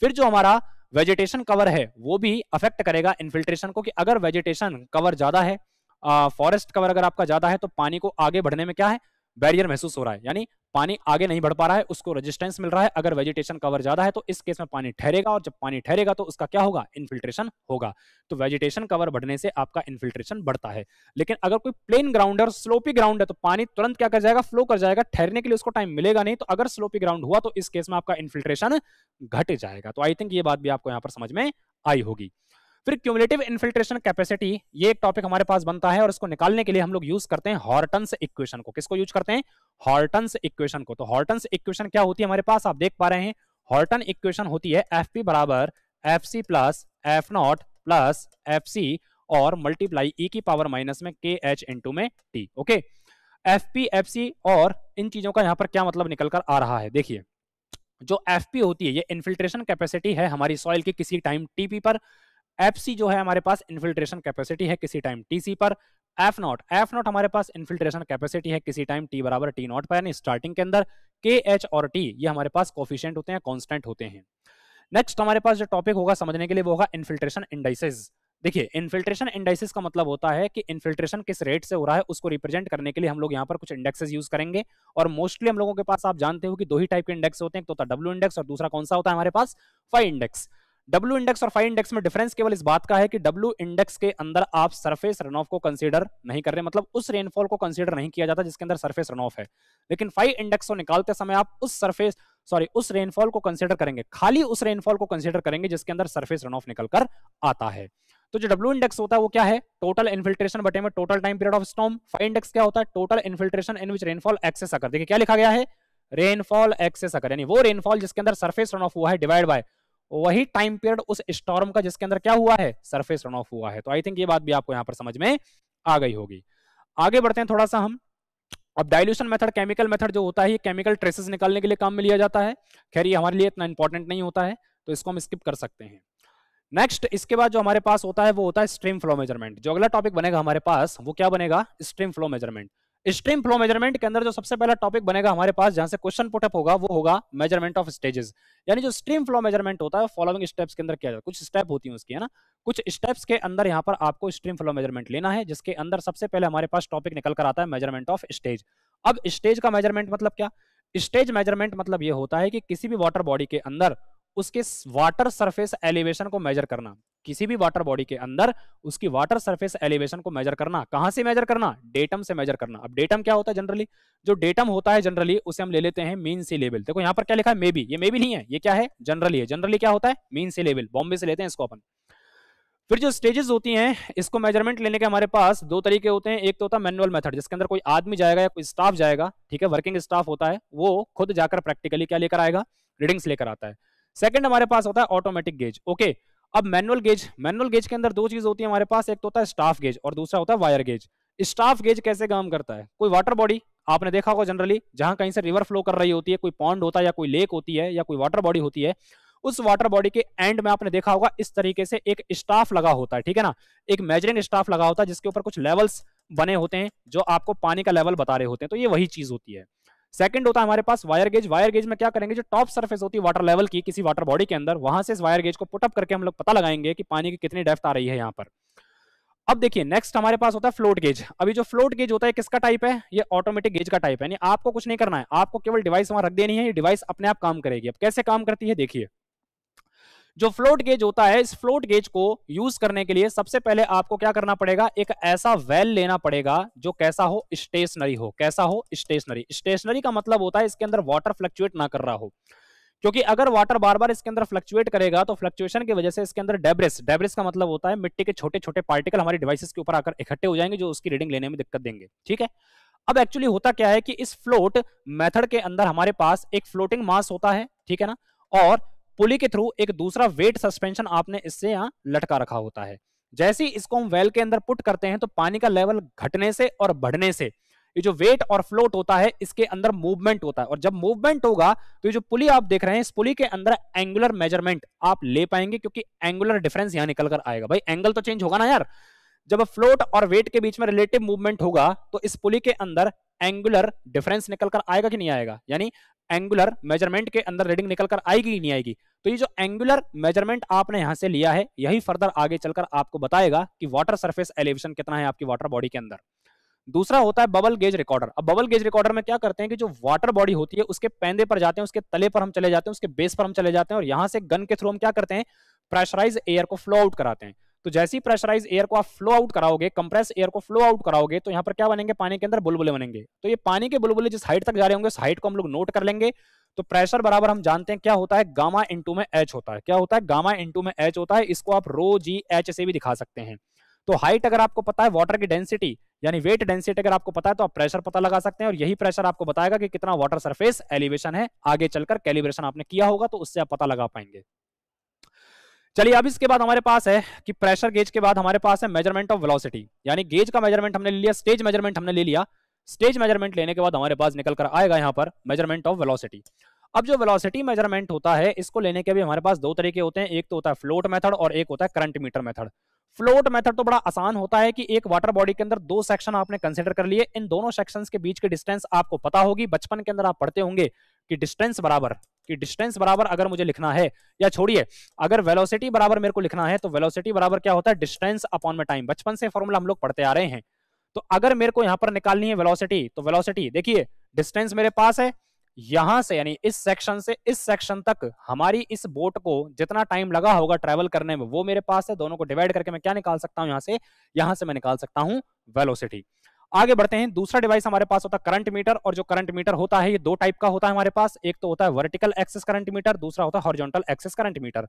[SPEAKER 1] फिर जो हमारा वेजिटेशन कवर है वो भी अफेक्ट करेगा इन्फिल्ट्रेशन को, कि अगर वेजिटेशन कवर ज्यादा है, फॉरेस्ट कवर अगर आपका ज्यादा है तो पानी को आगे बढ़ने में क्या है, बैरियर महसूस हो रहा है, यानी पानी आगे नहीं बढ़ पा रहा है, उसको रेजिस्टेंस मिल रहा है। अगर वेजिटेशन कवर ज्यादा है तो इस केस में पानी ठहरेगा, और जब पानी ठहरेगा तो उसका क्या होगा, इन्फिल्ट्रेशन होगा। तो वेजिटेशन कवर बढ़ने से आपका इन्फिल्ट्रेशन बढ़ता है। लेकिन अगर कोई प्लेन ग्राउंड है और स्लोपी ग्राउंड है तो पानी तुरंत क्या कर जाएगा, फ्लो कर जाएगा, ठहरने के लिए उसको टाइम मिलेगा नहीं। तो अगर स्लोपी ग्राउंड हुआ तो इस केस में आपका इन्फिल्ट्रेशन घट जाएगा। तो आई थिंक ये बात भी आपको यहां पर समझ में आई होगी। फिर क्यूमुलेटिव इन्फिल्ट्रेशन कैपेसिटी, ये एक टॉपिक हमारे पास बनता है, और इसको निकालने के लिए हम लोग यूज करते हैं हॉर्टन्स इक्वेशन को। किसको यूज करते हैं, हॉर्टन्स इक्वेशन को। तो हॉर्टन्स इक्वेशन क्या होती है हमारे पास, आप देख पा रहे हैं, हॉर्टन इक्वेशन होती है एफपी बराबर FC plus F not plus FC और मल्टीप्लाई ई की पावर माइनस में के एच इंटू में टी। ओके, एफपी एफसी और इन चीजों का यहां पर क्या मतलब निकल कर आ रहा है, देखिए जो एफपी होती है ये इन्फिल्ट्रेशन कैपेसिटी है हमारी सॉइल की किसी टाइम टीपी पर। एफसी जो है हमारे पास इन्फिल्ट्रेशन कैपेसिटी है किसी टाइम टीसी पर। एफ नॉट हमारे पास इन्फिल्ट्रेशन कैपेसिटी है किसी टाइम टी बराबर टी नॉट पर, यानी स्टार्टिंग के अंदर। के एच और टी ये हमारे पास कोफिशिएंट होते हैं, कांस्टेंट होते हैं। नेक्स्ट हमारे पास जो टॉपिक होगा समझने के लिए वो होगा इन्फिल्ट्रेशन इंडाइसेस। देखिए इन्फिल्ट्रेशन इंडाइसेस का मतलब होता है कि इन्फिल्ट्रेशन किस रेट से हो रहा है उसको रिप्रेजेंट करने के लिए हम लोग यहाँ पर कुछ इंडेक्सेस यूज करेंगे। और मोस्टली हम लोगों के पास आप जानते हो कि दो ही टाइप के इंडेक्स होते हैं, एक तो होता है डब्ल्यू इंडेक्स और दूसरा कौन सा होता है हमारे पास, फाई इंडेक्स। डब्ल्यू इंडेक्स और फाई इंडेक्स में डिफरेंस केवल इस बात का है कि डब्ल्यू इंडेक्स के अंदर आप सरफेस रन ऑफ को कंसीडर नहीं कर रहे, मतलब उस रेनफॉल को कंसीडर नहीं किया जाता जिसके अंदर सरफेस रन ऑफ है। लेकिन फाई इंडेक्स को निकालते समय आप उस सरफेस सॉरी उस रेनफॉल को कंसीडर करेंगे, खाली उस रेनफॉल को कंसीडर करेंगे जिसके अंदर सरफेस रन ऑफ निकल कर आता है। तो जो डब्ल्यू इंडेक्स होता है वो क्या है, टोटल इन्फिल्ट्रेशन बटे में total time period of storm. Phi index क्या होता है, total infiltration in which rainfall excess occur. देखिए क्या लिखा गया है, रेनफॉल एक्सेस अकर, यानी वो रेनफॉल जिसके अंदर सरफेस रन ऑफ हुआ है डिवाइड बाय वही टाइम पीरियड उस स्टॉर्म का जिसके अंदर क्या हुआ है, सरफेस रन ऑफ हुआ है। तो आई थिंक ये बात भी आपको यहां पर समझ में आ गई होगी। आगे बढ़ते हैं थोड़ा सा हम। अब डाइल्यूशन मेथड, केमिकल मेथड जो होता है ये केमिकल ट्रेसेस निकालने के लिए काम में लिया जाता है। खैर ये हमारे लिए इतना इंपॉर्टेंट नहीं होता है तो इसको हम स्किप कर सकते हैं। नेक्स्ट इसके बाद जो हमारे पास होता है वो होता है स्ट्रीम फ्लो मेजरमेंट। जो अगला टॉपिक बनेगा हमारे पास वो क्या बनेगा, stream flow measurement. Stream flow measurement के अंदर जो सबसे पहला टॉपिक बनेगा हमारे पास जहां से क्वेश्चन पुटअप होगा वो होगा मेजरमेंट ऑफ स्टेजेस। यानी जो स्ट्रीम फ्लो मेजरमेंट होता है फॉलोइंग स्टेप्स के अंदर किया जाता है। कुछ स्टेप होती है उसकी, है ना, कुछ स्टेप्स के अंदर यहाँ पर आपको स्ट्रीम फ्लो मेजरमेंट लेना है, जिसके अंदर सबसे पहले हमारे पास टॉपिक निकल कर आता है मेजरमेंट ऑफ स्टेज। अब स्टेज का मेजरमेंट मतलब क्या, स्टेज मेजरमेंट मतलब ये होता है कि किसी भी वाटर बॉडी के अंदर उसके वाटर सरफेस एलिवेशन को मेजर करना। किसी भी वाटर बॉडी के अंदर उसकी वाटर सरफेस एलिवेशन को मेजर करना। कहां से मेजर करना, डेटम से मेजर करना। अब डेटम क्या होता है जनरली, जो डेटम होता है जनरली उसे हम ले लेते हैं मीन सी लेवल। देखो यहां पर क्या लिखा है, मे बी, ये मे बी नहीं है, ये क्या है, जनरली है। जनरली क्या होता है, मीन सी लेवल, बॉम्बे से लेते हैं इसको अपन। फिर जो स्टेजेस होती हैं इसको मेजरमेंट लेने के हमारे पास दो तरीके होते हैं। एक तो होता है मैनुअल मेथड, जिसके अंदर कोई आदमी जाएगा या कोई स्टाफ जाएगा, ठीक है, वर्किंग स्टाफ होता है, वो खुद जाकर प्रैक्टिकली क्या लेकर आएगा, रीडिंग्स लेकर आता है। सेकंड हमारे पास होता है ऑटोमेटिक गेज। ओके, अब मैनुअल गेज के अंदर दो चीज होती है हमारे पास, एक तो होता है स्टाफ गेज और दूसरा होता है वायर गेज। स्टाफ गेज कैसे काम करता है, कोई वाटर बॉडी आपने देखा होगा जनरली जहां कहीं से रिवर फ्लो कर रही होती है, कोई पॉन्ड होता है या कोई लेक होती है या कोई वाटर बॉडी होती है, उस वाटर बॉडी के एंड में आपने देखा होगा इस तरीके से एक स्टाफ लगा होता है, ठीक है ना, एक मेजरिंग स्टाफ लगा होता है जिसके ऊपर कुछ लेवल्स बने होते हैं जो आपको पानी का लेवल बता रहे होते हैं। तो ये वही चीज होती है। सेकंड होता है हमारे पास वायर गेज। वायर गेज में क्या करेंगे, जो टॉप सरफेस होती है वाटर लेवल की किसी वाटर बॉडी के अंदर, वहां से इस वायर गेज को पुटअप करके हम लोग पता लगाएंगे कि पानी की कितनी डेप्थ आ रही है यहाँ पर। अब देखिए नेक्स्ट हमारे पास होता है फ्लोट गेज। अभी जो फ्लोट गेज होता है किसका टाइप है, ये ऑटोमेटिक गेज का टाइप है, यानी आपको कुछ नहीं करना है, आपको केवल डिवाइस वहां रख देनी है, ये डिवाइस अपने आप काम करेगी। अब कैसे काम करती है देखिए, जो फ्लोट गेज होता है इस फ्लोट गेज को यूज करने के लिए सबसे पहले आपको क्या करना पड़ेगा, एक ऐसा वेल लेना पड़ेगा जो कैसा हो, स्टेशनरी हो। कैसा हो, स्टेशनरी। स्टेशनरी का मतलब होता है इसके अंदर वाटर फ्लक्चुएट ना कर रहा हो, क्योंकि अगर वाटर बार बार इसके अंदर फ्लक्चुएट करेगा तो फ्लक्चुएशन की वजह से इसके अंदर डेब्रिस का मतलब होता है मिट्टी के छोटे छोटे पार्टिकल हमारी डिवाइसेस के ऊपर आकर इकट्ठे हो जाएंगे जो उसकी रीडिंग लेने में दिक्कत देंगे, ठीक है। अब एक्चुअली होता क्या है कि इस फ्लोट मेथड के अंदर हमारे पास एक फ्लोटिंग मास होता है, ठीक है ना, और पुली के थ्रू एक दूसरा वेट सस्पेंशन आपने इससे यहां लटका रखा होता है। जैसे ही इसको हम वेल के अंदर पुट करते हैं तो पानी का लेवल घटने से और बढ़ने से ये जो वेट और फ्लोट होता है इसके अंदर मूवमेंट होता है, और जब मूवमेंट होगा तो ये जो पुली आप देख रहे हैं इस पुली के अंदर एंगुलर मेजरमेंट आप ले पाएंगे, क्योंकि एंगुलर डिफरेंस यहां निकल कर आएगा। भाई एंगल तो चेंज होगा ना यार, जब फ्लोट और वेट के बीच में रिलेटिव मूवमेंट होगा तो इस पुली के अंदर एंगुलर डिफरेंस निकल कर आएगा कि नहीं आएगा, यानी एंगुलर मेजरमेंट के अंदर रीडिंग निकल कर आएगी कि नहीं आएगी। तो ये जो एंगुलर मेजरमेंट आपने यहां से लिया है यही फर्दर आगे चलकर आपको बताएगा कि वाटर सरफेस एलिवेशन कितना है आपकी वाटर बॉडी के अंदर। दूसरा होता है बबल गेज रिकॉर्डर। अब बबल गेज रिकॉर्डर में क्या करते हैं कि जो वाटर बॉडी होती है उसके पैंदे पर जाते हैं, उसके तले पर हम चले जाते हैं, उसके बेस पर हम चले जाते हैं, और यहां से गन के थ्रू हम क्या करते हैं, प्रेशराइज एयर को फ्लो आउट कराते हैं। तो जैसे ही प्रेशराइज एयर को आप फ्लो आउट कराओगे, कंप्रेस एयर को फ्लो आउट कराओगे, तो यहाँ पर क्या बनेंगे, पानी के अंदर बुलबुले बनेंगे। तो ये पानी के बुलबुले जिस हाइट तक जा रहे होंगे उस हाइट को हम लोग नोट कर लेंगे। तो प्रेशर बराबर हम जानते हैं क्या होता है, गामा इंटू में एच होता है। क्या होता है, गामा इंटू में एच होता है। इसको आप रो जी एच से भी दिखा सकते हैं। तो हाइट अगर आपको पता है, वाटर की डेंसिटी यानी वेट डेंसिटी अगर आपको पता है तो आप प्रेशर पता लगा सकते हैं, और यही प्रेशर आपको बताएगा कि कितना वाटर सरफेस एलिवेशन है। आगे चलकर कैलिब्रेशन आपने किया होगा तो उससे आप पता लगा पाएंगे। चलिए अब इसके बाद हमारे पास है कि प्रेशर गेज के बाद हमारे पास है मेजरमेंट ऑफ वेलोसिटी, यानी गेज का मेजरमेंट हमने ले लिया, स्टेज मेजरमेंट हमने ले लिया। स्टेज मेजरमेंट लेने के बाद हमारे पास निकल कर आएगा यहाँ पर मेजरमेंट ऑफ वेलोसिटी। अब जो वेलोसिटी मेजरमेंट होता है इसको लेने के भी हमारे पास दो तरीके होते हैं, एक तो होता है फ्लोट मेथड और एक होता है current meter method. Float method तो बड़ा आसान होता है कि एक वाटर बॉडी के अंदर दो सेक्शन आपने कंसीडर कर लिए, इन दोनों सेक्शंस के बीच की डिस्टेंस आपको पता होगी, बचपन के अंदर आप पढ़ते होंगे कि डिस्टेंस बराबर अगर मुझे लिखना है, या छोड़िए अगर वेलोसिटी बराबर मेरे को लिखना है तो वेलोसिटी बराबर क्या होता है, डिस्टेंस अपॉन में टाइम। बचपन से फॉर्मूला हम लोग पढ़ते आ रहे हैं। तो अगर मेरे को यहां पर निकालनी है वेलोसिटी, तो वेलोसिटी देखिए डिस्टेंस मेरे पास है यहां से, यानी इस सेक्शन से इस सेक्शन तक हमारी इस बोट को जितना टाइम लगा होगा ट्रेवल करने में वो मेरे पास है। दोनों को डिवाइड करके मैं क्या निकाल सकता हूं, यहां से मैं निकाल सकता हूं वेलोसिटी। आगे बढ़ते हैं, दूसरा डिवाइस हमारे पास होता है करंट मीटर, और जो करंट मीटर होता है ये दो टाइप का होता है हमारे पास, एक तो होता है वर्टिकल एक्सिस करंट मीटर, दूसरा होता है हॉरिजॉन्टल एक्सिस करंट मीटर।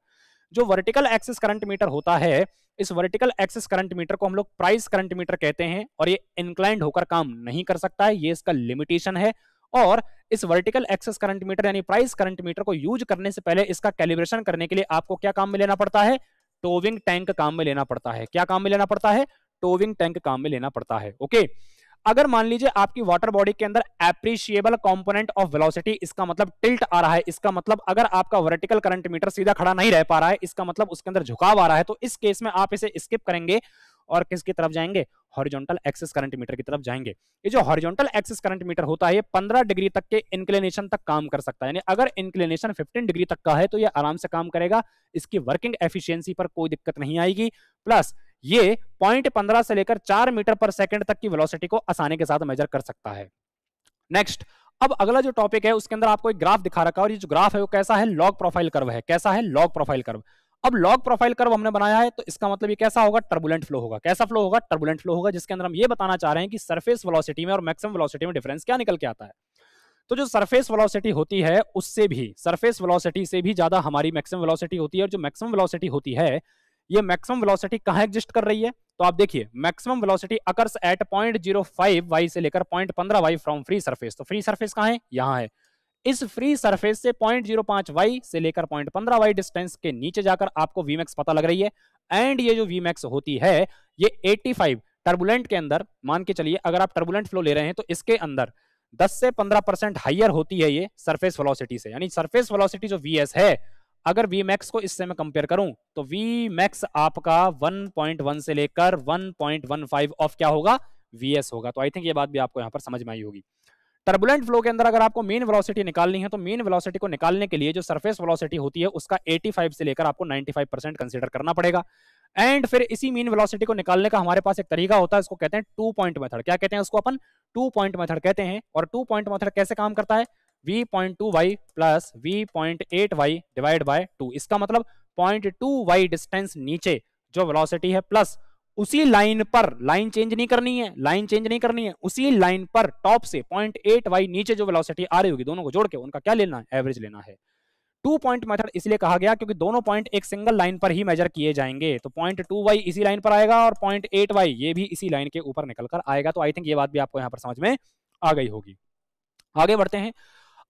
[SPEAKER 1] जो वर्टिकल एक्सिस करंट मीटर होता है, इस वर्टिकल एक्सिस करंट मीटर को हम लोग प्राइस करंट मीटर कहते हैं, और ये इंक्लाइंड होकर काम नहीं कर सकता है, ये इसका लिमिटेशन है। और इस वर्टिकल एक्सिस करंट मीटर यानी प्राइस करंट मीटर को यूज करने से पहले इसका कैलिब्रेशन करने के लिए आपको क्या काम में लेना पड़ता है, टोविंग टैंक काम में लेना पड़ता है। क्या काम में लेना पड़ता है, टोविंग टैंक काम में लेना पड़ता है। ओके, अगर मान लीजिए आपकी वाटर बॉडी के अंदर एप्रिशिएबल कंपोनेंट ऑफ वेलोसिटी, इसका मतलब टिल्ट आ रहा है, इसका मतलब अगर आपका वर्टिकल करंट मीटर सीधा खड़ा नहीं रह पा रहा है, इसका मतलब उसके अंदर झुकाव आ रहा है, तो इस केस में आप इसे स्किप करेंगे और किसकी तरफ जाएंगे, हॉरिजॉन्टल एक्सिस करंट मीटर की तरफ जाएंगे। ये जो हॉरिजॉन्टल एक्सिस करंट मीटर होता है ये 15 डिग्री तक के इंक्लिनेशन तक काम कर सकता है, यानी अगर इंक्लिनेशन 15 डिग्री तक का है तो ये आराम से काम करेगा, इसकी वर्किंग एफिशिएंसी पर कोई दिक्कत नहीं आएगी। प्लस ये 0.15 से लेकर 4 मीटर पर सेकंड तक की वेलोसिटी को आसानी के साथ मेजर कर सकता है। नेक्स्ट, अब अगला जो टॉपिक है उसके अंदर आपको एक ग्राफ दिखा रखा है, और ये जो ग्राफ है वो कैसा है, लॉग प्रोफाइल कर्व है। कैसा है, लॉग प्रोफाइल कर्व। अब लॉग प्रोफाइल कर्व हमने बनाया है तो इसका मतलब ये कैसा होगा, टर्बुलेंट फ्लो होगा। कैसा फ्लो होगा, टर्बुलेंट फ्लो होगा, जिसके अंदर हम ये बताना चाह रहे हैं कि सरफेस वेलोसिटी में और मैक्सिमम वेलोसिटी में डिफरेंस क्या निकल के आता है। तो जो सरफेस वेलोसिटी होती है उससे भी, सरफेस वेलोसिटी से भी ज्यादा हमारी मैक्सिमम वेलोसिटी होती है, और जो मैक्सिमम वेलोसिटी होती है ये मैक्सिमम वेलोसिटी कहां एग्जिस्ट कर रही है, तो आप देखिए maximum velocity occurs at 0.05 y से लेकर 0.15 y फ्रॉम फ्री सरफेस। तो फ्री सरफेस कहां है, यहां है। इस फ्री सरफेस से 0.05 y से लेकर 0.15 y डिस्टेंस के नीचे जाकर आपको Vmax पता लग रही है, एंड ये जो Vmax होती है ये 85 टर्बुलेंट के अंदर, मान के चलिए अगर आप टर्बुलेंट फ्लो ले रहे हैं तो इसके अंदर 10 से 15% हाइयर होती है ये सरफेस वेलोसिटी से, यानी सरफेस वेलोसिटी जो Vs है, अगर Vmax को इससे मैं कंपेयर करूं तो Vmax आपका 1.1 से लेकर 1.15 ऑफ क्या होगा, Vs होगा। तो आई थिंक ये बात भी आपको यहां पर समझ में आई होगी। टर्बुलेंट फ्लो के अंदर अगर आपको मीन वेलोसिटी निकालनी है तो मीन वेलोसिटी को निकालने के लिए जो सरफेस वेलोसिटी होती है उसका 85 से लेकर आपको 95% कंसीडर करना पड़ेगा। एंड फिर इसी मीन वेलोसिटी को निकालने का हमारे पास एक तरीका होता है, इसको कहते हैं 2 पॉइंट मेथड। क्या कहते हैं उसको अपन, 2 पॉइंट मेथड कहते हैं। और 2 पॉइंट मेथड कैसे काम करता है, v.2y plus v.8y divide by 2। इसका मतलब 0.2y डिस्टेंस नीचे जो वेलोसिटी है, प्लस उसी लाइन पर, लाइन चेंज नहीं करनी है, लाइन चेंज नहीं करनी है, उसी लाइन पर टॉप से 0.8y नीचे जो वेलोसिटी आ रही होगी, दोनों को जोड़ के उनका क्या लेना है, एवरेज लेना है। 2 पॉइंट मेथड इसलिए कहा गया क्योंकि दोनों पॉइंट एक सिंगल लाइन पर ही मेजर किए जाएंगे। तो 0.2y इसी लाइन पर आएगा और 0.8y ये भी इसी लाइन के ऊपर निकलकर आएगा। तो आई थिंक ये बात भी आपको यहां पर समझ में आ गई होगी। आगे बढ़ते हैं।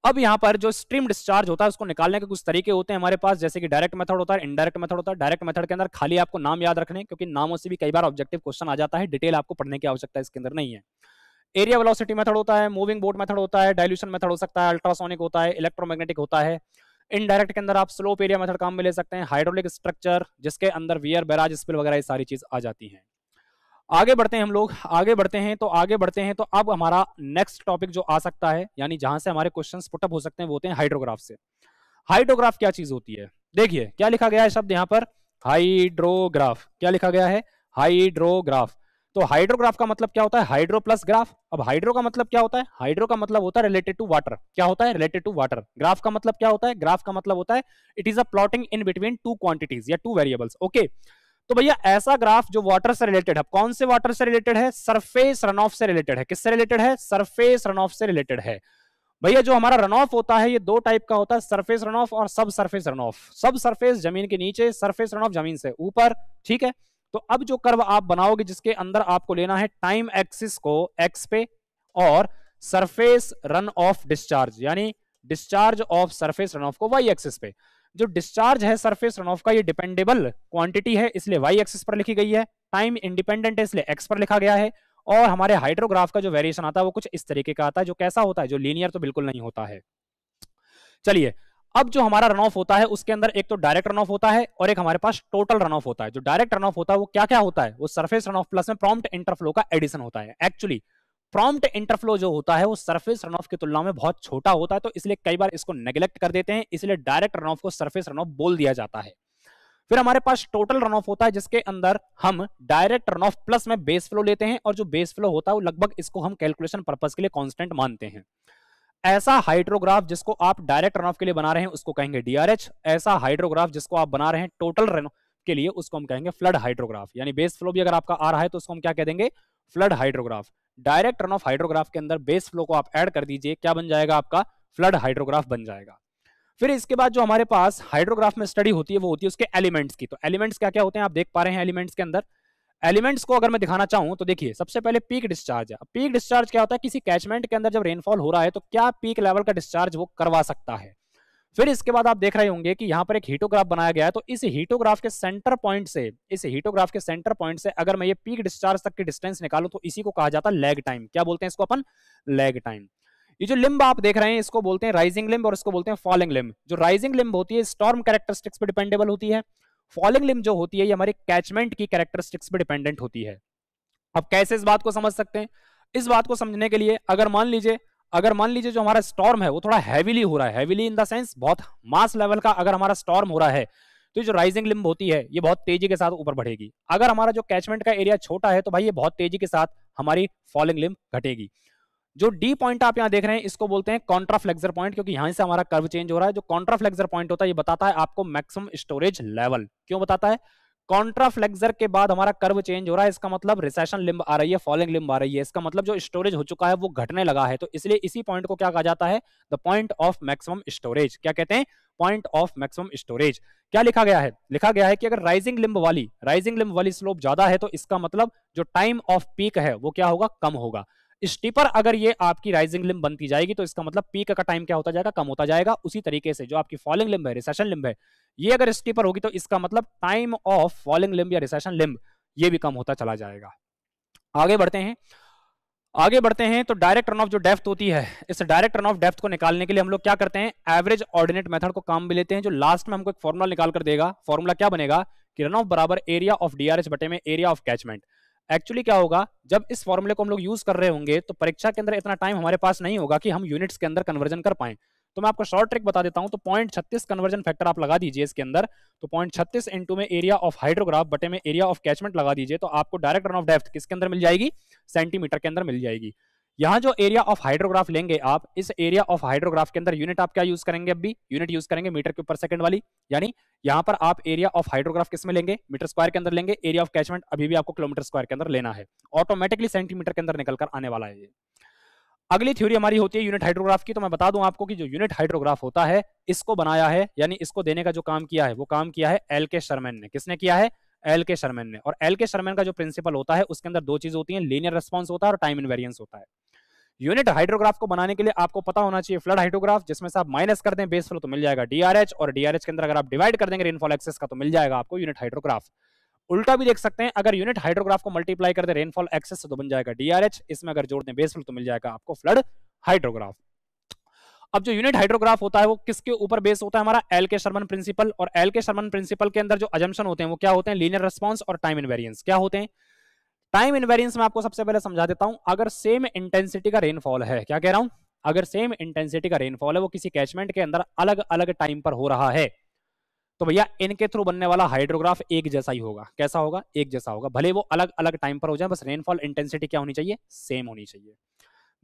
[SPEAKER 1] अब यहाँ पर जो स्ट्रीम डिस्चार्ज होता है उसको निकालने के कुछ तरीके होते हैं हमारे पास, जैसे कि डायरेक्ट मेथड होता है, इनडायरेक्ट मेथड होता है। डायरेक्ट मेथड के अंदर खाली आपको नाम याद रखने, क्योंकि नामों से भी कई बार ऑब्जेक्टिव क्वेश्चन आ जाता है, डिटेल आपको पढ़ने की आवश्यकता इसके अंदर नहीं है। एरिया वेलोसिटी मेथड होता है, मूविंग बोट मेथड होता है, डायल्यूशन मेथड हो सकता है, अल्ट्रासोनिक होता है, इलेक्ट्रोमैग्नेटिक होता है। इनडायरेक्ट के अंदर आप स्लोप एरिया मेथड काम में ले सकते हैं, हाइड्रोलिक स्ट्रक्चर जिसके अंदर वियर, बैराज, स्पिल वगैरह ये सारी चीज आ जाती हैं। आगे बढ़ते हैं हम लोग, आगे बढ़ते हैं तो अब हमारा नेक्स्ट टॉपिक जो आ सकता है, यानी जहां से हमारे क्वेश्चंस पुटअप हो सकते हैं, वो होते हैं हाइड्रोग्राफ से। हाइड्रोग्राफ क्या चीज होती है, देखिए क्या लिखा गया है शब्द यहाँ पर, हाइड्रोग्राफ। क्या लिखा गया है, हाइड्रोग्राफ। तो हाइड्रोग्राफ का मतलब क्या होता है, हाइड्रो प्लस ग्राफ। अब हाइड्रो का मतलब क्या होता है, हाइड्रो का मतलब होता है रिलेटेड टू वाटर। क्या होता है, रिलेटेड टू वाटर। ग्राफ का मतलब क्या होता है, ग्राफ का मतलब होता है it is a plotting in between two quantities या टू वेरिएबल्स। ओके, तो भैया ऐसा ग्राफ जो वाटर से रिलेटेड है, कौन से वाटर से रिलेटेड है, सरफेस रन ऑफ से रिलेटेड है। किससे रिलेटेड है, सरफेस रन ऑफ से रिलेटेड है। भैया जो हमारा रन ऑफ होता है ये दो टाइप का होता है, सरफेस रन ऑफ और सब सरफेस रन ऑफ। सब सरफेस जमीन के नीचे, सरफेस रन ऑफ जमीन से ऊपर, ठीक है। तो अब जो कर्व आप बनाओगे जिसके अंदर आपको लेना है टाइम एक्सिस को एक्स पे और सरफेस रन ऑफ डिस्चार्ज यानी discharge of surface run of को वाई एक्सिस पे। जो डिस्चार्ज है सरफेस रन ऑफ का ये डिपेंडेबल क्वांटिटी है इसलिए वाई एक्सिस पर लिखी गई है, टाइम इंडिपेंडेंट है इसलिए एक्स पर लिखा गया है। और हमारे हाइड्रोग्राफ का जो वेरिएशन आता है वो कुछ इस तरीके का आता है, जो कैसा होता है, जो लीनियर तो बिल्कुल नहीं होता है। चलिए, अब जो हमारा रन ऑफ होता है उसके अंदर एक तो डायरेक्ट रन ऑफ होता है और एक हमारे पास टोटल रन ऑफ होता है। जो डायरेक्ट रन ऑफ होता है वो क्या क्या होता है, वो सरफेस रन ऑफ प्लस में प्रॉम्प्ट इंटरफ्लो का एडिशन होता है। एक्चुअली प्रॉम्प्ट इंटरफ्लो जो होता है वो सरफेस रन ऑफ की तुलना में बहुत छोटा होता है, तो इसलिए कई बार इसको नेग्लेक्ट कर देते हैं, इसलिए डायरेक्ट रन ऑफ को सरफेस रन ऑफ बोल दिया जाता है। फिर हमारे पास टोटल रन ऑफ होता है जिसके अंदर हम डायरेक्ट रन ऑफ प्लस में बेस फ्लो लेते हैं, और जो बेस फ्लो होता है वो लगभग इसको हम कैलकुलेशन पर्पस के लिए कांस्टेंट मानते हैं। ऐसा हाइड्रोग्राफ जिसको आप डायरेक्ट रन ऑफ के लिए बना रहे हैं उसको कहेंगे डीआरएच। ऐसा हाइड्रोग्राफ जिसको आप बना रहे हैं टोटल रन ऑफ के लिए उसको हम कहेंगे फ्लड हाइड्रोग्राफ। यानी बेस फ्लो भी अगर आपका आ रहा है तो उसको हम क्या कह देंगे, flood hydrograph. Direct run of hydrograph के अंदर बेस फ्लो को आप ऐड कर दीजिए, क्या बन जाएगा आपका फ्लड हाइड्रोग्राफ बन जाएगा। फिर इसके बाद जो हमारे पास हाइड्रोग्राफ में स्टडी होती है वो होती है उसके एलिमेंट्स की। तो एलिमेंट्स क्या क्या होते हैं आप देख पा रहे हैं। एलिमेंट्स के अंदर एलिमेंट्स को अगर मैं दिखाना चाहूं तो देखिए सबसे पहले पीक डिस्चार्ज है। पीक डिस्चार्ज क्या होता है, किसी कैचमेंट के अंदर जब रेनफॉल हो रहा है तो क्या पीक लेवल का डिस्चार्ज वो करवा सकता है। फिर इसके बाद आप देख रहे होंगे कि यहाँ पर एक हीटोग्राफ बनाया गया है, तो इस हीटोग्राफ के सेंटर पॉइंट से अगर मैं ये पीक डिस्चार्ज तक की डिस्टेंस निकालूं तो इसी को कहा जाता है लैग टाइम। क्या बोलते हैं इसको अपन, लैग टाइम। ये जो लिम्ब आप देख रहे हैं इसको बोलते हैं राइजिंग लिम्ब और इसको बोलते हैं फॉलिंग लिम्ब। जो राइजिंग लिम्ब होती है स्टॉर्म कैरेक्टरिस्टिक्स पे डिपेंडेबल होती है, फॉलिंग लिम्ब जो होती है ये हमारी कैचमेंट की कैरेक्टरिस्टिक्स पे डिपेंडेंट होती है। अब कैसे इस बात को समझ सकते हैं, इस बात को समझने के लिए अगर मान लीजिए जो हमारा स्टॉर्म है वो थोड़ा हैवीली हो रहा है, हैवीली इन द सेंस बहुत मास लेवल का अगर हमारा स्टॉर्म हो रहा है तो ये जो राइजिंग लिम्ब होती है ये बहुत तेजी के साथ ऊपर बढ़ेगी। अगर हमारा जो कैचमेंट का एरिया छोटा है तो भाई ये बहुत तेजी के साथ हमारी फॉलिंग लिम्ब घटेगी। जो डी पॉइंट आप यहां देख रहे हैं इसको बोलते हैं कॉन्ट्राफ्लेक्सर पॉइंट, क्योंकि यहां से हमारा कर्व चेंज हो रहा है। जो कॉन्ट्राफ्लेक्सर पॉइंट होता है ये बताता है आपको मैक्सिमम स्टोरेज लेवल। क्यों बताता है, कॉन्ट्राफ्लेक्सर के बाद हमारा कर्व चेंज हो रहा है, इसका मतलब रिसेशन लिम्ब आ रही है, फॉलिंग लिम्ब आ रही है, इसका मतलब जो स्टोरेज हो चुका है वो घटने लगा है। तो इसलिए इसी पॉइंट को क्या कहा जाता है, the point of maximum storage. क्या कहते हैं, पॉइंट ऑफ मैक्सिमम स्टोरेज। क्या लिखा गया है कि अगर राइजिंग लिम्ब वाली स्लोप ज्यादा है तो इसका मतलब जो टाइम ऑफ पीक है वो क्या होगा, कम होगा। स्टीपर अगर ये आपकी राइजिंग लिम्ब बनती जाएगी तो इसका मतलब पीक का टाइम क्या होता जाएगा, कम होता जाएगा। उसी तरीके से जो आपकी फॉलिंग लिम्ब है, रिसेशन लिम्ब है, ये अगर स्टीपर होगी तो इसका मतलब टाइम ऑफ फॉलिंग लिम्ब या रिसेशन लिम्ब ये भी कम होता चला जाएगा। आगे बढ़ते हैं तो डायरेक्ट रन ऑफ जो डेप्थ होती है, इस डायरेक्ट रन ऑफ डेप्थ को निकालने के लिए हम लोग क्या करते हैं, एवरेज ऑर्डिनेट मेथड को काम में लेते हैं, जो लास्ट में हमको एक फॉर्मूला निकाल कर देगा। फॉर्मूला क्या बनेगा कि रन ऑफ बराबर एरिया ऑफ डीआरएच बटे में एरिया ऑफ कैचमेंट। एक्चुअली क्या होगा, जब इस फॉर्मूले को हम लोग यूज कर रहे होंगे तो परीक्षा के अंदर इतना टाइम हमारे पास नहीं होगा कि हम यूनिट्स के अंदर कन्वर्जन कर पाएं। तो मैं आपको शॉर्ट ट्रिक बता देता हूं, तो 0.36 कन्वर्जन फैक्टर आप लगा दीजिए इसके अंदर। तो 0.36 इंटू में एरिया ऑफ हाइड्रोग्राफ बटे में एरिया ऑफ कैचमेंट लगा दीजिए, तो आपको डायरेक्ट रन ऑफ डेप्थ किसके अंदर मिल जाएगी, सेंटीमीटर के अंदर मिल जाएगी। यहाँ जो एरिया ऑफ हाइड्रोग्राफ लेंगे आप, इस एरिया ऑफ हाइड्रोग्राफ के अंदर यूनिट आप क्या यूज करेंगे, अभी यूनिट यूज करेंगे मीटर क्यूब पर सेकंड वाली। यानी यहाँ पर आप एरिया ऑफ हाइड्रोग्राफ किस में लेंगे, मीटर स्क्वायर के अंदर लेंगे। एरिया ऑफ कैचमेंट अभी भी आपको किलोमीटर स्क्वायर के अंदर लेना है, ऑटोमेटिकली सेंटीमीटर के अंदर निकलकर आने वाला है ये। अगली थ्योरी हमारी होती है यूनिट हाइड्रोग्राफ की। तो मैं बता दूं आपको कि जो यूनिट हाइड्रोग्राफ होता है इसको बनाया है, यानी इसको देने का जो काम किया है वो काम किया है एल के शर्मैन ने। किसने किया है, एल के शर्मैन ने। और एल के शर्मैन का जो प्रिंसिपल होता है उसके अंदर दो चीज होती है, लीनियर रिस्पॉन्स होता है और टाइम इनवेरियंस होता है। यूनिट हाइड्रोग्राफ को बनाने के लिए आपको पता होना चाहिए फ्लड हाइड्रोग्राफ, जिसमें से आप माइनस कर दें बेस फ्लो तो मिल जाएगा डीआरएच, और डीआरएच के अंदर अगर आप डिवाइड कर देंगे रेनफॉल एक्सेस का तो मिल जाएगा आपको यूनिट हाइड्रोग्राफ। उल्टा भी देख सकते हैं, अगर यूनिट हाइड्रोग्राफ को मल्टीप्लाई कर दे रेनफॉल एक्सेस से तो बन जाएगा डीआरएच, इसमें अगर जोड़ दें बेस फ्लो तो मिल जाएगा आपको फ्लड हाइड्रोग्राफ। अब जो यूनिट हाइड्रोग्राफ होता है वो किसके ऊपर बेस होता है, हमारा एल के शर्मन प्रिंसिपल। और एल के शर्मन प्रिंसिपल के अंदर जो अजम्पशन होते हैं वो क्या होते हैं, लीनियर रिस्पॉन्स और टाइम इनवेरियंस। क्या होते हैं, टाइम इनवेरियंस में आपको सबसे पहले समझा देता हूं। अगर सेम इंटेंसिटी का रेनफॉल है, क्या कह रहा हूं, अगर सेम इंटेंसिटी का रेनफॉल है वो किसी कैचमेंट के अंदर अलग अलग टाइम पर हो रहा है तो भैया इनके थ्रू बनने वाला हाइड्रोग्राफ एक जैसा ही होगा। कैसा होगा, एक जैसा होगा, भले वो अलग अलग टाइम पर हो जाए, बस रेनफॉल इंटेंसिटी क्या होनी चाहिए, सेम होनी चाहिए।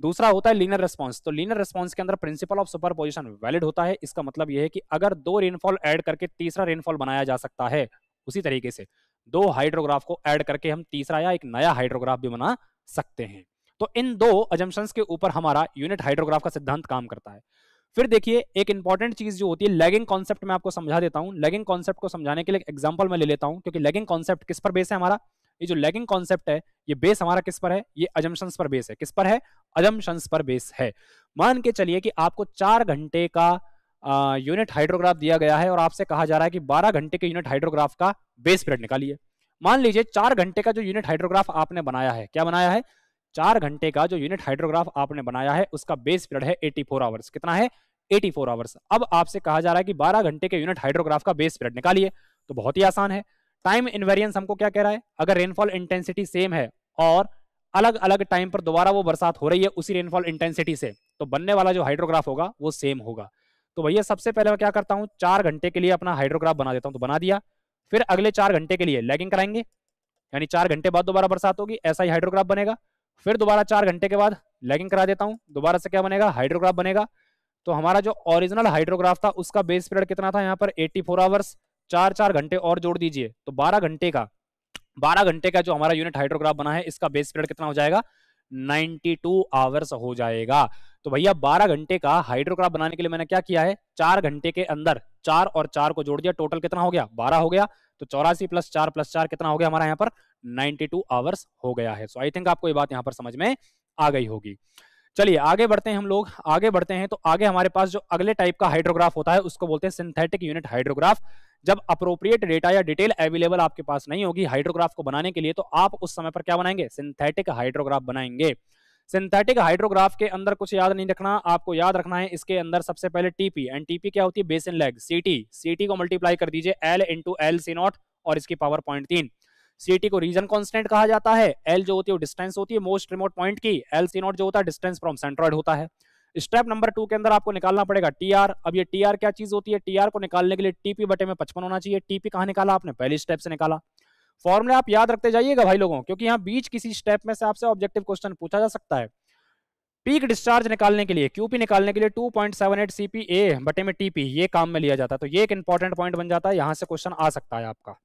[SPEAKER 1] दूसरा होता है लीनियर रिस्पॉन्स। तो लीनियर रिस्पॉन्स के अंदर प्रिंसिपल ऑफ सुपरपोजिशन वैलिड होता है। इसका मतलब यह है कि अगर दो रेनफॉल ऐड करके तीसरा रेनफॉल बनाया जा सकता है, उसी तरीके से दो हाइड्रोग्राफ को ऐड करके हम तीसरा या एक नया हाइड्रोग्राफ भी बना सकते हैं। तो इन दो अजम्पशंस के ऊपर हमारा यूनिट हाइड्रोग्राफ का सिद्धांत काम करता है। फिर देखिए एक इंपॉर्टेंट चीज जो होती है लैगिंग कॉन्सेप्ट, में आपको समझा देता हूं। लैगिंग कॉन्सेप्ट को समझाने के लिए एग्जांपल मैं ले लेता हूं, क्योंकि लैगिंग कॉन्सेप्ट किस पर बेस है हमारा, ये जो लैगिंग कॉन्सेप्ट है ये बेस हमारा किस पर है, ये अजम्पशंस पर बेस है। किस पर है, अजम्पशंस पर बेस है। मान के चलिए कि आपको 4 घंटे का यूनिट हाइड्रोग्राफ दिया गया है और आपसे कहा जा रहा है कि 12 घंटे के यूनिट हाइड्रोग्राफ का बेस पीरियड निकालिए। मान लीजिए 4 घंटे का जो यूनिट हाइड्रोग्राफ आपने बनाया है, क्या बनाया है, 4 घंटे का जो यूनिट हाइड्रोग्राफ आपने बनाया है उसका बेस पीरियड है 84 आवर्स। कितना है, 84 आवर्स। अब आपसे कहा जा रहा है कि 12 घंटे के यूनिट हाइड्रोग्राफ का बेस पीरियड निकालिए। तो बहुत ही आसान है। टाइम इनवेरियंस हमको क्या कह रहा है, अगर रेनफॉल इंटेंसिटी सेम है और अलग अलग टाइम पर दोबारा वो बरसात हो रही है उसी रेनफॉल इंटेंसिटी से, तो बनने वाला जो हाइड्रोग्राफ होगा वो सेम होगा। तो भैया सबसे पहले मैं क्या करता हूं, 4 घंटे के लिए अपना हाइड्रोग्राफ बना देता हूं। तो बना दिया, फिर अगले 4 घंटे के लिए लैगिंग कराएंगे, यानी 4 घंटे बाद दोबारा बरसात होगी, ऐसा ही हाइड्रोग्राफ बनेगा। फिर दोबारा 4 घंटे के बाद लैगिंग करा देता हूं, दोबारा से क्या बनेगा, हाइड्रोग्राफ बनेगा। तो हमारा जो ओरिजिनल हाइड्रोग्राफ था उसका बेस पीरियड कितना था, यहाँ पर 84 आवर्स। 4 घंटे और जोड़ दीजिए तो 12 घंटे का जो हमारा यूनिट हाइड्रोग्राफ बना है इसका बेस पीरियड कितना हो जाएगा, 92 आवर्स हो जाएगा। तो भैया 12 घंटे का हाइड्रोग्राफ बनाने के लिए मैंने क्या किया है, 4 घंटे के अंदर 4 और 4 को जोड़ दिया, टोटल कितना हो गया, 12 हो गया। तो 84 + 4 कितना हो गया हमारा यहाँ पर, 92 आवर्स हो गया है। सो आई थिंक आपको ये बात यहाँ पर समझ में आ गई होगी। चलिए आगे बढ़ते हैं, हम लोग आगे बढ़ते हैं। तो आगे हमारे पास जो अगले टाइप का हाइड्रोग्राफ होता है उसको बोलते हैं सिंथेटिक यूनिट हाइड्रोग्राफ। जब अप्रोप्रिएट डेटा या डिटेल अवेलेबल आपके पास नहीं होगी हाइड्रोग्राफ को बनाने के लिए, तो आप उस समय पर क्या बनाएंगे, सिंथेटिक हाइड्रोग्राफ बनाएंगे। सिंथेटिक हाइड्रोग्राफ के अंदर कुछ याद नहीं रखना, आपको याद रखना है इसके अंदर सबसे पहले टीपी, एंड टीपी क्या होती है, बेसिन लेग। सीटी को मल्टीप्लाई कर दीजिए L × L/C0 और इसकी पावर 0.3। सीटी को रीजन कांस्टेंट कहा जाता है, एल जो होती है वो डिस्टेंस होती है मोस्ट रिमोट पॉइंट की, L/C0 जो होता है डिस्टेंस फ्रॉम सेंट्रॉइड होता है। स्टेप नंबर 2 के अंदर आपको निकालना पड़ेगा टीआर। अब ये टीआर क्या चीज होती है, टीआर को निकालने के लिए टीपी बटे में 55 होना चाहिए। टीपी कहां निकाला आपने, पहली स्टेप से निकाला। फॉर्मूला आप याद रखते जाइएगा भाई लोगों, क्योंकि यहाँ बीच किसी स्टेप में से आपसे ऑब्जेक्टिव क्वेश्चन पूछा जा सकता है। पीक डिस्चार्ज निकालने के लिए, क्यूपी निकालने के लिए 2.78 सीपीए बटे में टीपी, ये काम में लिया जाता है। तो ये एक इंपॉर्टेंट पॉइंट बन जाता है, यहां से क्वेश्चन आ सकता है आपका।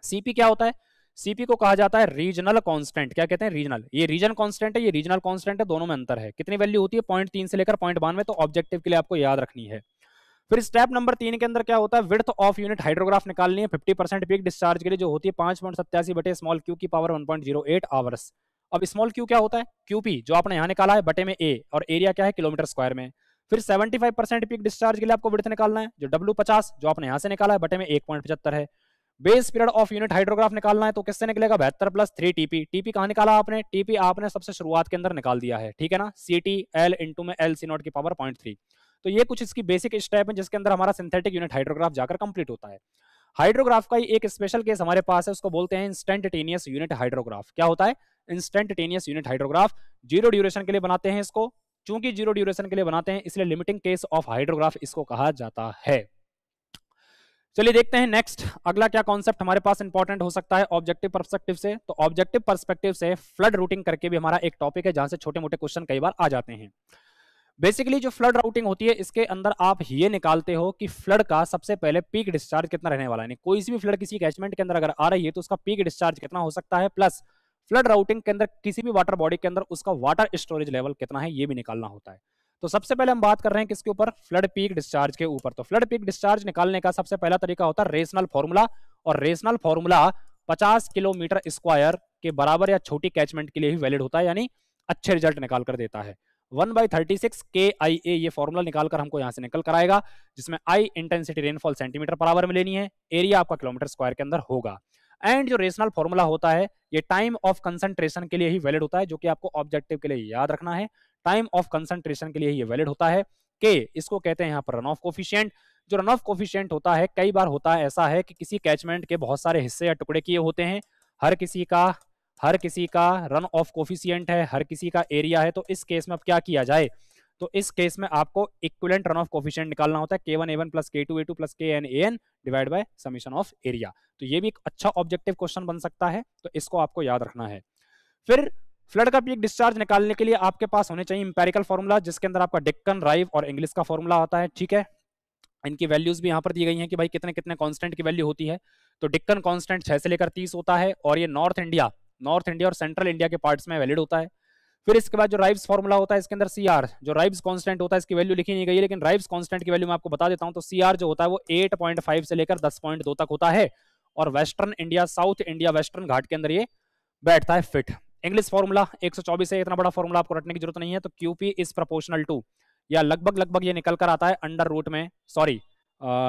[SPEAKER 1] सीपी क्या होता है, सीपी को कहा जाता है रीजनल कांस्टेंट। क्या कहते हैं, रीजनल। ये रीजन कांस्टेंट है, ये रीजनल कांस्टेंट है, दोनों में अंतर है। कितनी वैल्यू होती है, 0.3 से लेकर 0.92। तो ऑब्जेक्टिव के लिए आपको याद रखनी है। फिर स्टेप नंबर 3 के अंदर क्या होता है, विड्थ ऑफ यूनिट हाइड्रोग्राफ निकालनी है 50% पीक डिस्चार्ज के लिए, जो होती है 5.87 बटे स्मॉल क्यू की पावर 1.08 आवर्स। अब स्मॉल क्यू क्या होता है, क्यूपी जो आपने यहां निकाला है बटे में ए, और एरिया क्या है किलोमीटर स्क्वायर में। फिर 75% पीक डिस्चार्ज के लिए आपको विड्थ निकालना है, जो W50 जो आपने यहां से निकाला है बटे में 1.75 है। Base period of unit hydrograph निकालना है, तो किससे निकलेगा, 72 + 3 टीपी। टीपी कहां निकाला आपने, टीपी आपने सबसे शुरुआत के अंदर निकाल दिया है, ठीक है ना। सीटी L × में L/C0 की पावर 0.3। तो ये कुछ इसकी बेसिक स्टेप है जिसके अंदर हमारा सिंथेटिक यूनिट हाइड्रोग्राफ जाकर कंप्लीट होता है। हाइड्रोग्राफ का ही एक स्पेशल केस हमारे पास है, उसको बोलते हैं इंस्टेंटेनियस यूनिट हाइड्रोग्राफ। क्या होता है, instantaneous unit hydrograph. Zero duration के लिए बनाते हैं इसको। चूंकि जीरो ड्यूरेशन के लिए बनाते हैं इसलिए लिमिटिंग केस ऑफ हाइड्रोग्राफ इसको कहा जाता है। चलिए देखते हैं नेक्स्ट अगला क्या कॉन्सेप्ट हमारे पास इंपॉर्टेंट हो सकता है ऑब्जेक्टिव पर्सपेक्टिव से। तो ऑब्जेक्टिव पर्सपेक्टिव से फ्लड रूटिंग करके भी हमारा एक टॉपिक है, जहां से छोटे मोटे क्वेश्चन कई बार आ जाते हैं। बेसिकली जो फ्लड राउटिंग होती है इसके अंदर आप ये निकालते हो कि फ्लड का सबसे पहले पीक डिस्चार्ज कितना रहने वाला है। कोई सी भी फ्लड किसी कैचमेंट के अंदर अगर आ रही है तो उसका पीक डिस्चार्ज कितना हो सकता है, प्लस फ्लड राउटिंग के अंदर किसी भी वाटर बॉडी के अंदर उसका वाटर स्टोरेज लेवल कितना है, ये भी निकालना होता है। तो सबसे पहले हम बात कर रहे हैं किसके ऊपर, फ्लड पीक डिस्चार्ज के ऊपर। तो फ्लड पीक डिस्चार्ज निकालने का सबसे पहला तरीका होता है रेशनल फॉर्मूला, और रेशनल फॉर्मूला 50 किलोमीटर स्क्वायर के बराबर या छोटी कैचमेंट के लिए ही वैलिड होता है, यानी अच्छे रिजल्ट निकाल कर देता है। 1/36 KIA ये फॉर्मूला निकालकर हमको यहां से निकल कर आएगा, जिसमें I intensity rainfall centimetre per hour में लेनी है, एरिया आपका किलोमीटर स्क्वायर के अंदर होगा। एंड जो रेशनल फॉर्मूला होता है ये टाइम ऑफ कंसंट्रेशन के लिए ही वैलिड होता है, जो कि आपको ऑब्जेक्टिव के लिए याद रखना है। टाइम ऑफ कंसंट्रेशन के लिए ये वैलिड होता है। के इसको कहते हैं यहाँ पर रन ऑफ कोफिशिएंट। जो रन ऑफ कोफिशिएंट होता है, कई बार होता है ऐसा है कि किसी कैचमेंट के बहुत सारे हिस्से या टुकड़े किए होते हैं, हर किसी का रन ऑफ कोफिशिएंट है, हर किसी का एरिया है। तो इस केस में अब क्या किया जाए, तो इस केस में आपको इक्विवेलेंट रन ऑफ कोफिशिएंट निकालना होता है, K1A1 + K2A2 + KNAN divide by summation of area. तो ये भी एक अच्छा ऑब्जेक्टिव क्वेश्चन बन सकता है, तो इसको आपको याद रखना है। फिर फ्लड का पीक डिस्चार्ज निकालने के लिए आपके पास होने चाहिए इंपेरिकल फॉर्मूला, जिसके अंदर आपका डिक्कन, राइव और इंग्लिश का फॉर्मूला आता है, ठीक है। इनकी वैल्यूज भी यहाँ पर दी गई हैं कि भाई कितने कितने कांस्टेंट की वैल्यू होती है। तो डिक्कन कांस्टेंट 6 से लेकर 30 होता है, और ये नॉर्थ इंडिया और सेंट्रल इंडिया के पार्ट्स में वैलिड होता है। फिर इसके बाद जो राइव्स फॉर्मूला होता है इसके अंदर CR, जो राइव्स कांस्टेंट होता है, इसकी वैल्यू लिखी नहीं गई है, लेकिन राइव्स कांस्टेंट की वैल्यू मैं आपको बता देता हूं। तो CR जो होता है वो 8.5 से लेकर 10.2 तक होता है, और western India, south India, western Ghat के अंदर ये बैठता है फिट। इंग्लिश फॉर्मूला 124 है, इतना बड़ा फॉर्मूला आपको रटने की जरूरत नहीं है। तो QP इज प्रोपोर्शनल टू, या लगभग ये निकल कर आता है अंडर रूट में, सॉरी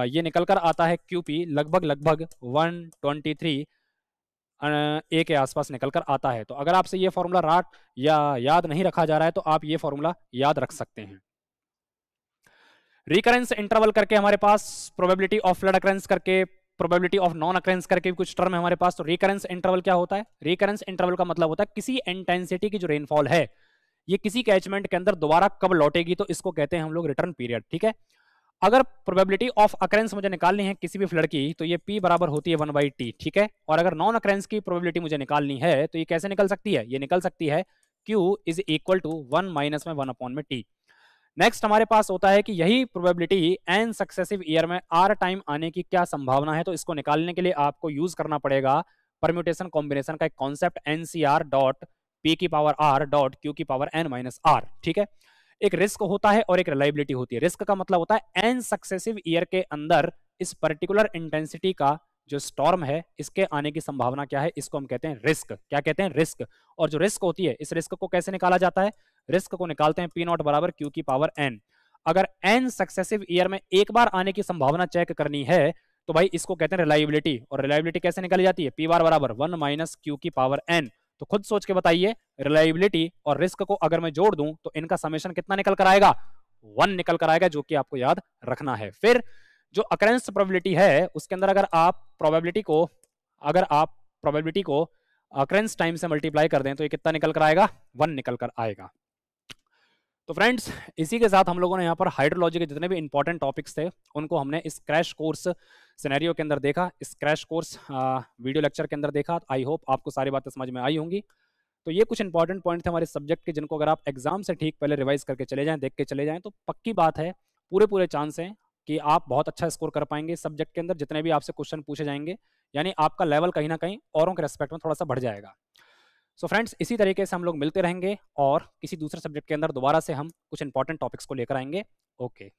[SPEAKER 1] ये निकल कर आता है QP लगभग 123 A के आसपास निकल कर आता है। तो अगर आपसे ये फॉर्मूला राट या याद नहीं रखा जा रहा है तो आप ये फॉर्मूला याद रख सकते हैं। रिकरेंस इंटरवल करके हमारे पास, प्रोबेबिलिटी ऑफ फ्लड अकरेंस करके, प्रोबेबिलिटी ऑफ नॉन अकरेंस करके भी कुछ टर्म है हमारे पास। तो रिकरेंस इंटरवल क्या होता है, रिकरेंस इंटरवल का मतलब होता है किसी इंटेंसिटी की जो रेनफॉल है ये किसी कैचमेंट के अंदर दोबारा कब लौटेगी, तो इसको कहते हैं हम लोग रिटर्न पीरियड, ठीक है। अगर प्रोबेबिलिटी ऑफ अकरेंस मुझे निकालनी है किसी भी फ्लड की, तो ये P बराबर होती है 1/T, ठीक है। और अगर नॉन अकरेंस की प्रोबेबिलिटी मुझे निकालनी है तो ये कैसे निकल सकती है, ये निकल सकती है Q is equal to 1 minus में 1/T। नेक्स्ट हमारे पास होता है कि यही प्रोबेबिलिटी n सक्सेसिव ईयर में R टाइम आने की क्या संभावना है। तो इसको निकालने के लिए आपको यूज करना पड़ेगा परम्यूटेशन कॉम्बिनेशन का एक कॉन्सेप्ट NCR डॉट पी की पावर आर डॉट क्यू की पावर एन माइनस आर। ठीक है, एक रिस्क होता है और एक रिलायबिलिटी होती है। रिस्क का मतलब होता है एन सक्सेसिव ईयर के अंदर इस पर्टिकुलर इंटेंसिटी का जो स्टॉर्म है इसके आने की संभावना क्या है, इसको हम कहते हैं रिस्क। क्या कहते हैं? रिस्क। और जो रिस्क होती है, इस रिस्क को कैसे निकाला जाता है? रिस्क को निकालते हैं पी नॉट बराबर क्यू की पावर एन। अगर एन सक्सेसिव ईयर में एक बार आने की संभावना चेक करनी है तो भाई इसको कहते हैं रिलायबिलिटी। और रिलायबिलिटी कैसे निकाली जाती है? पी बार बराबर 1 माइनस क्यू की पावर एन। तो खुद सोच के बताइए, रिलायबिलिटी और रिस्क को अगर मैं जोड़ दूं तो इनका समेशन कितना निकल कर आएगा? 1 निकल कर आएगा, जो कि आपको याद रखना है। फिर जो अकरेंस प्रोबेबिलिटी है उसके अंदर अगर आप प्रोबेबिलिटी को अकरेंस टाइम से मल्टीप्लाई कर दें तो ये कितना निकल कर आएगा? 1 निकल कर आएगा। तो फ्रेंड्स, इसी के साथ हम लोगों ने यहाँ पर हाइड्रोलॉजी के जितने भी इंपॉर्टेंट टॉपिक्स थे उनको हमने इस क्रैश कोर्स सिनेरियो के अंदर देखा, इस क्रैश कोर्स वीडियो लेक्चर के अंदर देखा। आई होप आपको सारी बातें समझ में आई होंगी। तो ये कुछ इंपॉर्टेंट पॉइंट थे हमारे सब्जेक्ट के, जिनको अगर आप एग्जाम से ठीक पहले रिवाइज करके चले जाएं, देख के चले जाएं, तो पक्की बात है, पूरे चांस हैं कि आप बहुत अच्छा स्कोर कर पाएंगे इस सब्जेक्ट के अंदर। जितने भी आपसे क्वेश्चन पूछे जाएंगे, यानी आपका लेवल कहीं ना कहीं औरों के रेस्पेक्ट में थोड़ा सा बढ़ जाएगा। सो फ्रेंड्स, इसी तरीके से हम लोग मिलते रहेंगे और किसी दूसरे सब्जेक्ट के अंदर दोबारा से हम कुछ इंपॉर्टेंट टॉपिक्स को लेकर आएंगे। ओके।